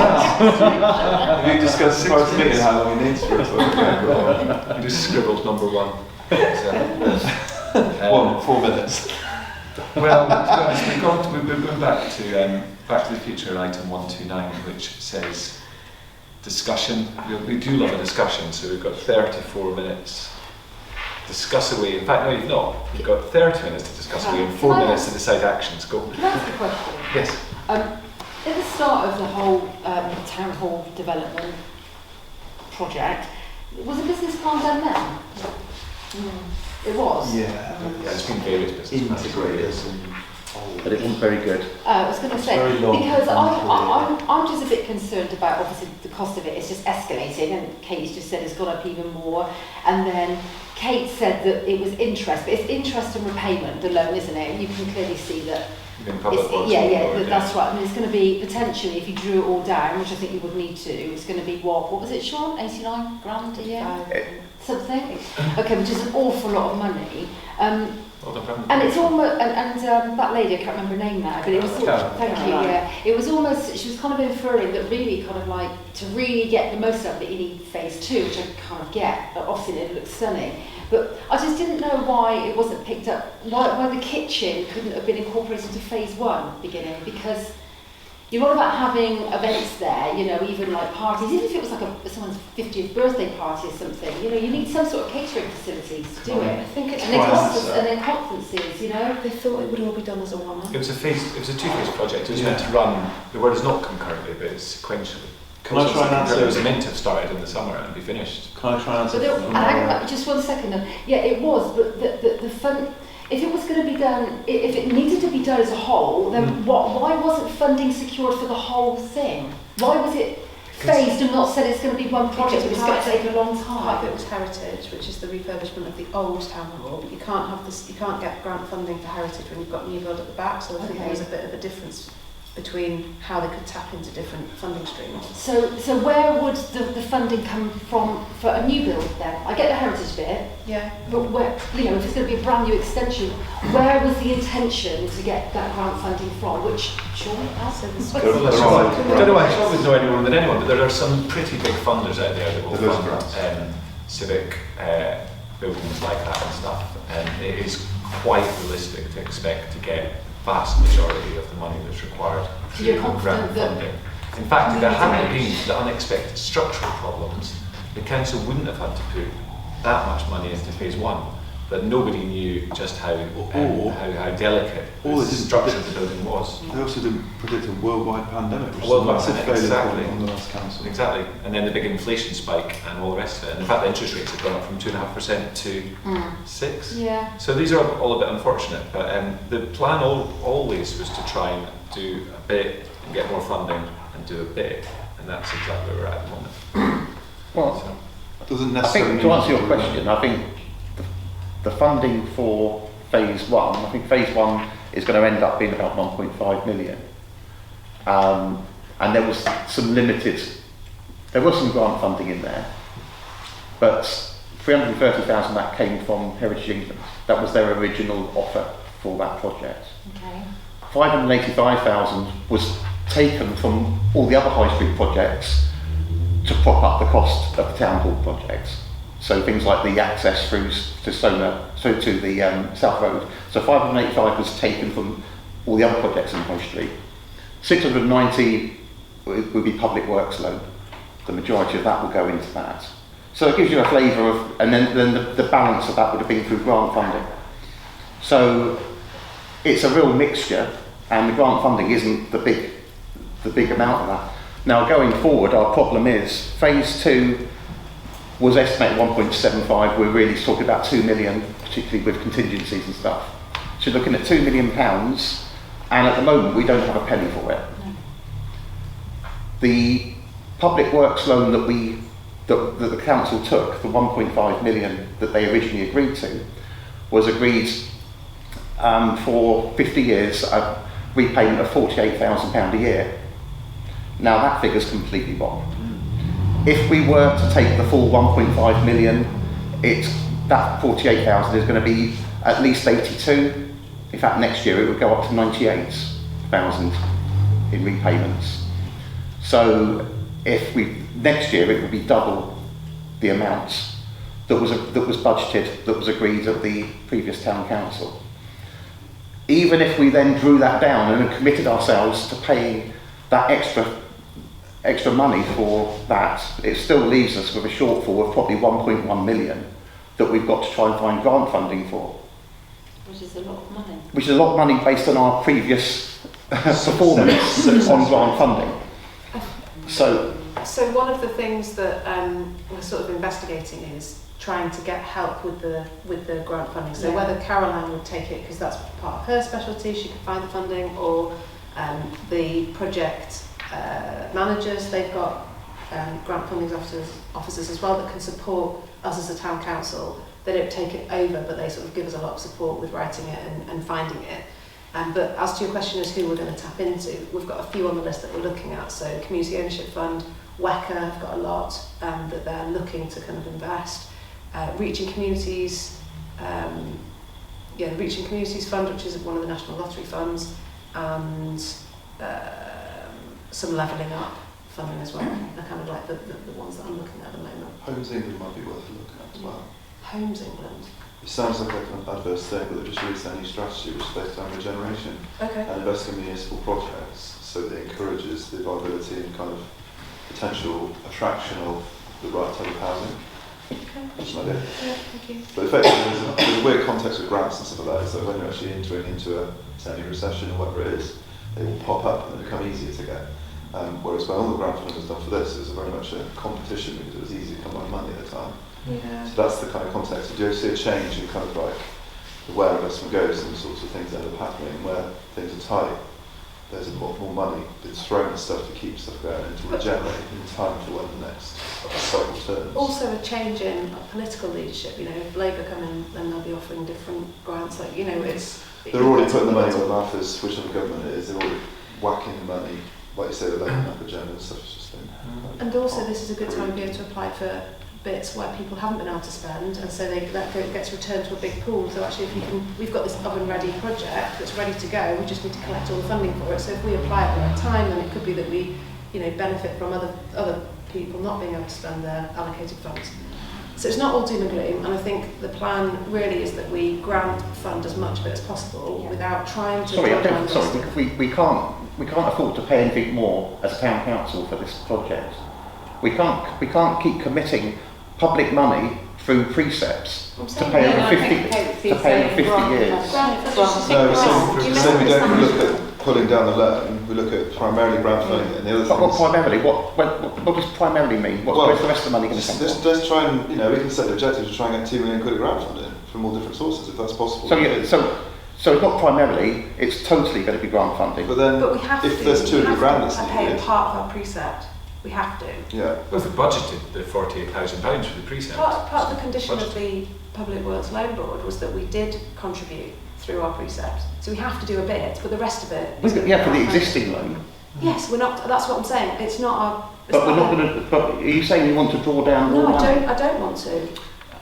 Have you discussed prior to meeting how long he needs for it? You just scribbled number 1. 4 minutes. Well, to be honest, we're going back to the Future item 129, which says discussion. We do love a discussion, so we've got 34 minutes. Discuss away. In fact, no, you've not. You've got 30 minutes to discuss away and 4 minutes to decide actions. Go. Can I ask a question? Yes. At the start of the whole town hall development project, was a business plan done then? It was? Yeah. It's been various business Integrators But it wasn't very good. I was going to say, Very long because and I'm just a bit concerned about, obviously, the cost of it. It's just escalating, and Kate's just said it's gone up even more. And then Kate said that it was interest, but it's interest and repayment, the loan, isn't it? You can clearly see that. That's right. I mean, it's going to be potentially, if you drew it all down, which I think you would need to, it's going to be what was it, Sean? 89 grand a year? Something? Okay, which is an awful lot of money. And it's almost, and that lady, I can't remember her name now, but it was, thank you, yeah. It was almost, she was kind of inferring that really kind of like, to really get the most out of it, you need phase 2, which I kind of get. Obviously it looks stunning. But I just didn't know why it wasn't picked up, why the kitchen couldn't have been incorporated into phase 1 beginning, because you're all about having events there, you know, even like parties, even if it was like someone's 50th birthday party or something, you know, you need some sort of catering facilities to do it. I think it's And then conferences, you know. They thought it would all be done as a one-off. It was a two-phase project. It was meant to run, the word is not concurrently, but it's sequentially. Can I try and answer? It was meant to have started in the summer and be finished. Can I try and answer? But just 1 second though. Yeah, it was, but the fund, if it was going to be done, if it needed to be done as a whole, then why wasn't funding secured for the whole thing? Why was it phased and not said it's going to be one project, but it's going to take a long Part time? of it was heritage, which is the refurbishment of the old town hall, but you can't have this, you can't get grant funding for heritage when you've got new build at the back, so I think there was a bit of a difference between how they could tap into different funding streams. So where would the funding come from for a new build then? I get the heritage bit, Yeah. but where, you know, if it's going to be a brand new extension, where was the intention to get that grant funding from? Which surely Also, the I don't know, I don't know anyone than anyone, but there are some pretty big funders out there that will There is fund civic buildings like that and stuff. And it is quite realistic to expect to get vast majority of the money that's required So you're through grant confident that- funding. In fact, if there hadn't been the unexpected structural problems, the council wouldn't have had to put that much money into phase one. But nobody knew just how delicate Or the they didn't structure of predict- the building was. They also didn't predict a worldwide pandemic, which A worldwide is a massive pandemic, failure exactly. on the last council. Exactly, and then the big inflation spike and all the rest of it. And in fact, the interest rates have gone up from 2.5% to 6%. Yeah. So these are all a bit unfortunate, but the plan always was to try and do a bit and get more funding and do a bit, and that's exactly where we're at the moment. Well, So, Doesn't I necessarily think to mean answer your to- question, I think the funding for phase one, I think phase one is going to end up being about 1.5 million. And there was some grant funding in there, but 330,000 that came from Heritage England. That was their original offer for that project. Okay. 585,000 was taken from all the other high street projects to prop up the cost of the town hall projects. So things like the access through to to the South Road. So 585 was taken from all the other projects in the high street. 690 would be public works loan. The majority of that will go into that. So it gives you a flavour of, and then the balance of that would have been through grant funding. So it's a real mixture, and the grant funding isn't the big amount of that. Now going forward, our problem is phase two was estimated 1.75. We're really talking about 2 million, particularly with contingencies and stuff. So you're looking at £2 million, and at the moment we don't have a penny for it. The public works loan that the council took, the 1.5 million that they originally agreed to, was agreed for 50 years, a repayment of £48,000 a year. Now that figure's completely wrong. If we were to take the full 1.5 million, that 48,000 is going to be at least 82. In fact, next year it would go up to 98,000 in repayments. So next year it would be double the amount that was budgeted, that was agreed at the previous town council. Even if we then drew that down and committed ourselves to paying that extra money for that, it still leaves us with a shortfall of probably 1.1 million that we've got to try and find grant funding for. Which is a lot of money. Which is a lot of money based on our previous performance on grant funding. So one of the things that we're sort of investigating is trying to get help with the grant funding. So whether Caroline would take it because that's part of her specialty, she could find the funding, or the project managers, they've got grant funding officers as well that can support us as a town council. They don't take it over, but they sort of give us a lot of support with writing it and finding it. But as to your question as who we're going to tap into, we've got a few on the list that we're looking at. So Community Ownership Fund, WECA have got a lot that they're looking to kind of invest. Reaching Communities, the Reaching Communities Fund, which is one of the National Lottery funds, and some Levelling Up funding as well. They're kind of like the ones that I'm looking at the moment. Homes England might be worth looking at as well. Homes England. It sounds like an adverse thing, but they've just released their new strategy, which is based on regeneration Okay. and investing in municipal projects. so that it encourages the viability and kind of potential attraction of the right type of housing. That's an idea. Yeah, thank you. But effectively, there's a weird context with grants and stuff like that, is that when you're actually entering into a semi-recession or whatever it is, they will pop up and they become easier to get. Whereas when all the grant funding was done for this, it was very much a competition because it was easy to come by money at the time. Yeah. So that's the kind of context. You do see a change in kind of like where investment goes and the sorts of things that end up happening, where things are tight. There's a lot more money that's thrown at stuff to keep stuff going and to regenerate in time for when the next cycle turns. Also a change in political leadership, you know, if Labour come in, then they'll be offering different grants, like, you know, it's... They're already putting the money where the mouth is, whichever government it is, they're already whacking the money, like you say, they're laying up agenda and stuff, it's just been... And also this is a good time to be able to apply for bits where people haven't been able to spend, and so that gets returned to a big pool. So actually, if you can, we've got this oven-ready project that's ready to go. We just need to collect all the funding for it. So if we apply at the right time, then it could be that we, you know, benefit from other people not being able to spend their allocated funds. So it's not all doom and gloom, and I think the plan really is that we grant fund as much of it as possible without trying to. We can't afford to pay anything more as a town council for this project. We can't keep committing public money through precepts to pay over 50 years. No, so we don't look at pulling down the loan, we look at primarily grant funding and the other things. What primarily? What does primarily mean? Where's the rest of the money going to come from? Let's try and, you know, we can set the objective to try and get £2 million of grant funding from all different sources if that's possible. So it's not primarily, it's totally going to be grant funding. But then, but we have if there's 200 grand that's pay needed, part of our precept. We have to. Yeah. Well, if we budgeted the £48,000 for the precept. Part of the condition of the Public Works Loan Board was that we did contribute through our precept. So we have to do a bit, but the rest of it is for the existing loan. Yes, we're not. That's what I'm saying. It's not our. But we're not going to. But are you saying you want to draw down more money? I don't want to.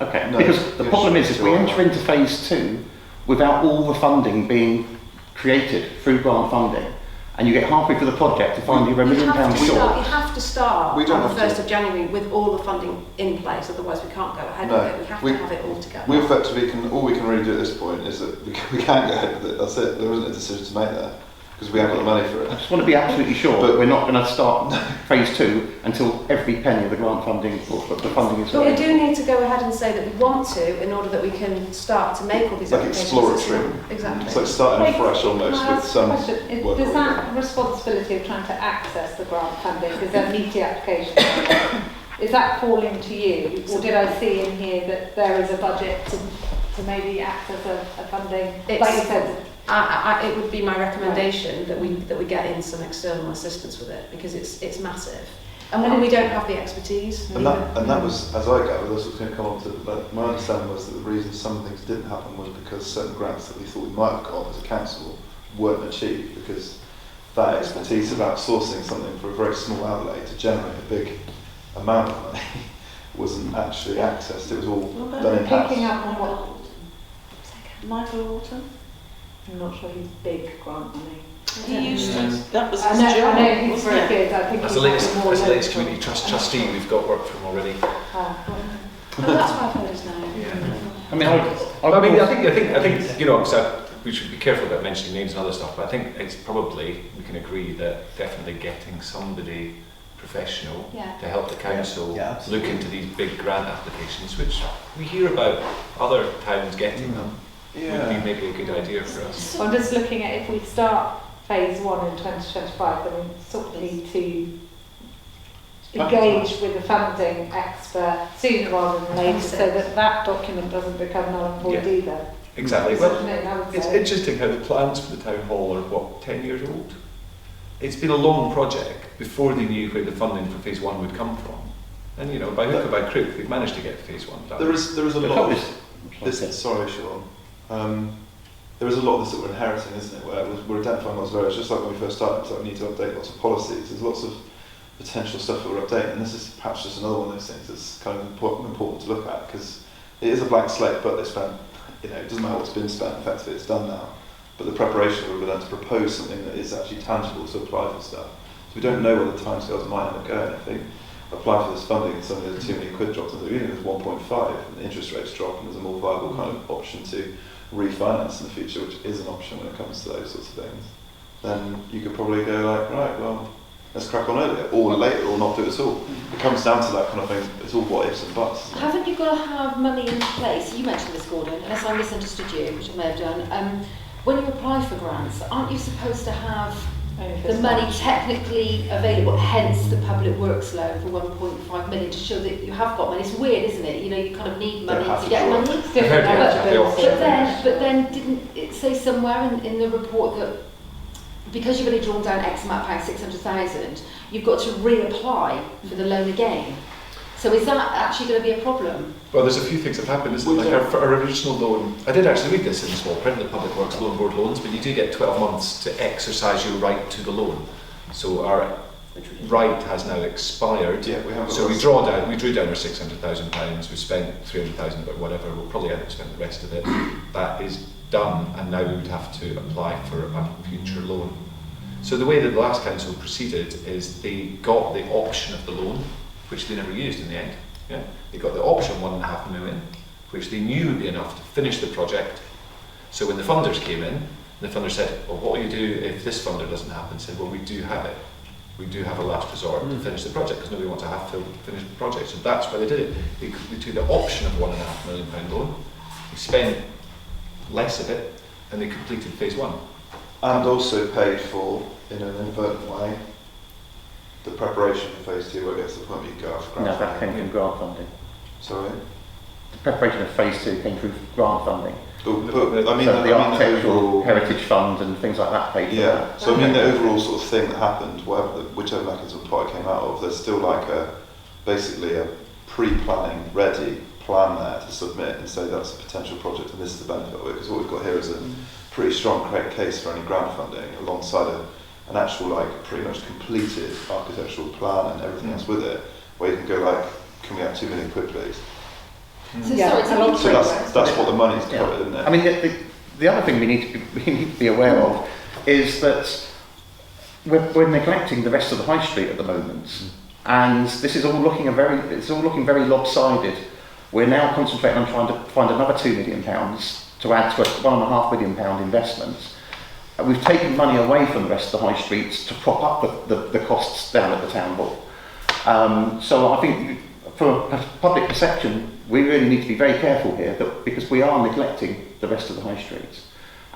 Okay. No, because the problem is, if we enter into phase 2 without all the funding being created through grant funding, and you get halfway through the project to find you're £1 million short. You have to start on the 1st of January with all the funding in place, otherwise we can't go ahead with it. We have to have it all together. We effectively all we can really do at this point is that we can't go ahead with it. That's it. There isn't a decision to make there because we haven't got the money for it. I just want to be absolutely sure that we're not going to start phase 2 until every penny of the grant funding or the funding is. But we do need to go ahead and say that we want to, in order that we can start to make all these applications. Exploratory. Exactly. It's like starting fresh almost with some. Does that responsibility of trying to access the grant funding, because they're meaty applications, is that falling to you, or did I see in here that there is a budget to maybe access a funding? Like you said. It would be my recommendation that we get in some external assistance with it, because it's massive, and we don't have the expertise. And that was, as I gathered, this was going to come on to. But my understanding was that the reason some things didn't happen was because certain grants that we thought we might have got as a council weren't achieved, because that expertise of outsourcing something for a very small outlay to generate a big amount of money wasn't actually accessed. It was all done in house. Picking up on what Michael Alton. I'm not sure he's big grant money. He used to. That was I his job. know he's very good. I think As he's the latest more community trustee, we've got work from already. That's why I've heard his name. Yeah. I mean, I think you know, so we should be careful about mentioning names and other stuff. But I think it's probably we can agree that definitely getting somebody professional to help the council look into these big grant applications, which we hear about other towns getting them. Would be maybe a good idea for us. I'm just looking at if we start phase 1 in 2025, then we sort of need to engage with the funding expert sooner rather than later, so that document doesn't become null and void either. Exactly. Well, it's interesting how the plans for the town hall are 10 years old. It's been a long project before they knew where the funding for phase 1 would come from, and you know, by hook or by crook, they've managed to get phase 1 done. There is a lot of this. Sorry, Sean. There is a lot of this that we're inheriting, isn't it? Where we're identifying lots of areas, just like when we first started, so we need to update lots of policies. There's lots of potential stuff that we're updating, and this is perhaps just another one of those things that's kind of important to look at, because it is a blank slate, but they spent, you know, it doesn't matter what's been spent, effectively it's done now. But the preparation we're going to propose something that is actually tangible to apply for stuff. So we don't know what the timescales might end up going. I think apply for this funding and suddenly there's £2 million drops, and even if there's 1.5 and the interest rates drop and there's a more viable kind of option to refinance in the future, which is an option when it comes to those sorts of things. then you could probably go like, right, well, let's crack on earlier, or later, or not do it at all. It comes down to that kind of thing. It's all what ifs and buts. Isn't it? Haven't you got to have money in place? You mentioned this, Gordon, unless I misunderstood you, which I may have done. When you apply for grants, aren't you supposed to have the money technically available, hence the public works loan for 1.5 million, to show that you have got money? It's weird, isn't it? You know, you kind of need money to get money. It's different But then didn't it say somewhere in the report that because you've only drawn down X amount of pounds, 600,000, you've got to reapply for the loan again? So is that actually going to be a problem? Well, there's a few things that have happened, isn't it? Like our original loan, I did actually read this in small print, the Public Works Loan Board loans, but you do get 12 months to exercise your right to the loan. So our right has now expired. Yeah, we have. So we drew down our £600,000, we spent 300,000 or whatever, we'll probably end up spending the rest of it. That is done, and now we would have to apply for a future loan. So the way that the last council proceeded is they got the option of the loan, which they never used in the end. Yeah? They got the option 1.5 million, which they knew would be enough to finish the project. So when the funders came in, the funder said, well, what do you do if this funder doesn't happen? Said, well, we do have it. We do have a last resort to finish the project, because nobody wants to have to finish the project. So that's why they did it. They took the option of £1.5 million loan, they spent less of it, and they completed phase 1. And also paid for, in an inadvertent way, the preparation for phase 2, where it gets to the point where you go for grant No, that came funding. from grant funding. Sorry? The preparation of phase 2 came through grant funding. But, I mean, So the architectural overall, heritage fund and things like that paid for yeah. that. So I mean, the overall sort of thing that happened, whichever mechanism of plot it came out of, there's still like basically a pre-planning ready plan there to submit and say that's a potential project and this is the benefit of it. Because what we've got here is a pretty strong case for any grant funding alongside an actual like pretty much completed architectural plan and everything else with it, where you can go like, can we have 2 million quid please? So Yeah, sorry, So that's what the money's covered, isn't it? I mean, the other thing we need to be aware of is that we're neglecting the rest of the high street at the moment, and this is all looking very lopsided. We're now concentrating on trying to find another £2 million to add to a £1.5 million investment. We've taken money away from the rest of the high streets to prop up the costs down at the town hall. So I think for public perception, we really need to be very careful here, because we are neglecting the rest of the high streets.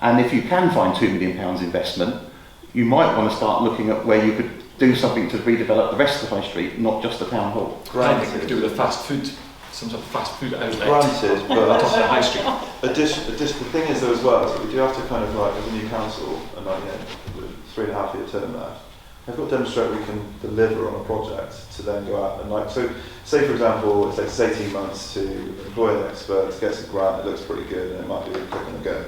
And if you can find £2 million investment, you might want to start looking at where you could do something to redevelop the rest of the high street, not just the town hall. I think we could do with a fast food, some sort of fast food outlet. Granted, on but top of the high street. the thing is though as well, so we do have to kind of like, as a new council, and like, 3.5 year term left, we've got to demonstrate we can deliver on a project to then go out and like, so say for example, it takes 18 months to employ an expert, to get some grant, it looks pretty good and it might be a click and a go.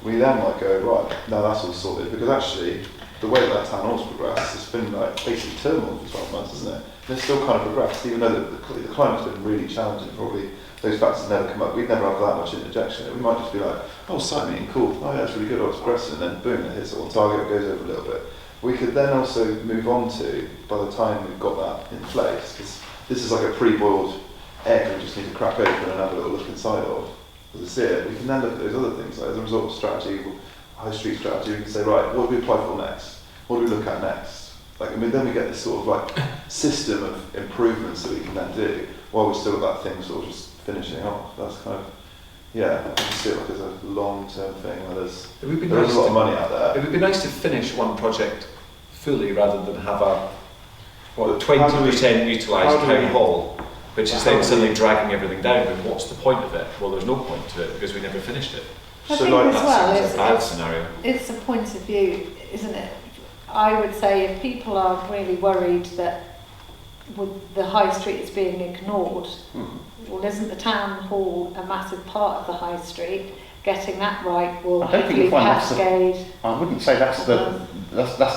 We then might go, right, now that's all sorted, because actually the way that town hall's progressed, it's been like basically turmoil for 12 months, isn't it? And it's still kind of progressed, even though the climate's been really challenging, probably those factors never come up. We'd never have that much interjection. We might just be like, oh, site meeting, cool, oh yeah, it's really good, oh, it's progressing, and then boom, it hits it on target, it goes over a little bit. We could then also move on to, by the time we've got that in place, because this is like a pre-boiled egg we just need to crack open and have a little look inside of. As I see it, we can then look at those other things, like as a result of strategy, high street strategy, we can say, right, what do we apply for next? What do we look at next? Like, I mean, then we get this sort of like system of improvements that we can then do, while we're still got that thing sort of just finishing off. That's kind of, yeah, I can see it like as a long-term thing where there's a lot of money out there. It would be nice to finish one project fully rather than have a 20% utilised town hall, which is then suddenly dragging everything down. And what's the point of it? Well, there's no point to it because we never finished it. I So think like as that well, seems a bad scenario. it's a point of view, isn't it? I would say if people are really worried that the high street is being ignored, well, isn't the town hall a massive part of the high street? Getting that right will I don't think hopefully you'll find that's cascade. I wouldn't say that's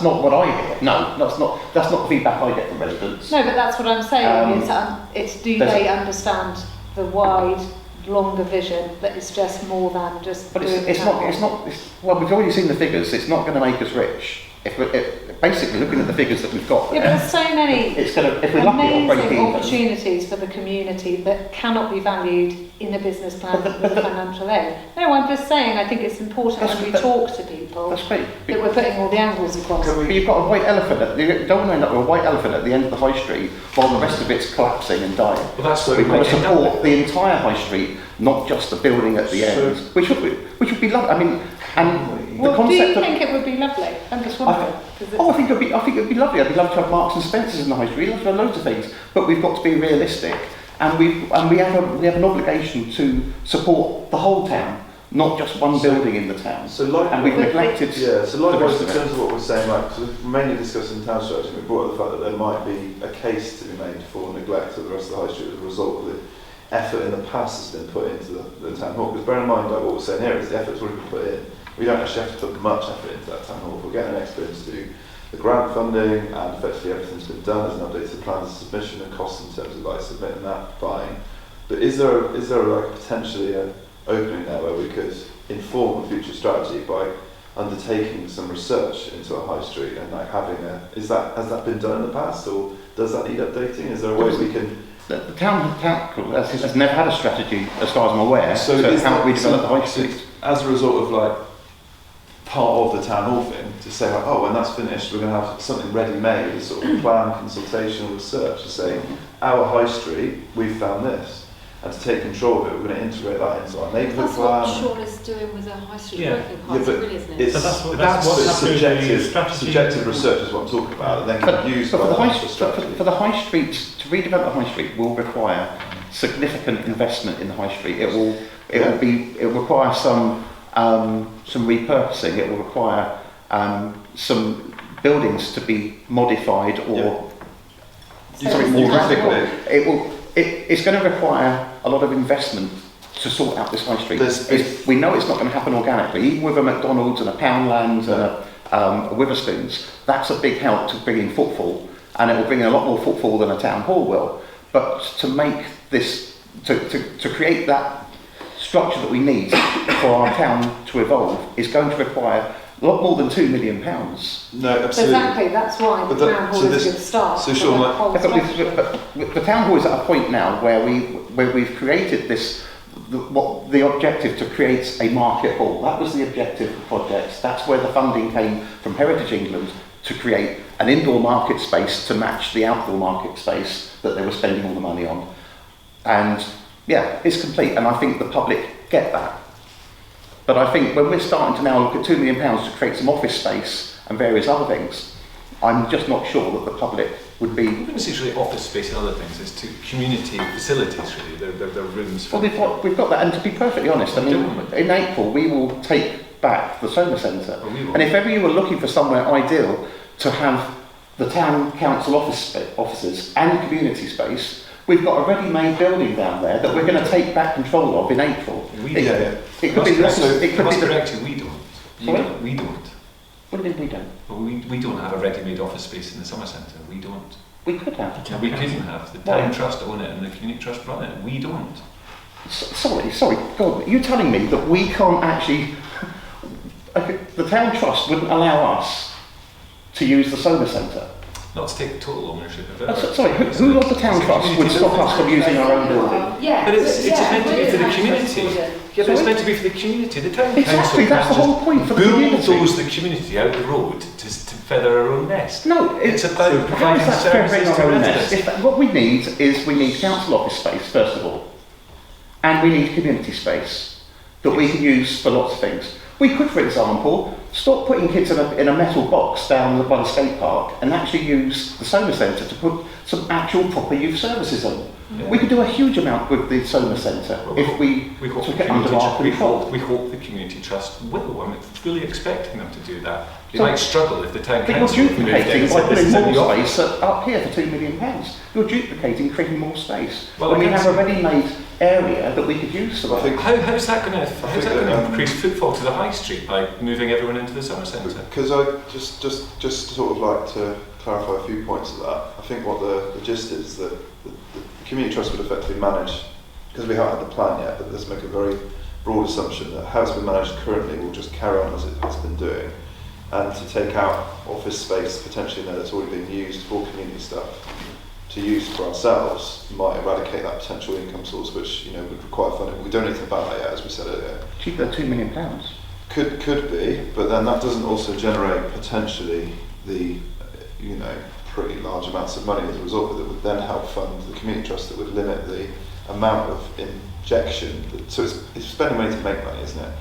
not what I hear. No, that's not the feedback I get from residents. No, but that's what I'm saying. Um, It's do there's they understand the wide, longer vision that is just more than just. But doing it's the not. town It's hall? not. Well, we've already seen the figures. It's not going to make us rich. basically looking at the figures that we've got Yeah, but there, there's so many it's going to, if we're lucky, it'll break amazing even. opportunities for the community that cannot be valued in a business plan with financial aid. No, I'm just saying I think it's important That's- when we that- talk to people That's great. that we're putting all the angles across. But you've got a white elephant. You don't want to end up with a white elephant at the end of the high street while the rest of it's collapsing and dying. Well, that's what We've got to we might end up support with. the entire high street, not just the building at the end, which would be lovely. I mean, and the Well, do you concept of think it would be lovely? I'm just wondering. 'cause it's- I think it'd be lovely. I'd love to have Marks and Spencers in the high street. I'd love to have loads of things, but we've got to be realistic, and we have an obligation to support the whole town, not just one building in the town. So like, And we've neglected yeah, so the likewise rest in of it. terms of what we're saying, like, so we're mainly discussing town strategy, we brought up the fact that there might be a case to be made for neglect of the rest of the high street as a result of the effort in the past that's been put into the town hall. Because bear in mind, like what we're saying here is the effort's already been put in. We don't actually have to put much effort into that town hall. If we're getting an expert to do the grant funding and effectively everything's been done, there's an updated plan of submission and costs in terms of like submitting that, fine. But is there like potentially an opening there where we could inform a future strategy by undertaking some research into a high street and like having has that been done in the past, or does that need updating? Is there a way we can? The town has never had a strategy, as far as I'm aware, So so is how that- we develop the high so street. as a result of like part of the town hall thing, to say like, oh, when that's finished, we're going to have something ready-made, a sort of plan, consultation, research, to say, our high street, we've found this. And to take control of it, we're going to integrate that into our neighbourhood That's what plan. Sean is doing with the High Street Yeah. Working Party, but really, isn't it? It's, So that's what- that's that's what what's happening with the subjective, strategy. subjective research is what I'm talking about, and then But, can be used but by for, the the high, actual strategy. for the high street, to redevelop the high street will require significant investment in the high street. It will require some repurposing. It will require some buildings to be modified or something more radical. It's going to require a lot of investment to sort out this high street. We know it's not going to happen organically. Even with a McDonald's and a Poundland and a Witherspoons, that's a big help to bring in footfall, and it will bring in a lot more footfall than a town hall will. But to make this, to create that structure that we need for our town to evolve is going to require a lot more than £2 million. No, absolutely. Exactly, that's why the But that- town hall so is this- a good start. so for Sean, the like- whole But strategy. the town hall is at a point now where we've created this, the objective to create a market hall. That was the objective of the project. That's where the funding came from Heritage England, to create an indoor market space to match the outdoor market space that they were spending all the money on. And yeah, it's complete, and I think the public get that. But I think when we're starting to now look at £2 million to create some office space and various other things, I'm just not sure that the public would be. Even if it's really office space and other things, it's to community facilities really. They're rooms for. Well, we've got that, and to be perfectly honest, I mean, in April we will take back the Solar Centre. Oh, we will. And if ever you were looking for somewhere ideal to have the town council offices and community space, we've got a ready-made building down there that we're going to take back control of in April. It could be less. It could be correct you, we don't. Sorry? We don't. What do you mean we don't? Well, we don't have a ready-made office space in the summer centre. We don't. We could have. We couldn't have. The Why? town trust own it and the community trust run it. We don't. Sorry, God, you're telling me that we can't actually, the town trust wouldn't allow us to use the Solar Centre? Not to take total ownership of it. Sorry, who of the town trust would stop us from using our own building? Yeah, But it's meant to be for the really community. nice. Yeah, but it's meant to be for the community. The town Exactly, council that's the can't whole point, for the just community. bulldoze the community out the road to feather our own nest. No, It's about how providing is that feathering services to our own residents. nest? What we need is council office space, first of all, and we need community space that we can use for lots of things. We could, for example, stop putting kids in a metal box down by the skate park and actually use the Solar Centre to put some actual proper youth services on. Yeah. We could do a huge amount with the Solar Centre Well, if we hope took the it under our community, control. we hope the community trust will. I'm fully expecting them to do that. They So- might struggle if the town But you're council moved in duplicating and by said, "This putting is in the more office." space up here for £2 million. You're duplicating, creating more space. Well, when I we can have a see- ready-made area that we could use for I that. think How's that going to that, increase footfall to the high street by moving everyone into the summer centre? Because I just sort of like to clarify a few points of that. I think what the gist is that the community trust would effectively manage, because we haven't had the plan yet, but let's make a very broad assumption that how it's been managed currently will just carry on as it has been doing. and to take out office space potentially that's already being used for community stuff to use for ourselves might eradicate that potential income source, which would require funding. We don't know anything about that yet, as we said earlier. Cheaper than £2 million. Could be, but then that doesn't also generate potentially the pretty large amounts of money as a result of it that would then help fund the community trust, that would limit the amount of injection. So it's spending money to make money, isn't it?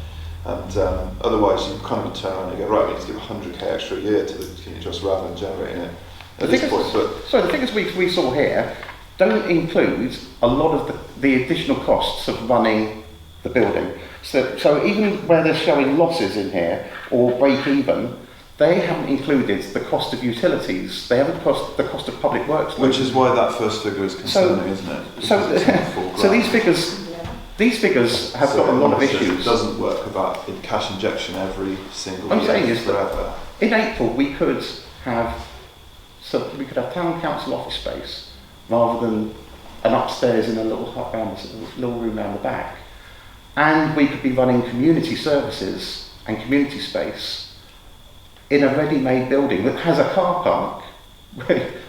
And otherwise you kind of turn around and go, right, we need to give 100k extra a year to the community trust rather than generating it at this point. The figures we saw here don't include a lot of the additional costs of running the building. So even where they're showing losses in here or break even, they haven't included the cost of utilities. They haven't the cost of public works. Which is why that first figure is concerning, isn't it? So these figures have got a lot of issues. It doesn't work about cash injection every single I'm year saying is forever. In April we could have town council office space rather than an upstairs in a little room round the back, and we could be running community services and community space in a ready-made building that has a car park,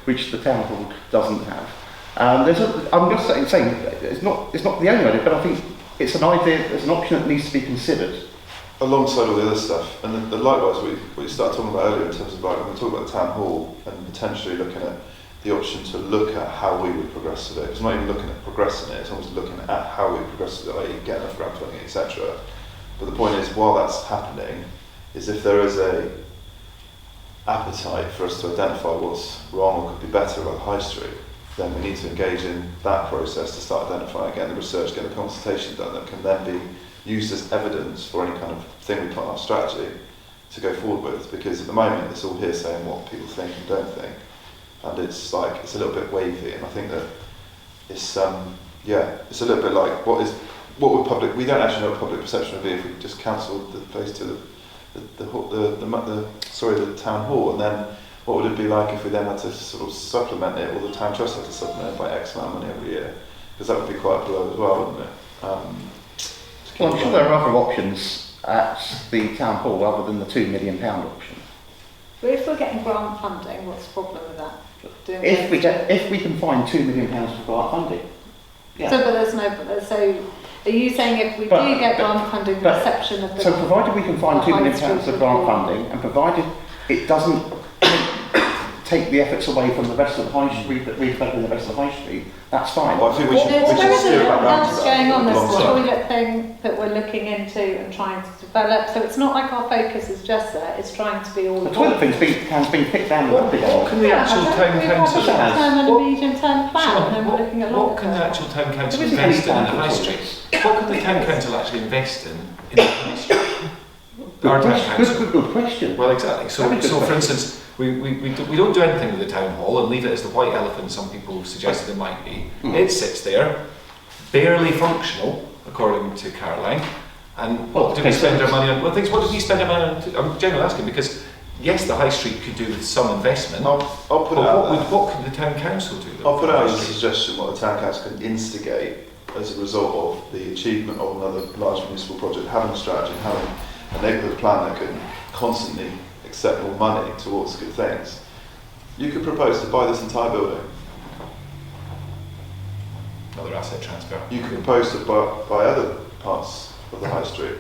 which the town hall doesn't have. I'm just saying it's not the only idea, but I think it's an idea, it's an option that needs to be considered. Alongside all the other stuff, and then likewise, we started talking about earlier in terms of when we talk about the town hall and potentially looking at the option to look at how we would progress with it. It's not even looking at progressing it, it's almost looking at how we progress with it, i.e. get enough grant funding, etc. But the point is, while that's happening, is if there is a appetite for us to identify what's wrong or could be better about the high street, then we need to engage in that process to start identifying, getting the research, getting the consultation done that can then be used as evidence for any kind of thing we put on our strategy to go forward with. Because at the moment it's all here saying what people think and don't think, and it's a little bit wavy, and I think that it's it's a little bit like we don't actually know what public perception would be if we just cancelled the phase 2 the town hall, and then what would it be like if we then had to sort of supplement it, or the town trust had to supplement it by X amount of money every year? Because that would be quite a blow as well, wouldn't it? Well, I'm sure there are other options at the town hall other than the £2 million option. But if we're getting grant funding, what's the problem with that? If we can find £2 million for grant funding. Yeah. So are you saying if we do get grant funding, the perception of the... So provided we can find £2 million of grant funding, and provided it doesn't take the efforts away from the rest of the high street, redeveloping the rest of the high street, that's fine. Well, I think we should steer back down to that. Going on, there's a toilet thing that we're looking into and trying to develop, so it's not like our focus is just there, it's trying to be all... The toilet thing has been picked down What can the actual town council short-term and a medium-term plan, and then we're looking at what can the actual town council invest in the high street? What can the town council actually invest in the high street? Good question. Well, exactly. So for instance, we don't do anything with the town hall and leave it as the white elephant some people suggested it might be. It sits there, barely functional, according to Caroline. And what do we spend our money on? Well, what do we spend our money on? I'm generally asking because yes, the high street could do with some investment. I'll put it out. What can the town council do? I'll put out as a suggestion what the town council can instigate as a result of the achievement of another large municipal project, having a strategy, having a neighbourhood plan that can constantly accept more money towards good things. You could propose to buy this entire building. Another asset transfer. You could propose to buy other parts of the high street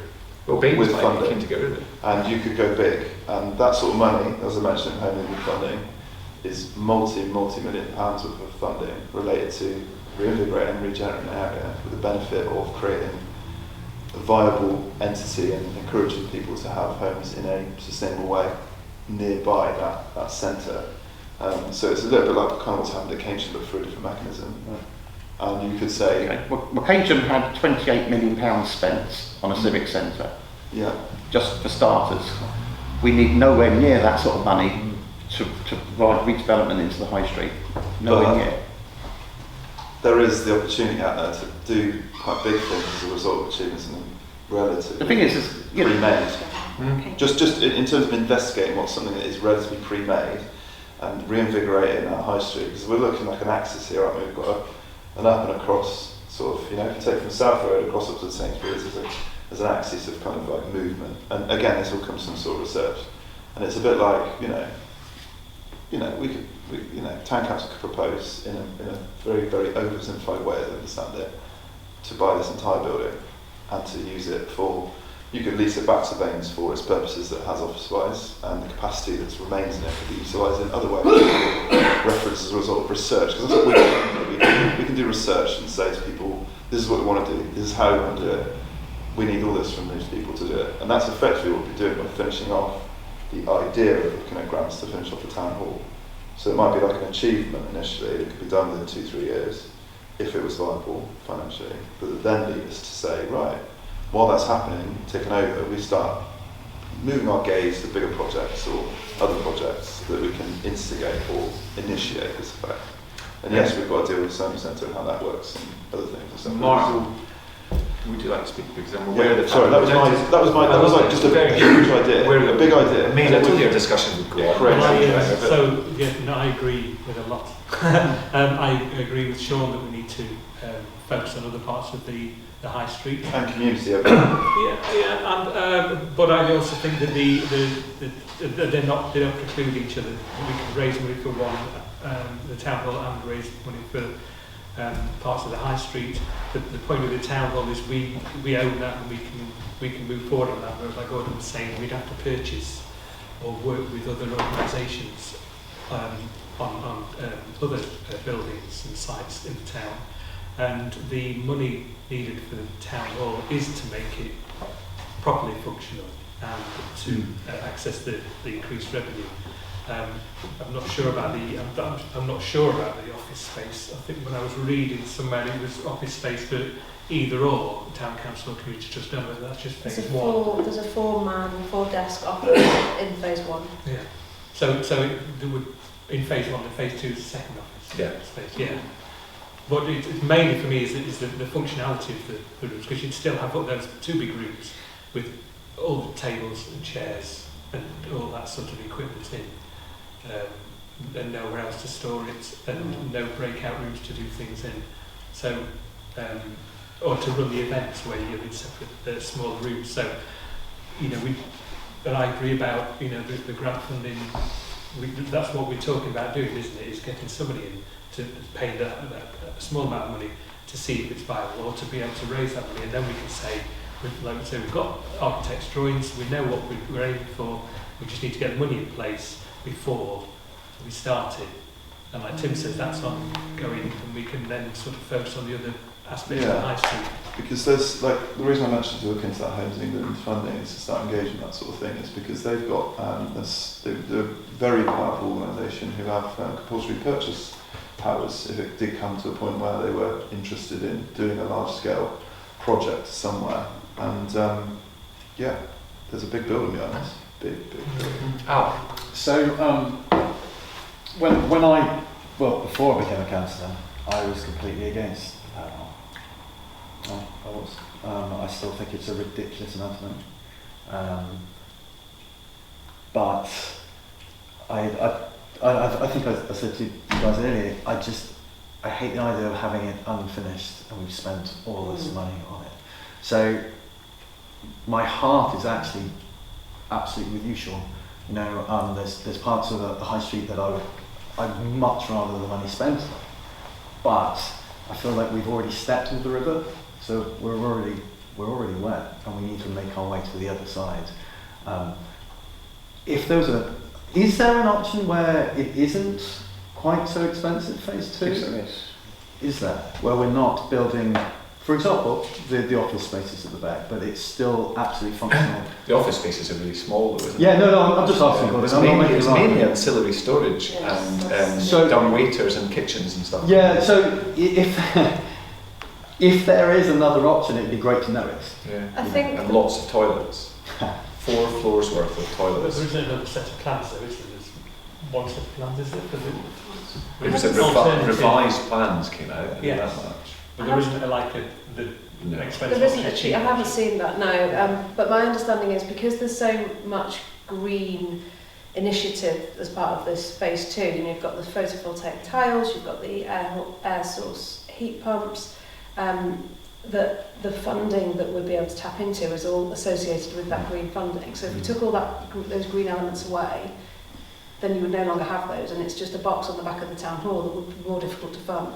with funding, to get rid of it. and you could go big. And that sort of money, as I mentioned in Home Neighbourhood funding, is multi-million pounds worth of funding related to reinvigorating and regenerating an area with the benefit of creating a viable entity and encouraging people to have homes in a sustainable way nearby that centre. So it's a little bit like kind of what's happened at Keynsham, but through a different mechanism. And you could say... Well, Keynsham had £28 million spent on a civic centre. Yeah. Just for starters. We need nowhere near that sort of money to provide redevelopment into the high street. Nowhere near. There is the opportunity out there to do quite big things as a result of achieving something relatively the thing is pre-made. Just in terms of investigating what's something that is relatively pre-made and reinvigorating our high street, because we're looking like an axis here, aren't we? We've got an up and across sort of, if you take from South Road across up to the Sainsbury's as an axis of kind of like movement. And again, this all comes from sort of research. And it's a bit like, town council could propose in a very, very oversimplified way, as I understand it, to buy this entire building and to use it for, you could lease it back to Baines for its purposes that it has office-wise, and the capacity that remains in it could be utilised in other ways, reference as a result of research, because that's what we can do research and say to people, this is what we want to do, this is how we want to do it, we need all this from these people to do it. And that's effectively what we're doing by finishing off the idea of looking at grants to finish off the town hall. So it might be like an achievement initially, it could be done within 2-3 years, if it was viable financially, but it then lead us to say, right, while that's happening, taking over, we start moving our gaze to bigger projects or other projects that we can instigate or initiate this effect. And yes, we've got to deal with Sony Centre and how that works and other things. So Mark, would you like to speak? Because I'm aware that. Sorry, that was like just a huge idea, a big idea. I mean, I told you a discussion would go on. I agree with a lot. I agree with Sean that we need to focus on other parts of the high street and community. But I also think that they don't preclude each other. We can raise money for one, the town hall, and raise money for parts of the high street. The point of the town hall is we own that and we can move forward on that. Whereas like Gordon was saying, we'd have to purchase or work with other organisations on other buildings and sites in the town. And the money needed for the town hall is to make it properly functional and to access the increased revenue. I'm not sure about the office space. I think when I was reading somewhere it was office space for either or town council or community trust. No, that's just phase one. There's a 4-man, 4-desk office in phase 1. Yeah. So there would in phase 1 and phase 2 is the second office space. Yeah. But it mainly for me is the functionality of the rooms, because you'd still have those 2 big rooms with all the tables and chairs and all that sort of equipment in, and nowhere else to store it, and no breakout rooms to do things in. So, or to run the events where you're in separate smaller rooms. So, but I agree about the grant funding. That's what we're talking about doing, isn't it? Is getting somebody in to pay a small amount of money to see if it's viable, or to be able to raise that money, and then we can say, like we say, we've got architect's drawings, we know what we're aiming for, we just need to get the money in place before we start it. And like Tim says, that's ongoing, and we can then sort of focus on the other aspects of the high street. Because there's the reason I mentioned to look into that Homes England funding is to start engaging that sort of thing, is because they've got they're a very powerful organisation who have compulsory purchase powers if it did come to a point where they were interested in doing a large scale project somewhere. And there's a big building behind this. Big building. So before I became a councillor, I was completely against the town hall. I was. I still think it's a ridiculous amount of money. But I think I said to you guys earlier, I hate the idea of having it unfinished and we've spent all this money on it. So my heart is actually absolutely with you, Sean. There's parts of the high street that I'd much rather the money spent, but I feel like we've already stepped into the river, so we're already wet, and we need to make our way to the other side. Is there an option where it isn't quite so expensive, phase 2? Yes, there is. Is there? Where we're not building, for example, the office spaces at the back, but it's still absolutely functional. The office spaces are really small, though, isn't it? Yeah, no, I'm just asking about it. It's mainly ancillary storage and dumb waiters and kitchens and stuff. Yeah, so if there is another option, it'd be great to know it. Yeah. I think and lots of toilets. 4 floors worth of toilets. There isn't another set of plans, though, is there? There's one set of plans, is there? It was a revised plans came out. Yes. That much. But there isn't the expensive. There isn't actually, I haven't seen that now, but my understanding is because there's so much green initiative as part of this phase 2, you've got the photovoltaic tiles, you've got the air source heat pumps, that the funding that we'd be able to tap into is all associated with that green funding. So if we took all those green elements away, then you would no longer have those, and it's just a box on the back of the town hall that would be more difficult to fund.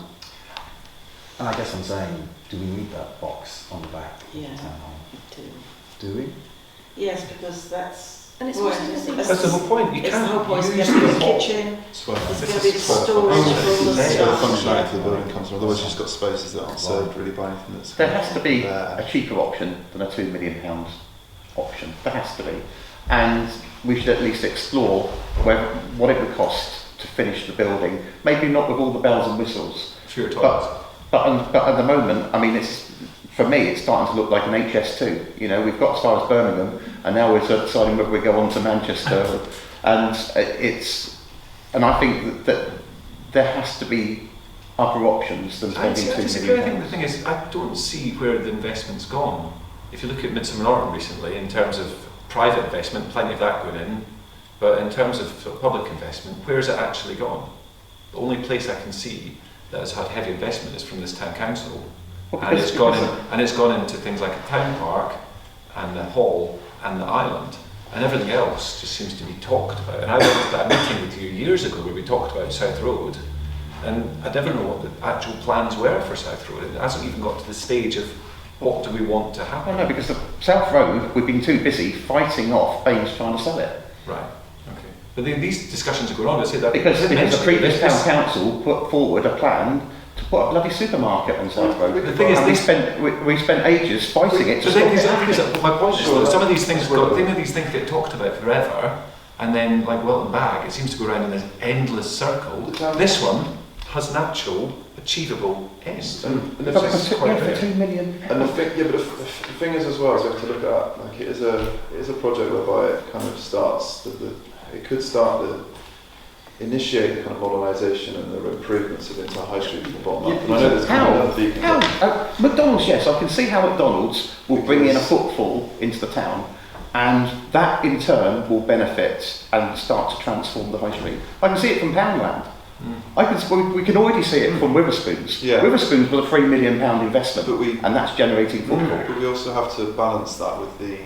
And I guess I'm saying, do we need that box on the back Yeah. of the town hall? Um, Do we? Yes, because that's... And it's well, also the thing- That's the whole point. You It's the whole can't point. It's use going to be the the hall. kitchen, It's where there's this going to be the is where- storage for all the That's where the stuff. functionality of the building comes from. Otherwise, you've just got spaces that aren't served really by anything that's. There has to be there. a cheaper option than a £2 million option. There has to be. And we should at least explore what it would cost to finish the building. Maybe not with all the bells and whistles. Fewer toilets. But at the moment, I mean, for me, it's starting to look like an HS2. You know, we've got as far as Birmingham, and now we're deciding whether we go on to Manchester. And I think that there has to be other options than I spending £2 disagree. I think million. the thing is, I don't see where the investment's gone. If you look at Midsummer Norton recently, in terms of private investment, plenty of that going in, but in terms of sort of public investment, where's it actually gone? The only place I can see that has had heavy investment is from this town council, and it's gone into things like a town park, and the hall, and the island, and everything else just seems to be talked about. And I went to that meeting with you years ago where we talked about South Road, and I never know what the actual plans were for South Road. It hasn't even got to the stage of what do we want to happen. Oh no, because the South Road, we've been too busy fighting off Baines trying to sell it. Right. Okay. But these discussions are going on. I say that Because the previous this- town council put forward a plan to put a bloody supermarket on South Road. The thing is, and we these- spent ages fighting it to But stop then it. my point is that some of these things get talked about forever, and then like Wilton Bag, it seems to go around in this endless circle. This one has an actual achievable end. And But it's it's just quite for big. £2 million. And the thing is as well, is we have to look at, like, it is a project whereby it kind of starts, it could start initiate the kind of modernisation and the improvements of the entire high street from the bottom up. And I know there's kind of another beacon. McDonald's, yes, I can see how McDonald's will bring in a footfall into the town, and that in turn will benefit and start to transform the high street. I can see it from Poundland. We can already see it from Witherspoons. Yeah. Witherspoons was a £3 million investment, But we- and that's generating footfall. But we also have to balance that with the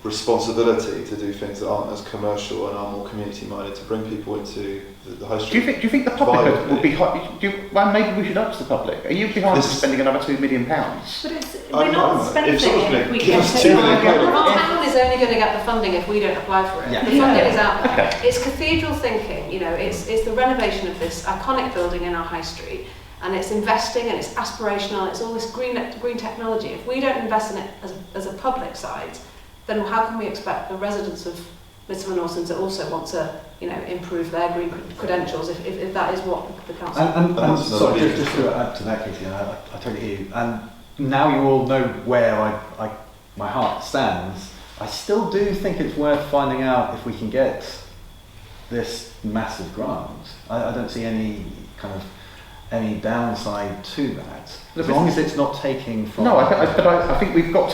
responsibility to do things that aren't as commercial and are more community minded, to bring people into the high Do street. you think the public vibe. would be? Well, maybe we should ask the public. Are you behind spending another £2 million? But it's, I'm we're not not. spending If someone's it gonna if we give get us it. £2 million, The town is only going to get the funding if we don't apply for it. Yeah. The funding is out there. Okay. It's cathedral thinking, you know, it's the renovation of this iconic building in our high street, and it's investing and it's aspirational, it's all this green technology. If we don't invest in it as a public side, then how can we expect the residents of Midsummer Norton to also want to, you know, improve their green credentials if that is what the council... And that's sorry, another just to add to that, Katie, and I totally hear you. And now you all know where my heart stands. I still do think it's worth finding out if we can get this massive grant. I don't see any any downside to that, as long as it's not taking from. No, I think we've got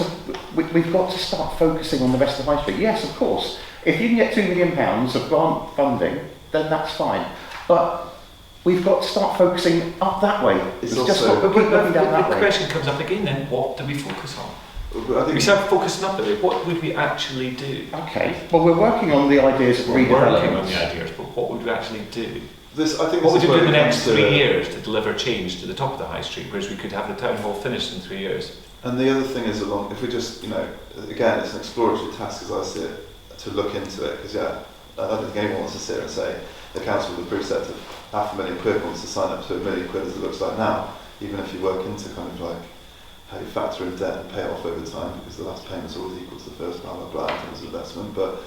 to start focusing on the rest of the high street. Yes, of course. If you can get £2 million of grant funding, then that's fine. But we've got to start focusing up that way. It's It's just also- not keep looking down The that way. question comes up again then, what do we focus on? I think We start focusing up a bit, what would we actually do? Okay. Well, we're working on the ideas of We're working on redevelopment. the ideas, but what would we actually do? I think What would this you is do in the where it next comes to- 3 years to deliver change to the top of the high street, whereas we could have the town hall finished in 3 years? And the other thing is, if we just, again, it's an exploratory task as I see it, to look into it, because I don't think anyone wants to sit here and say the council with a preset of £500,000 wants to sign up to £1 million as it looks like now, even if you work into kind of like how you factor in debt and pay it off over time, because the last payment's always equal to the first, blah, blah, blah, in terms of investment. But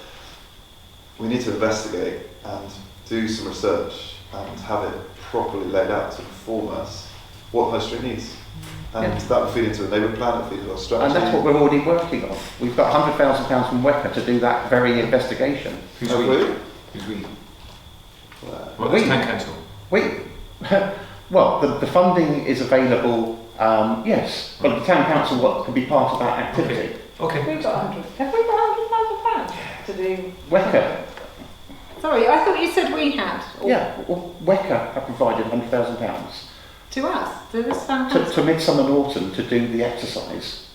we need to investigate and do some research and have it properly laid out to inform us what High Street needs. And that will feed into a neighbourhood plan, it will feed into our strategy. And that's what we're already working on. We've got £100,000 from WECA to do that very investigation. Who's Have we? we? Who's we? Well, Well, We- the town council. Well, the funding is available, yes, but the town council can be part of that activity. Okay. We've got 100. Have we got £100,000 to do? WECA, Sorry, I thought you said we had. Or- yeah, well, WECA have provided £100,000 To us, to this town to council. Midsummer Norton to do the exercise.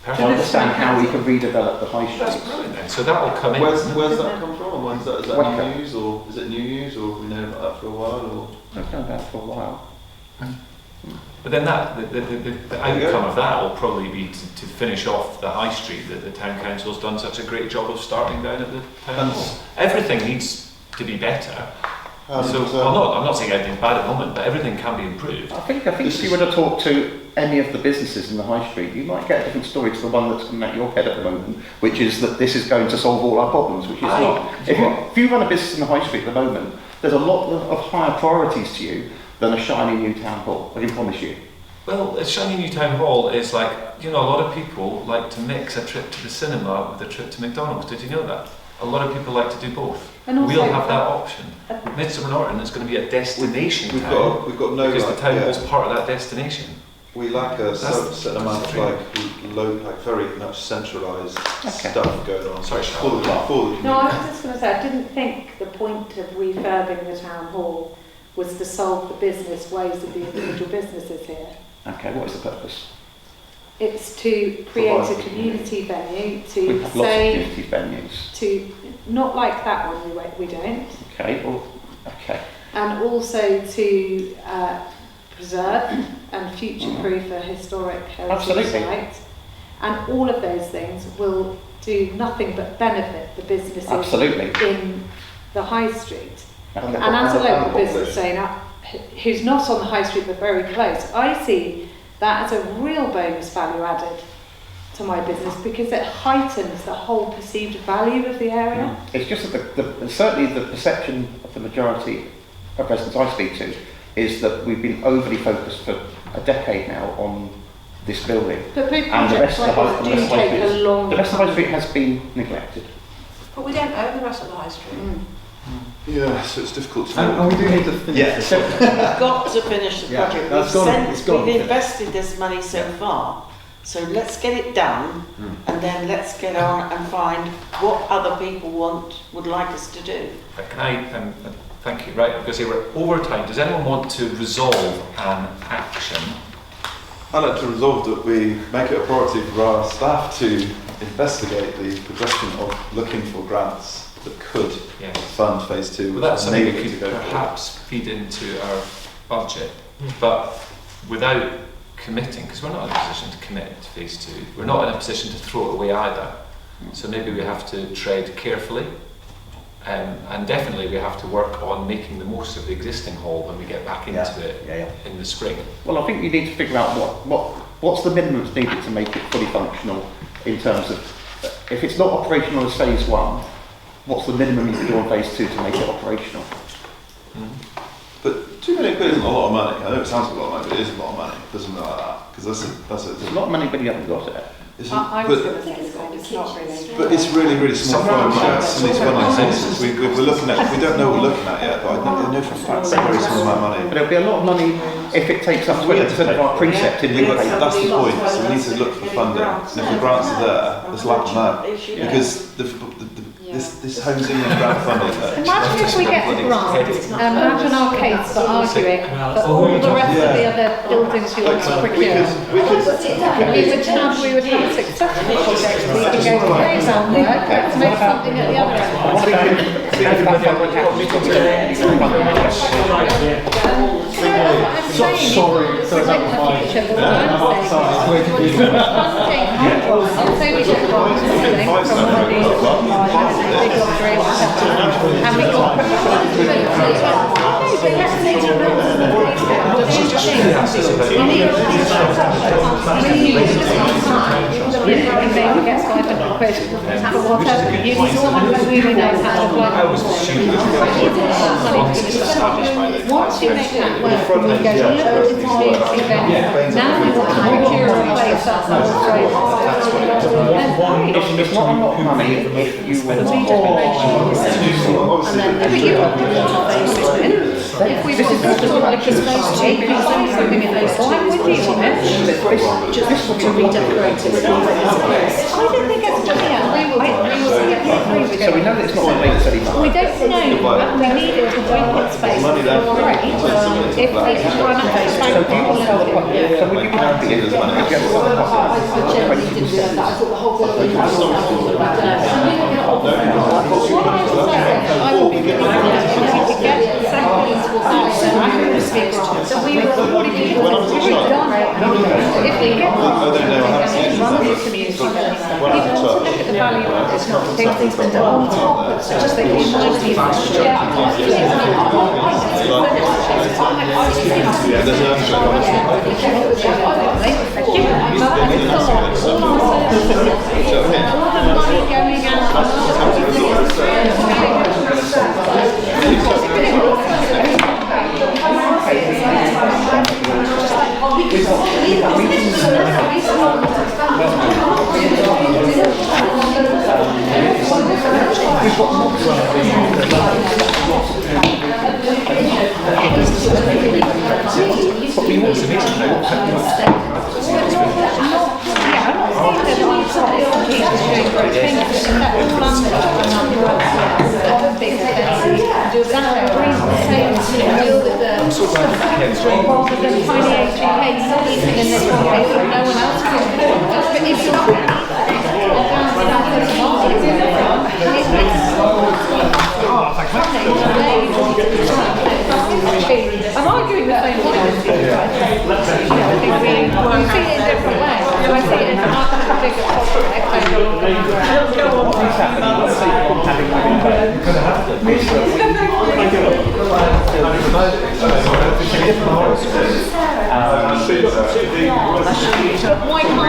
To Perfect. understand how we can redevelop the high That's streets. brilliant then. So that will come in. Where's that come from? And when's that? Is that Wacko. new news, or is it new news, or have we known about that for a while? Or I've done that for a while. But then the outcome of that will probably be to finish off the high street that the town council's done such a great job of starting down at the town And- hall. Everything needs to be better. And, So I'm not saying everything's bad at the moment, but everything can be improved. I think if you were to talk to any of the businesses in the high street, you might get a different story to the one that's coming at your head at the moment, which is that this is going to solve all our problems, which is not. If you run a business in the high street at the moment, there's a lot of higher priorities to you than a shiny new town hall, I can promise you. Well, a shiny new town hall is like, you know, a lot of people like to mix a trip to the cinema with a trip to McDonald's. Did you know that? A lot of people like to do both. And also- We'll have that option. With Midsummer Norton, it's going to be a destination we've town. got no because like, the town yeah, hall's part of that destination. we lack a That's- certain amount of like very much centralised Okay. stuff going on. Sorry, for the Charlotte. community. No, I was just going to say, I didn't think the point of refurbing the town hall was to solve the business woes of the individual businesses here. Okay, what is the purpose? It's to create a community venue We to have lots of say, community venues. to, not like that one, we don't, Okay, well, okay. and also to preserve and future-proof a historic heritage Absolutely. site. And all of those things will do nothing but benefit the businesses Absolutely. in the high street. Okay. And as a local And business owner who's not on the high street but very close, I see that as a real bonus value added to my business because it heightens the whole perceived value of the area. It's just that certainly the perception of the majority of residents I speak to is that we've been overly focused for a decade now on this building. But big And the projects rest of the like high, this do take a long the rest of the high time. street has been neglected. But we don't own the rest of the high street. Yeah, so it's difficult to And we do need to finish Yeah. this. We've got to finish the Yeah, project. that's We've, gone- it's gone we've finished. invested this money so far. So let's get it done and then let's get on and find what other people would like us to do. Can I, thank you, right, because we're over time. Does anyone want to resolve an action? I'd like to resolve that we make it a priority for our staff to investigate the progression of looking for grants that could Yeah. fund phase two. Well, that's something we enable it could to go forward. perhaps feed into our budget, but without committing, because we're not in a position to commit to phase two. We're not in a position to throw it away either. So maybe we have to tread carefully, and definitely we have to work on making the most of the existing hall when we get back into it Yeah. in the spring. Well, I think you need to figure out what's the minimum that's needed to make it fully functional in terms of, if it's not operational as phase one, what's the minimum you can do on phase two to make it operational? But £2 million isn't a lot of money. I know it sounds like a lot of money, but it is a lot of money. It doesn't look like that. Because There's a lot of money, but you haven't got it. I was but, going to say it's not really. but it's really, really small funding. Some of these funding sources we're looking at, we don't know what we're looking at yet, but I know for a fact it's a very small amount of money. But it'll be a lot of money if it takes up 20% of our precept in But UK. that's the point. So we need to look for funding. And if the grants are there, let's lap them out. Because this homes in grant funding. Imagine if we get a grant, imagine our case for arguing for all the rest of the other buildings you want to procure. We would have successful projects, we could go to phase on work, let's make something at the other end. Sorry, that was my... I'll say we get grants from one of these big lotteries, and we got Maybe gets 500 quid for whatever. You really knows how to apply. I was assuming Once you make that work, we go, look at the community venue. Now we want to procure a place that's not great. It's not a lot of money if you were If we want to like a space change, something in those, I'm with you on it. Just to redecorate it. I don't think it's, yeah, we will agree with So we know that it's not the latest anymore. We don't known we needed to toilet space for free, if we could run up to So do you want to sell the property? So would you be happy if you have a I generally didn't realise that. I thought the whole building was I would be really happy if we could get the second piece was so we were already done. If we get run the community, people also look at the value of it's not everything's been done on top. So just think in mind the I'm arguing the same point as you guys. I think we see it in different ways. So I see it as a much bigger project why can't we look at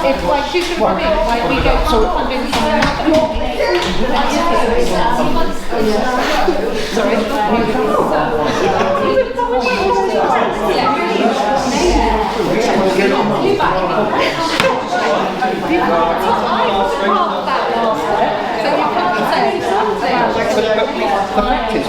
It's like two different things, like we go funding from another.